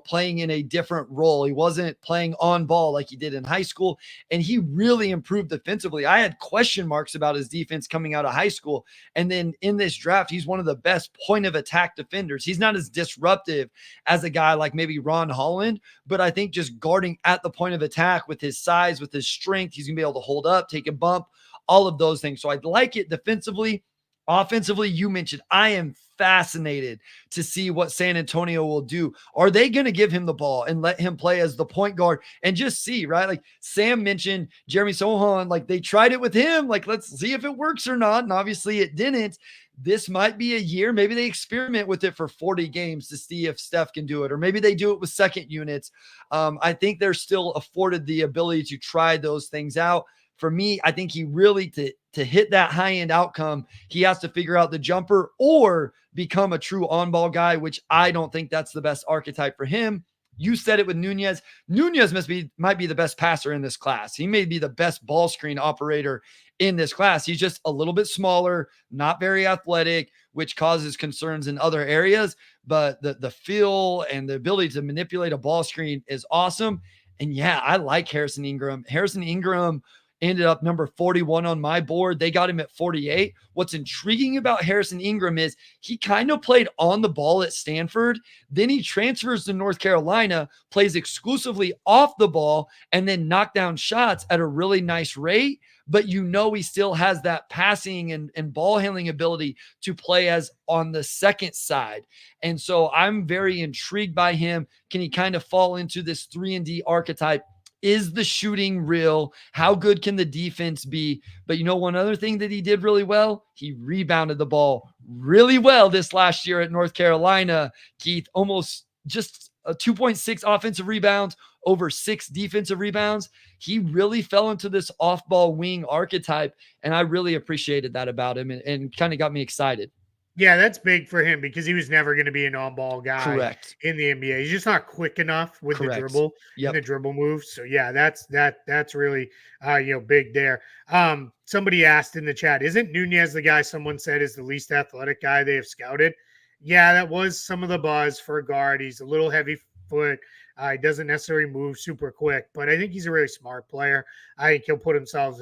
playing in a different role. He wasn't playing on ball like he did in high school, and he really improved defensively. I had question marks about his defense coming out of high school. And then in this draft, he's one of the best point of attack defenders. He's not as disruptive as a guy like maybe Ron Holland, but I think just guarding at the point of attack with his size, with his strength, he's going to be able to hold up, take a bump, all of those things. So I'd like it defensively. Offensively, you mentioned, I am fascinated to see what San Antonio will do. Are they going to give him the ball and let him play as the point guard and just see, right? Like Sam mentioned, Jeremy Sohan, like they tried it with him. Like, let's see if it works or not. And obviously it didn't. This might be a year. Maybe they experiment with it for 40 games to see if Steph can do it, or maybe they do it with second units. I think they're still afforded the ability to try those things out. For me, I think he really, to hit that high-end outcome, he has to figure out the jumper or become a true on-ball guy, which I don't think that's the best archetype for him. You said it with Nunez. Nunez might be the best passer in this class. He may be the best ball screen operator in this class. He's just a little bit smaller, not very athletic, which causes concerns in other areas. But the feel and the ability to manipulate a ball screen is awesome. And yeah, I like Harrison Ingram. Harrison Ingram ended up number 41 on my board. They got him at 48. What's intriguing about Harrison Ingram is he kind of played on the ball at Stanford. Then he transfers to North Carolina, plays exclusively off the ball, and then knock down shots at a really nice rate. But he still has that passing and ball handling ability to play as on the second side. And so I'm very intrigued by him. Can he kind of fall into this 3-and-D archetype? Is the shooting real? How good can the defense be? But one other thing that he did really well, he rebounded the ball really well this last year at North Carolina. Keith, almost just a 2.6 offensive rebounds, over 6 defensive rebounds. He really fell into this off-ball wing archetype, and I really appreciated that about him and kind of got me excited. Yeah, that's big for him because he was never going to be an on-ball guy. Correct. In the NBA. He's just not quick enough with the dribble and the dribble moves. So yeah, that's really big there. Somebody asked in the chat, isn't Nunez the guy someone said is the least athletic guy they have scouted? Yeah, that was some of the buzz for a guard. He's a little heavy foot. He doesn't necessarily move super quick, but I think he's a really smart player. I think he'll put himself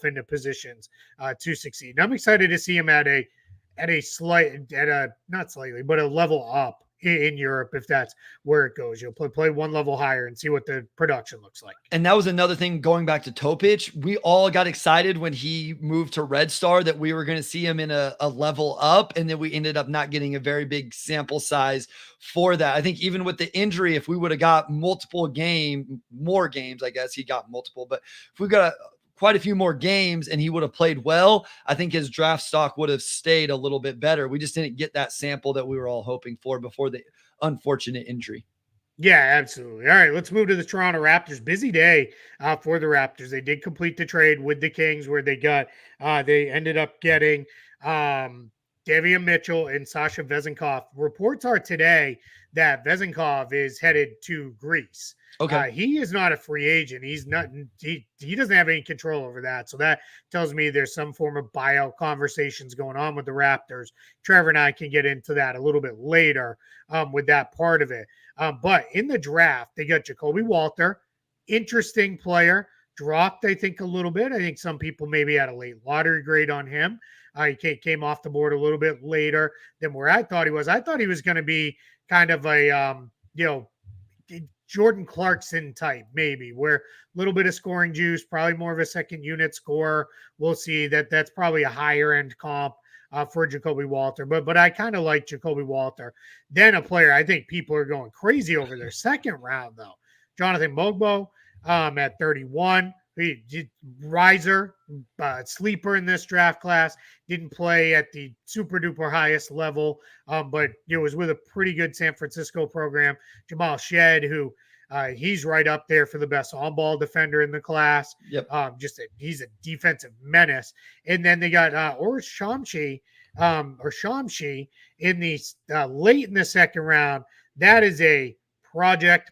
into positions to succeed. And I'm excited to see him at a level up in Europe, if that's where it goes. You'll play one level higher and see what the production looks like. And that was another thing going back to Topic. We all got excited when he moved to Red Star that we were going to see him in a level up, and then we ended up not getting a very big sample size for that. I think even with the injury, if we would have got more games, I guess he got multiple, but if we got quite a few more games and he would have played well, I think his draft stock would have stayed a little bit better. We just didn't get that sample that we were all hoping for before the unfortunate injury. Yeah, absolutely. All right, let's move to the Toronto Raptors. Busy day for the Raptors. They did complete the trade with the Kings where they ended up getting Davion Mitchell and Sasha Vezenkov. Reports are today that Vezenkov is headed to Greece. Okay. He is not a free agent. He doesn't have any control over that. So that tells me there's some form of buyout conversations going on with the Raptors. Trevor and I can get into that a little bit later with that part of it. But in the draft, they got Jacoby Walter, interesting player, dropped, I think, a little bit. I think some people maybe had a late lottery grade on him. He came off the board a little bit later than where I thought he was. I thought he was going to be kind of a, Jordan Clarkson type, maybe, where a little bit of scoring juice, probably more of a second unit scorer. We'll see that's probably a higher end comp for Jacoby Walter. But I kind of like Jacoby Walter. Then a player I think people are going crazy over their second round, though. Jonathan Mogbo at 31. Riser, sleeper in this draft class, didn't play at the super duper highest level, but it was with a pretty good San Francisco program. Jamal Shed, who He's right up there for the best on-ball defender in the class. Yep. He's a defensive menace. And then they got Shamshi in the late in the second round. That is a project.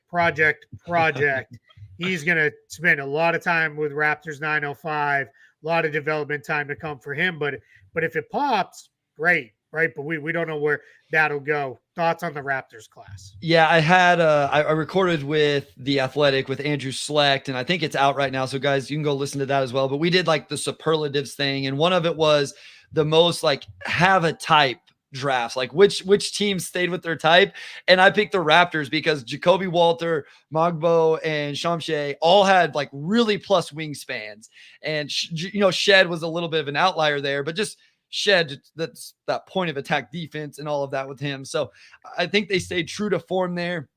He's going to spend a lot of time with Raptors 905, a lot of development time to come for him. But if it pops, great, right? But we don't know where that'll go. Thoughts on the Raptors class? Yeah, I had I recorded with The Athletic with Andrew Slecht, and I think it's out right now. So guys, you can go listen to that as well. But we did like the superlatives thing, and one of it was the most like have a type drafts, like which teams stayed with their type. And I picked the Raptors because Jacoby Walter, Mogbo, and Shamshe all had like really plus wingspans. And Shed was a little bit of an outlier there, but just Shed, that's that point of attack defense and all of that with him. So I think they stayed true to form there.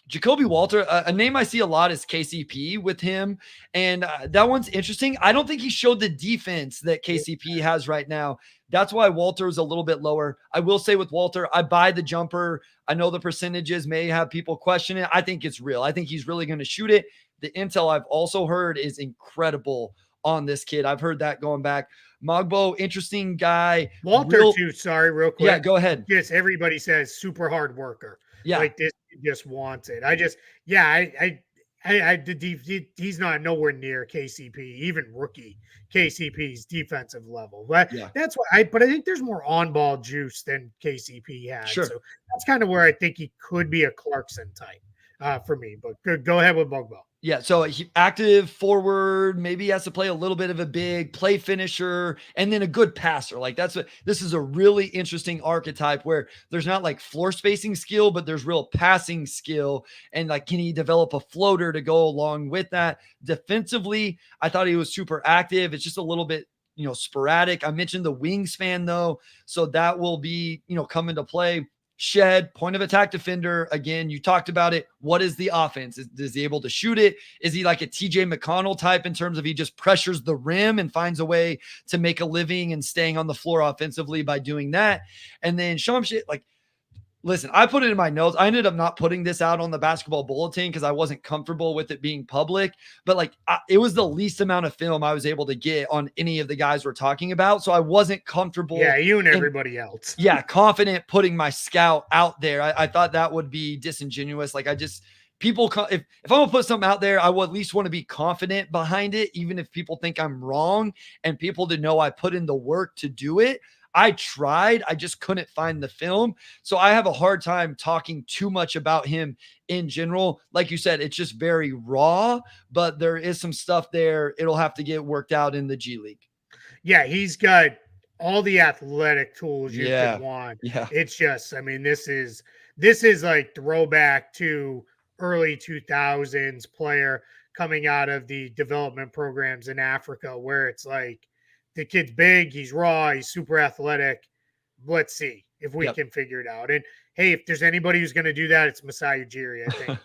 Jacoby Walter, a name I see a lot is KCP with him. And that one's interesting. I don't think he showed the defense that KCP has right now. That's why Walter is a little bit lower. I will say with Walter, I buy the jumper. I know the percentages may have people question it. I think it's real. I think he's really going to shoot it. The intel I've also heard is incredible on this kid. I've heard that going back. Mogbo, interesting guy. Walter too. Sorry, real quick. Yeah, go ahead. Yes, everybody says super hard worker. Yeah, like this just wants it. He's not nowhere near KCP, even rookie KCP's defensive level. But that's why but I think there's more on-ball juice than KCP had. Sure. So that's kind of where I think he could be a Clarkson type for me. But go ahead with Mogbo. Yeah, so he active forward, maybe he has to play a little bit of a big play finisher, and then a good passer. Like this is a really interesting archetype where there's not like floor spacing skill, but there's real passing skill. And like, can he develop a floater to go along with that? Defensively, I thought he was super active. It's just a little bit, sporadic. I mentioned the wingspan though, so that will be, come into play. Shed, point of attack defender. Again, you talked about it. What is the offense? Is he able to shoot it? Is he like a TJ McConnell type in terms of he just pressures the rim and finds a way to make a living and staying on the floor offensively by doing that? And then Shamshi, listen, I put it in my notes. I ended up not putting this out on the basketball bulletin because I wasn't comfortable with it being public. But it was the least amount of film I was able to get on any of the guys we're talking about. So I wasn't comfortable. Yeah, you and everybody else. Yeah, confident putting my scout out there. I thought that would be disingenuous. If I'm gonna put something out there, I will at least want to be confident behind it, even if people think I'm wrong, and people to know I put in the work to do it. I tried. I just couldn't find the film. So I have a hard time talking too much about him in general. Like you said, it's just very raw, but there is some stuff there. It'll have to get worked out in the G League. Yeah, he's got all the athletic tools you could want. Yeah. It's just, this is like throwback to early 2000s player coming out of the development programs in Africa, where it's like, the kid's big, he's raw, he's super athletic. Let's see if we can figure it out. And hey, if there's anybody who's going to do that, it's Masai Ujiri. I think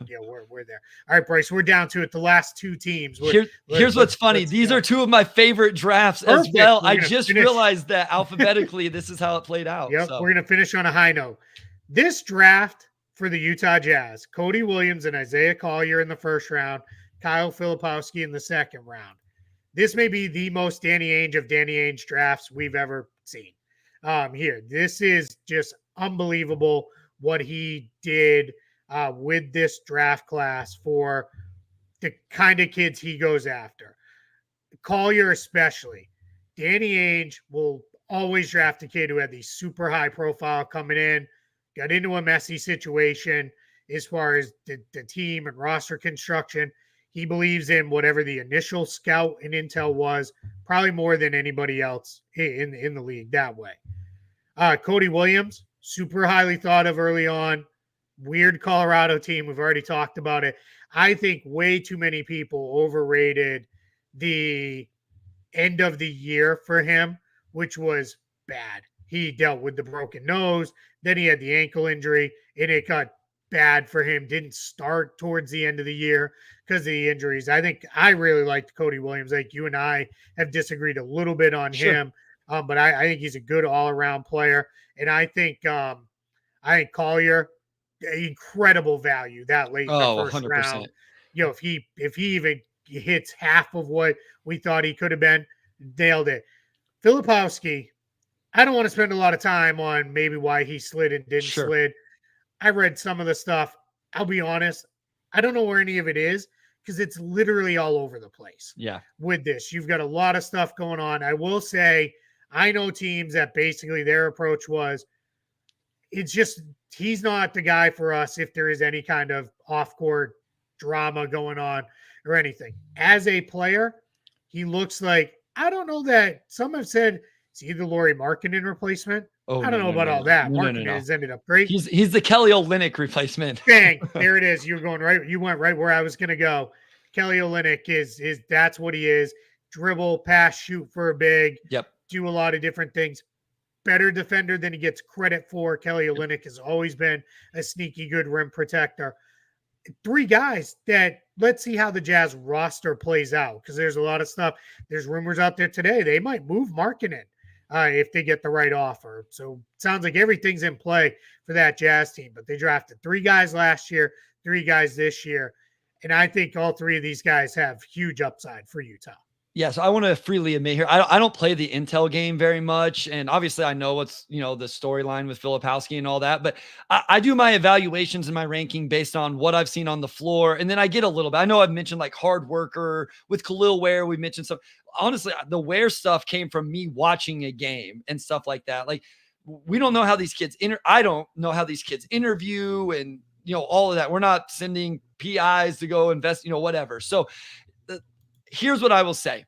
we're there. All right, Bryce, we're down to it. The last two teams. Here's what's funny. These are two of my favorite drafts as well. I just realized that alphabetically, this is how it played out. Yep, we're going to finish on a high note. This draft for the Utah Jazz, Cody Williams and Isaiah Collier in the first round, Kyle Filipowski in the second round. This may be the most Danny Ainge of Danny Ainge drafts we've ever seen here. This is just unbelievable what he did with this draft class for the kind of kids he goes after. Collier especially. Danny Ainge will always draft a kid who had the super high profile coming in, got into a messy situation as far as the team and roster construction. He believes in whatever the initial scout and intel was, probably more than anybody else in the league that way. Cody Williams, super highly thought of early on. Weird Colorado team. We've already talked about it. I think way too many people overrated the end of the year for him, which was bad. He dealt with the broken nose. Then he had the ankle injury, and it got bad for him. Didn't start towards the end of the year because of the injuries. I think I really liked Cody Williams. Like you and I have disagreed a little bit on him, but I think he's a good all-around player. And I think Collier, incredible value that late in the Oh, first 100%. round. If he even hits half of what we thought he could have been, nailed it. Filipowski, I don't want to spend a lot of time on maybe why he slid and didn't Sure. slid. I read some of the stuff. I'll be honest, I don't know where any of it is because it's literally all over the place. Yeah. With this, you've got a lot of stuff going on. I will say, I know teams that basically their approach was, it's just he's not the guy for us if there is any kind of off-court drama going on or anything. As a player, he looks like, I don't know that some have said it's either Lauri Markkanen replacement. Oh, I don't know about all that. No, Markkanen has ended up great. He's the Kelly Olynyk replacement. Bang, there it is. You're going right. You went right where I was going to go. Kelly Olynyk is that's what he is. Dribble, pass, shoot for a big. Yep. Do a lot of different things. Better defender than he gets credit for. Kelly Olynyk has always been a sneaky good rim protector. Three guys that let's see how the Jazz roster plays out because there's a lot of stuff. There's rumors out there today they might move Markkanen if they get the right offer. So it sounds like everything's in play for that Jazz team. But they drafted three guys last year, three guys this year. And I think all three of these guys have huge upside for Utah. Yeah, so I want to freely admit here, I don't play the intel game very much. And obviously I know what's, the storyline with Filipowski and all that, but I do my evaluations and my ranking based on what I've seen on the floor. And then I get a little bit, I know I've mentioned like hard worker with Khalil Ware. We mentioned some, honestly, the Ware stuff came from me watching a game and stuff like that. Like we don't know how these kids, I don't know how these kids interview and, all of that. We're not sending PIs to go invest, whatever. So here's what I will say.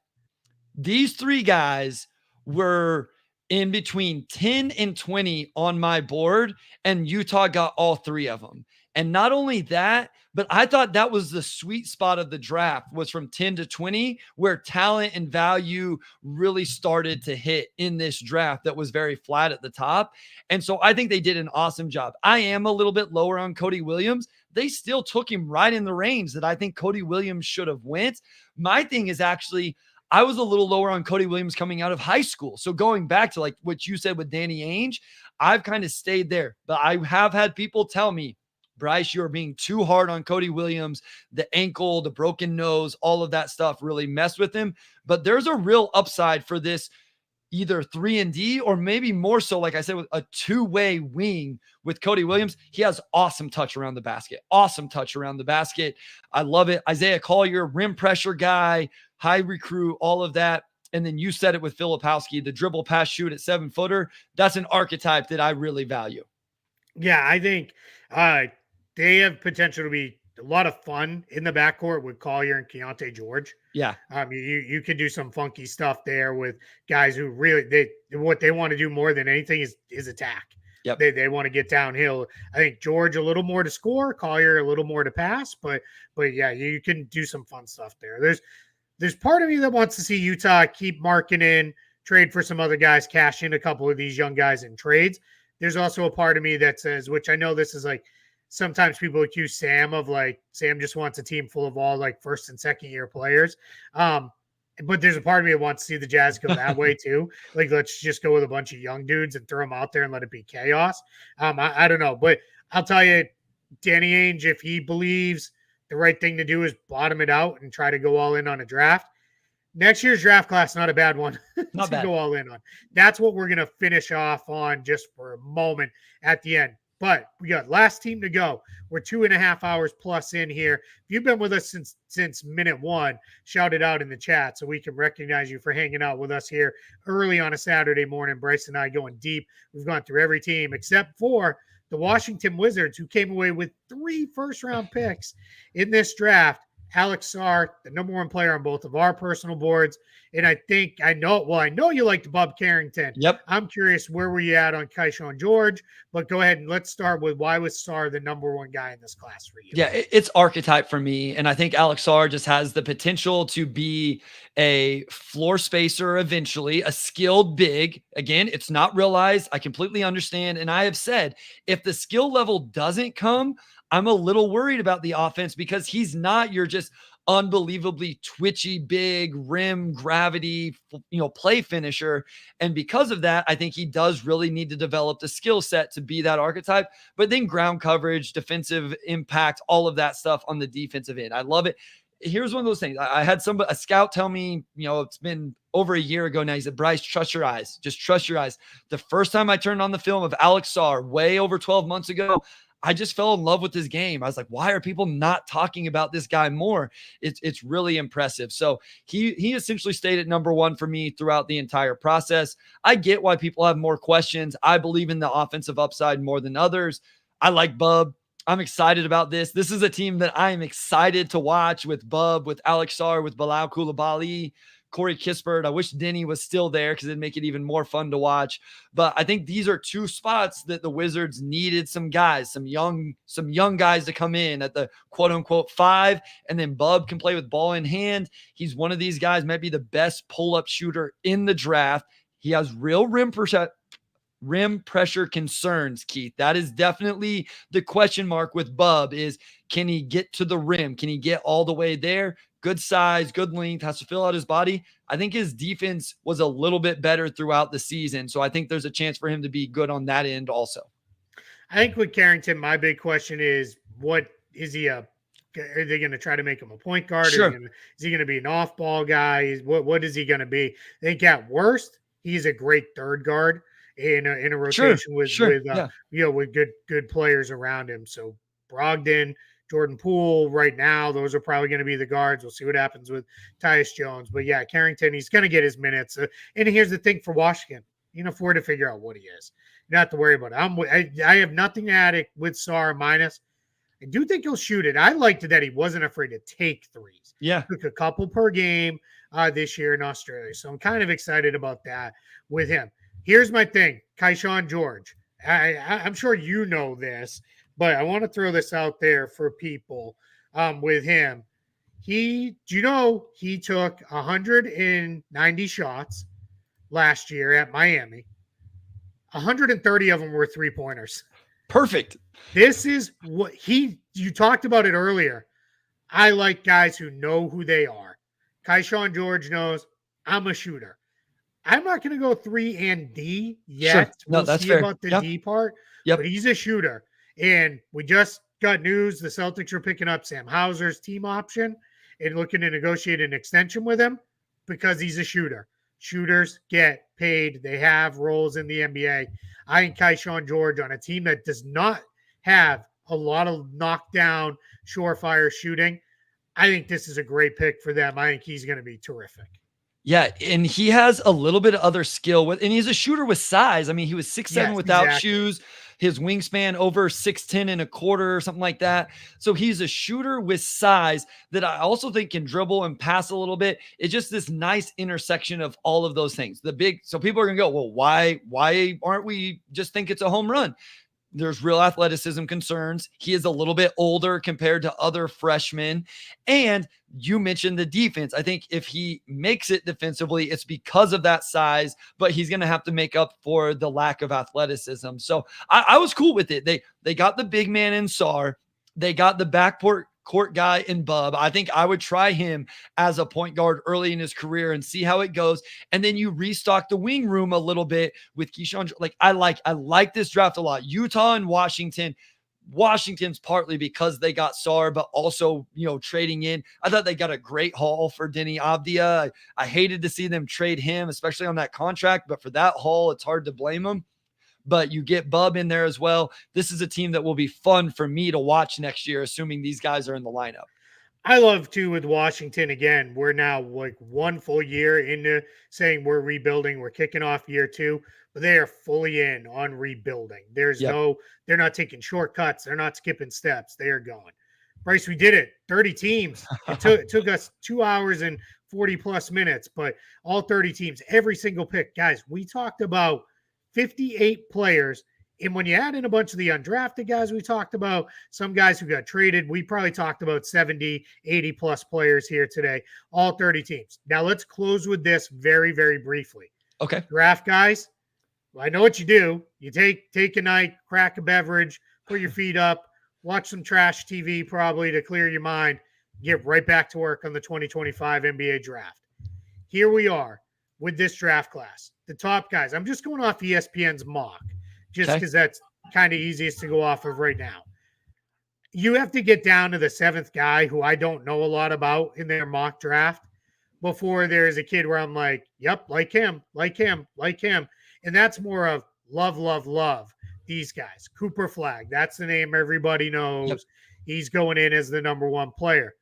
These three guys were in between 10 and 20 on my board, and Utah got all three of them. And not only that, but I thought that was the sweet spot of the draft was from 10 to 20, where talent and value really started to hit in this draft that was very flat at the top. And so I think they did an awesome job. I am a little bit lower on Cody Williams. They still took him right in the range that I think Cody Williams should have went. My thing is actually, I was a little lower on Cody Williams coming out of high school. So going back to like what you said with Danny Ainge, I've kind of stayed there. But I have had people tell me, Bryce, you're being too hard on Cody Williams. The ankle, the broken nose, all of that stuff really messed with him. But there's a real upside for this either 3-and-D or maybe more so, like I said, with a two-way wing with Cody Williams. He has awesome touch around the basket. Awesome touch around the basket. I love it. Isaiah Collier, rim pressure guy, high recruit, all of that. And then you said it with Filipowski, the dribble pass shoot at 7-footer. That's an archetype that I really value. Yeah, I think they have potential to be a lot of fun in the backcourt with Collier and Keontae George. Yeah. You could do some funky stuff there with guys who really what they want to do more than anything is attack. Yep. They want to get downhill. I think George a little more to score, Collier a little more to pass, but yeah, you can do some fun stuff there. There's part of me that wants to see Utah keep Markkanen, trade for some other guys, cash in a couple of these young guys in trades. There's also a part of me that says, which I know this is like, sometimes people accuse Sam of like, Sam just wants a team full of all like first and second year players. But there's a part of me that wants to see the Jazz go that way too. Like, let's just go with a bunch of young dudes and throw them out there and let it be chaos. I don't know, but I'll tell you, Danny Ainge, if he believes the right thing to do is bottom it out and try to go all in on a draft, next year's draft class, not a bad one not to bad. Go all in on. That's what we're going to finish off on just for a moment at the end. But we got last team to go. We're 2.5 hours plus in here. If you've been with us since minute one, shout it out in the chat so we can recognize you for hanging out with us here early on a Saturday morning. Bryce and I going deep. We've gone through every team except for the Washington Wizards, who came away with 3 first-round picks in this draft. Alex Sarr, the number one player on both of our personal boards. And I know you liked Bob Carrington. Yep. I'm curious, where were you at on Keyshawn George? But go ahead and let's start with, why was Sarr the number one guy in this class for you? Yeah, it's archetype for me. And I think Alex Sarr just has the potential to be a floor spacer eventually, a skilled big. Again, it's not realized. I completely understand. And I have said, if the skill level doesn't come, I'm a little worried about the offense because he's not your just unbelievably twitchy, big rim gravity, play finisher. And because of that, I think he does really need to develop the skill set to be that archetype, but then ground coverage, defensive impact, all of that stuff on the defensive end. I love it. Here's one of those things. I had a scout tell me, it's been over a year ago now. He said, Bryce, trust your eyes. Just trust your eyes. The first time I turned on the film of Alex Sarr way over 12 months ago, I just fell in love with this game. I was like, why are people not talking about this guy more? It's really impressive. So he essentially stayed at number one for me throughout the entire process. I get why people have more questions. I believe in the offensive upside more than others. I like Bub. I'm excited about this. This is a team that I am excited to watch with Bub, with Alex Sarr, with Bilal Coulibaly, Corey Kispert. I wish Denny was still there because it'd make it even more fun to watch. But I think these are two spots that the Wizards needed some guys, some young guys to come in at the quote unquote 5. And then Bub can play with ball in hand. He's one of these guys, might be the best pull-up shooter in the draft. He has real rim pressure concerns, Keith. That is definitely the question mark with Bub is, can he get to the rim? Can he get all the way there? Good size, good length, has to fill out his body. I think his defense was a little bit better throughout the season. So I think there's a chance for him to be good on that end also. I think with Carrington, my big question is, what is he are they going to try to make him a point guard? Sure. Is he going to be an off-ball guy? What is he going to be? I think at worst, he's a great third guard in a rotation with good players around him. So Brogdon, Jordan Poole, right now, those are probably going to be the guards. We'll see what happens with Tyus Jones. But yeah, Carrington, he's going to get his minutes. And here's the thing for Washington. You can afford to figure out what he is. You don't have to worry about it. I have nothing to add with Sarr minus. I do think he'll shoot it. I liked that he wasn't afraid to take threes. Yeah. Took a couple per game this year in Australia. So I'm kind of excited about that with him. Here's my thing, Kayshawn George. I'm sure you know this, but I want to throw this out there for people with him. He took 190 shots last year at Miami. 130 of them were three-pointers. Perfect. This is what you talked about it earlier. I like guys who know who they are. Kayshawn George knows I'm a shooter. I'm not going to go 3 and D yet. Sure. No, we'll that's see fair. about the D part. Yep. But he's a shooter. And we just got news the Celtics are picking up Sam Hauser's team option and looking to negotiate an extension with him because he's a shooter. Shooters get paid. They have roles in the NBA. I think Kayshawn George on a team that does not have a lot of knockdown, surefire shooting, I think this is a great pick for them. I think he's going to be terrific. Yeah, and he has a little bit of other skill and he's a shooter with size. I mean, he was 6'7" without shoes. His wingspan over 6'10" and a quarter or something like that. So he's a shooter with size that I also think can dribble and pass a little bit. It's just this nice intersection of all of those things. So people are gonna go, well, why aren't we just think it's a home run? There's real athleticism concerns. He is a little bit older compared to other freshmen. And you mentioned the defense. I think if he makes it defensively, it's because of that size, but he's going to have to make up for the lack of athleticism. So I was cool with it. They got the big man in Sarr. They got the backcourt guy in Bub. I think I would try him as a point guard early in his career and see how it goes. And then you restock the wing room a little bit with Keyshawn. Like I like this draft a lot. Utah and Washington. Washington's partly because they got Sarr, but also, trading in. I thought they got a great haul for Denny Avdia. I hated to see them trade him, especially on that contract, but for that haul, it's hard to blame them. But you get Bub in there as well. This is a team that will be fun for me to watch next year, assuming these guys are in the lineup. I love too with Washington. Again, we're now like one full year into saying we're rebuilding. We're kicking off year 2, but they are fully in on rebuilding. They're not taking shortcuts. They're not skipping steps. They are going. Bryce, we did it. 30 teams. It took us 2 hours and 40 plus minutes, but all 30 teams, every single pick. Guys, we talked about 58 players. And when you add in a bunch of the undrafted guys we talked about, some guys who got traded, we probably talked about 70, 80 plus players here today, all 30 teams. Now let's close with this very, very briefly. Okay. Draft guys, well, I know what you do. You take a night, crack a beverage, put your feet up, watch some trash TV probably to clear your mind. get right back to work on the 2025 NBA draft. Here we are with this draft class. The top guys, I'm just going off ESPN's mock, just because that's kind of easiest to go off of right now. You have to get down to the 7th guy who I don't know a lot about in their mock draft before there's a kid where I'm like, yep, like him. And that's more of love these guys. Cooper Flagg, that's the name everybody knows. Yep. He's going in as the number 1 player.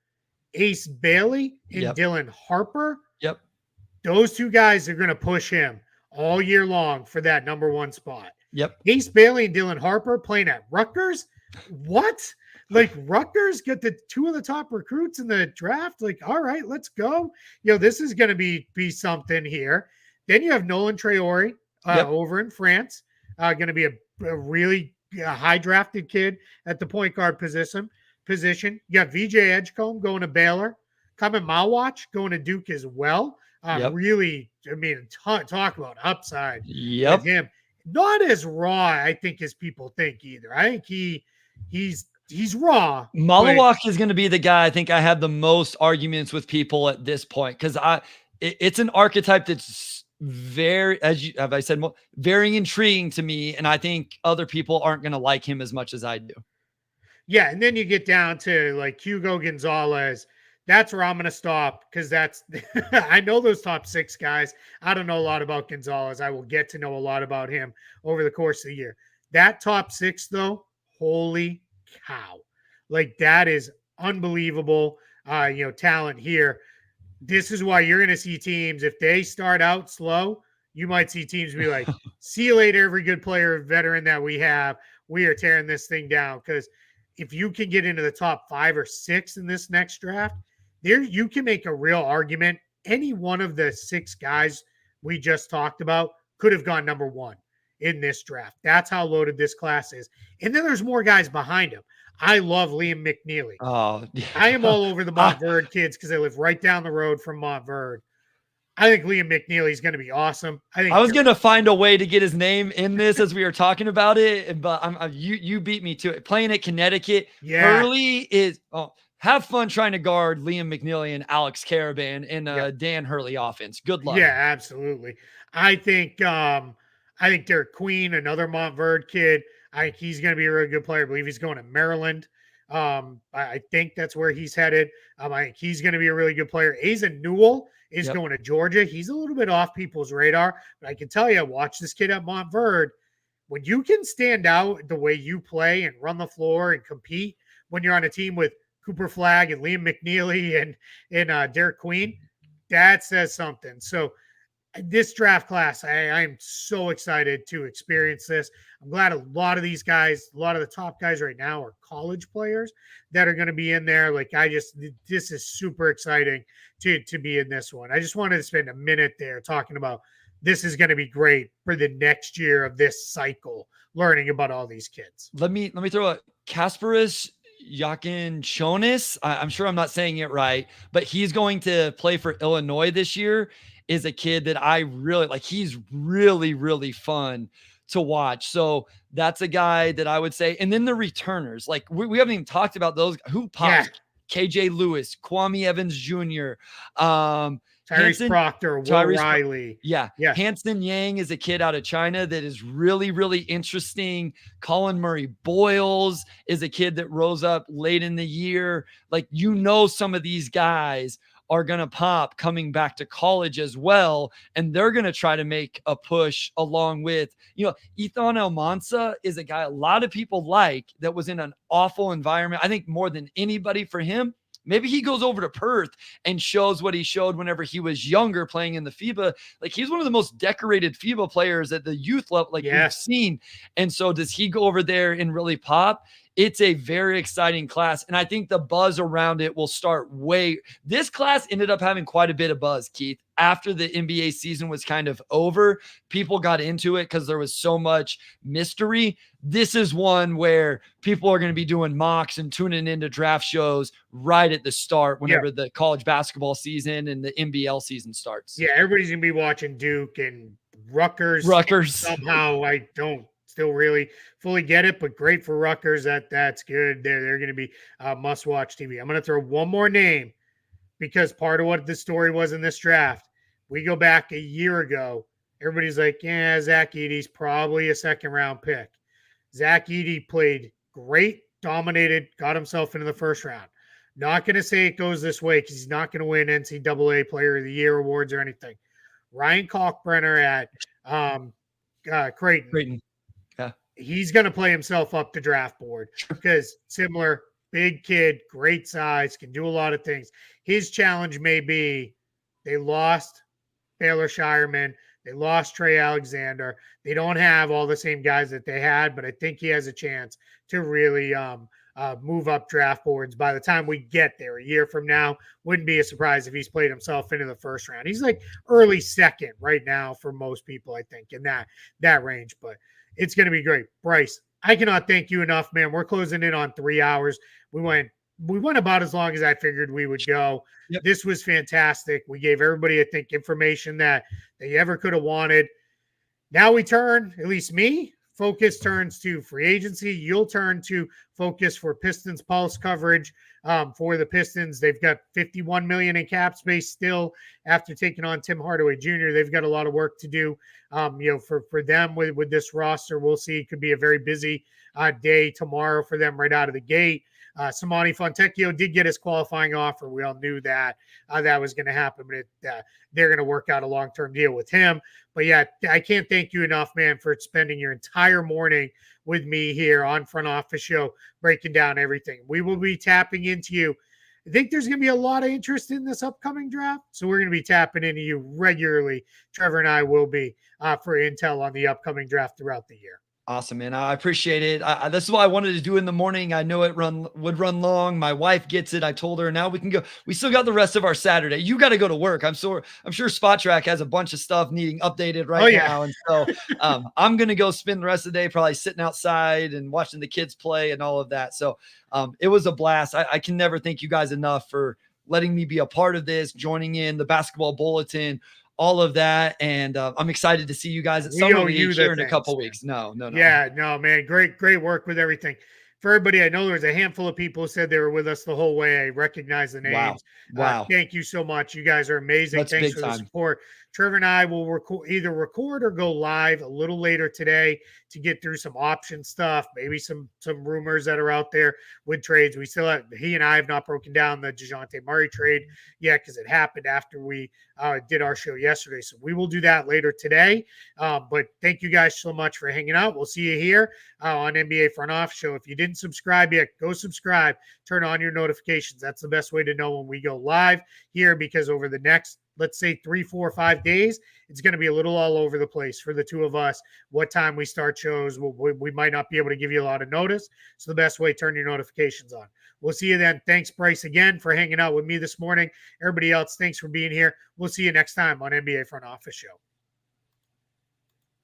Ace Bailey and Dylan Harper. Yep. Those 2 guys are going to push him all year long for that number 1 spot. Yep. Ace Bailey and Dylan Harper playing at Rutgers. What? Like, Rutgers get the 2 of the top recruits in the draft. Like, all right, let's go. This is going to be something here. Then you have Nolan Traore over in France. Going to be a really high drafted kid at the point guard position. You got VJ Edgecombe going to Baylor. Kamen Mawach going to Duke as well. Really, I mean, talk about upside with him. Not as raw, I think, as people think either. I think he's raw. Mawach is going to be the guy I think I have the most arguments with people at this point, because it's an archetype that's very, as I said, very intriguing to me, and I think other people aren't going to like him as much as I do. Yeah, and then you get down to like Hugo Gonzalez. That's where I'm going to stop, because that's I know those top 6 guys. I don't know a lot about Gonzalez. I will get to know a lot about him over the course of the year. That top 6, though, holy cow. Like, that is unbelievable, talent here. This is why you're going to see teams, if they start out slow, you might see teams be like, see you later, every good player, veteran that we have. We are tearing this thing down. Because if you can get into the top 5 or 6 in this next draft, there you can make a real argument. Any one of the 6 guys we just talked about could have gone number 1 in this draft. That's how loaded this class is. And then there's more guys behind him. I love Liam McNeely. Oh, yeah. I am all over the Montverde kids because I live right down the road from Montverde. I think Liam McNeely is going to be awesome. I was going to find a way to get his name in this as we were talking about it, but you beat me to it. Playing at Connecticut, Hurley is have fun trying to guard Liam McNeely and Alex Caravan in Dan Hurley offense. Good luck. Yeah, absolutely. I think Derek Queen, another Montverde kid, I think he's going to be a really good player. I believe he's going to Maryland. I think that's where he's headed. I think he's going to be a really good player. Asa Newell is going to Georgia. He's a little bit off people's radar, but I can tell you, watch this kid at Montverde. When you can stand out the way you play and run the floor and compete when you're on a team with Cooper Flagg and Liam McNeely and Derek Queen, that says something. So this draft class, I am so excited to experience this. I'm glad a lot of these guys, a lot of the top guys right now are college players that are going to be in there. Like, this is super exciting to be in this one. I just wanted to spend a minute there talking about this is going to be great for the next year of this cycle, learning about all these kids. Let me throw a Kasparis Yakinchonis. I'm sure I'm not saying it right, but he's going to play for Illinois this year. Is a kid that I really like. He's really, really fun to watch. So that's a guy that I would say. And then the returners, like we haven't even talked about those. Who pops? Yeah. KJ Lewis, Kwame Evans Jr., Tyrese Proctor, Will Riley. Yeah. Hanson Yang is a kid out of China that is really, really interesting. Colin Murray Boyles is a kid that rose up late in the year. Like, some of these guys are going to pop coming back to college as well. And they're going to try to make a push along with, Ethan Almanza is a guy a lot of people like that was in an awful environment. I think more than anybody for him, maybe he goes over to Perth and shows what he showed whenever he was younger playing in the FIBA. Like, he's one of the most decorated FIBA players at the youth level, we've seen. And so does he go over there and really pop? It's a very exciting class, and I think the buzz around it will start this class ended up having quite a bit of buzz, Keith. After the NBA season was kind of over, people got into it because there was so much mystery. This is one where people are going to be doing mocks and tuning into draft shows right at the start whenever the college basketball season and the NBL season starts. Yeah, everybody's going to be watching Duke and Rutgers. Somehow I don't still really fully get it, but great for Rutgers. That's good. They're going to be must-watch TV. I'm going to throw one more name because part of what the story was in this draft, we go back a year ago, everybody's like, yeah, Zach Edey's probably a second-round pick. Zach Edey played great, dominated, got himself into the first round. Not going to say it goes this way because he's not going to win NCAA Player of the Year awards or anything. Ryan Kalkbrenner at Creighton. Yeah. He's going to play himself up the draft board because similar, big kid, great size, can do a lot of things. His challenge may be they lost Baylor Shireman. They lost Trey Alexander. They don't have all the same guys that they had, but I think he has a chance to really move up draft boards by the time we get there a year from now. Wouldn't be a surprise if he's played himself into the first round. He's like early second right now for most people, I think, in that range, but it's going to be great. Bryce, I cannot thank you enough, man. We're closing in on 3 hours. We went about as long as I figured we would go. Yep. This was fantastic. We gave everybody, I think, information that they ever could have wanted. Now we turn, at least me, focus turns to free agency. You'll turn to focus for Pistons Pulse coverage for the Pistons. They've got $51 million in cap space still after taking on Tim Hardaway Jr. They've got a lot of work to do. For them with this roster, we'll see. It could be a very busy day tomorrow for them right out of the gate. Samani Fontecchio did get his qualifying offer. We all knew that that was going to happen, but they're going to work out a long-term deal with him. But yeah, I can't thank you enough, man, for spending your entire morning with me here on Front Office Show, breaking down everything. We will be tapping into you. I think there's going to be a lot of interest in this upcoming draft, so we're going to be tapping into you regularly. Trevor and I will be for intel on the upcoming draft throughout the year. Awesome, man. I appreciate it. This is what I wanted to do in the morning. I know it would run long. My wife gets it. I told her now we can go. We still got the rest of our Saturday. You got to go to work. I'm sure Spot Track has a bunch of stuff needing updated now. And so I'm going to go spend the rest of the day probably sitting outside and watching the kids play and all of that. So it was a blast. I can never thank you guys enough for letting me be a part of this, joining in the Basketball Bulletin, all of that. And I'm excited to see you guys at Summer League here in a couple weeks. No. Yeah, no, man. Great work with everything. For everybody, I know there was a handful of people who said they were with us the whole way. I recognize the names. Wow. Thank you so much. You guys are amazing. That's Thanks for the support. Trevor and I will either record or go live a little later today to get through some option stuff, maybe some rumors that are out there with trades. He and I have not broken down the DeJounte Murray trade yet because it happened after we did our show yesterday. So we will do that later today. But thank you guys so much for hanging out. We'll see you here on NBA Front Office Show. If you didn't subscribe yet, go subscribe. Turn on your notifications. That's the best way to know when we go live here, because over the next, let's say 3, 4, 5 days, it's going to be a little all over the place for the two of us. What time we start shows, we might not be able to give you a lot of notice. So the best way, turn your notifications on. We'll see you then. Thanks, Bryce, again for hanging out with me this morning. Everybody else, thanks for being here. We'll see you next time on NBA Front Office Show.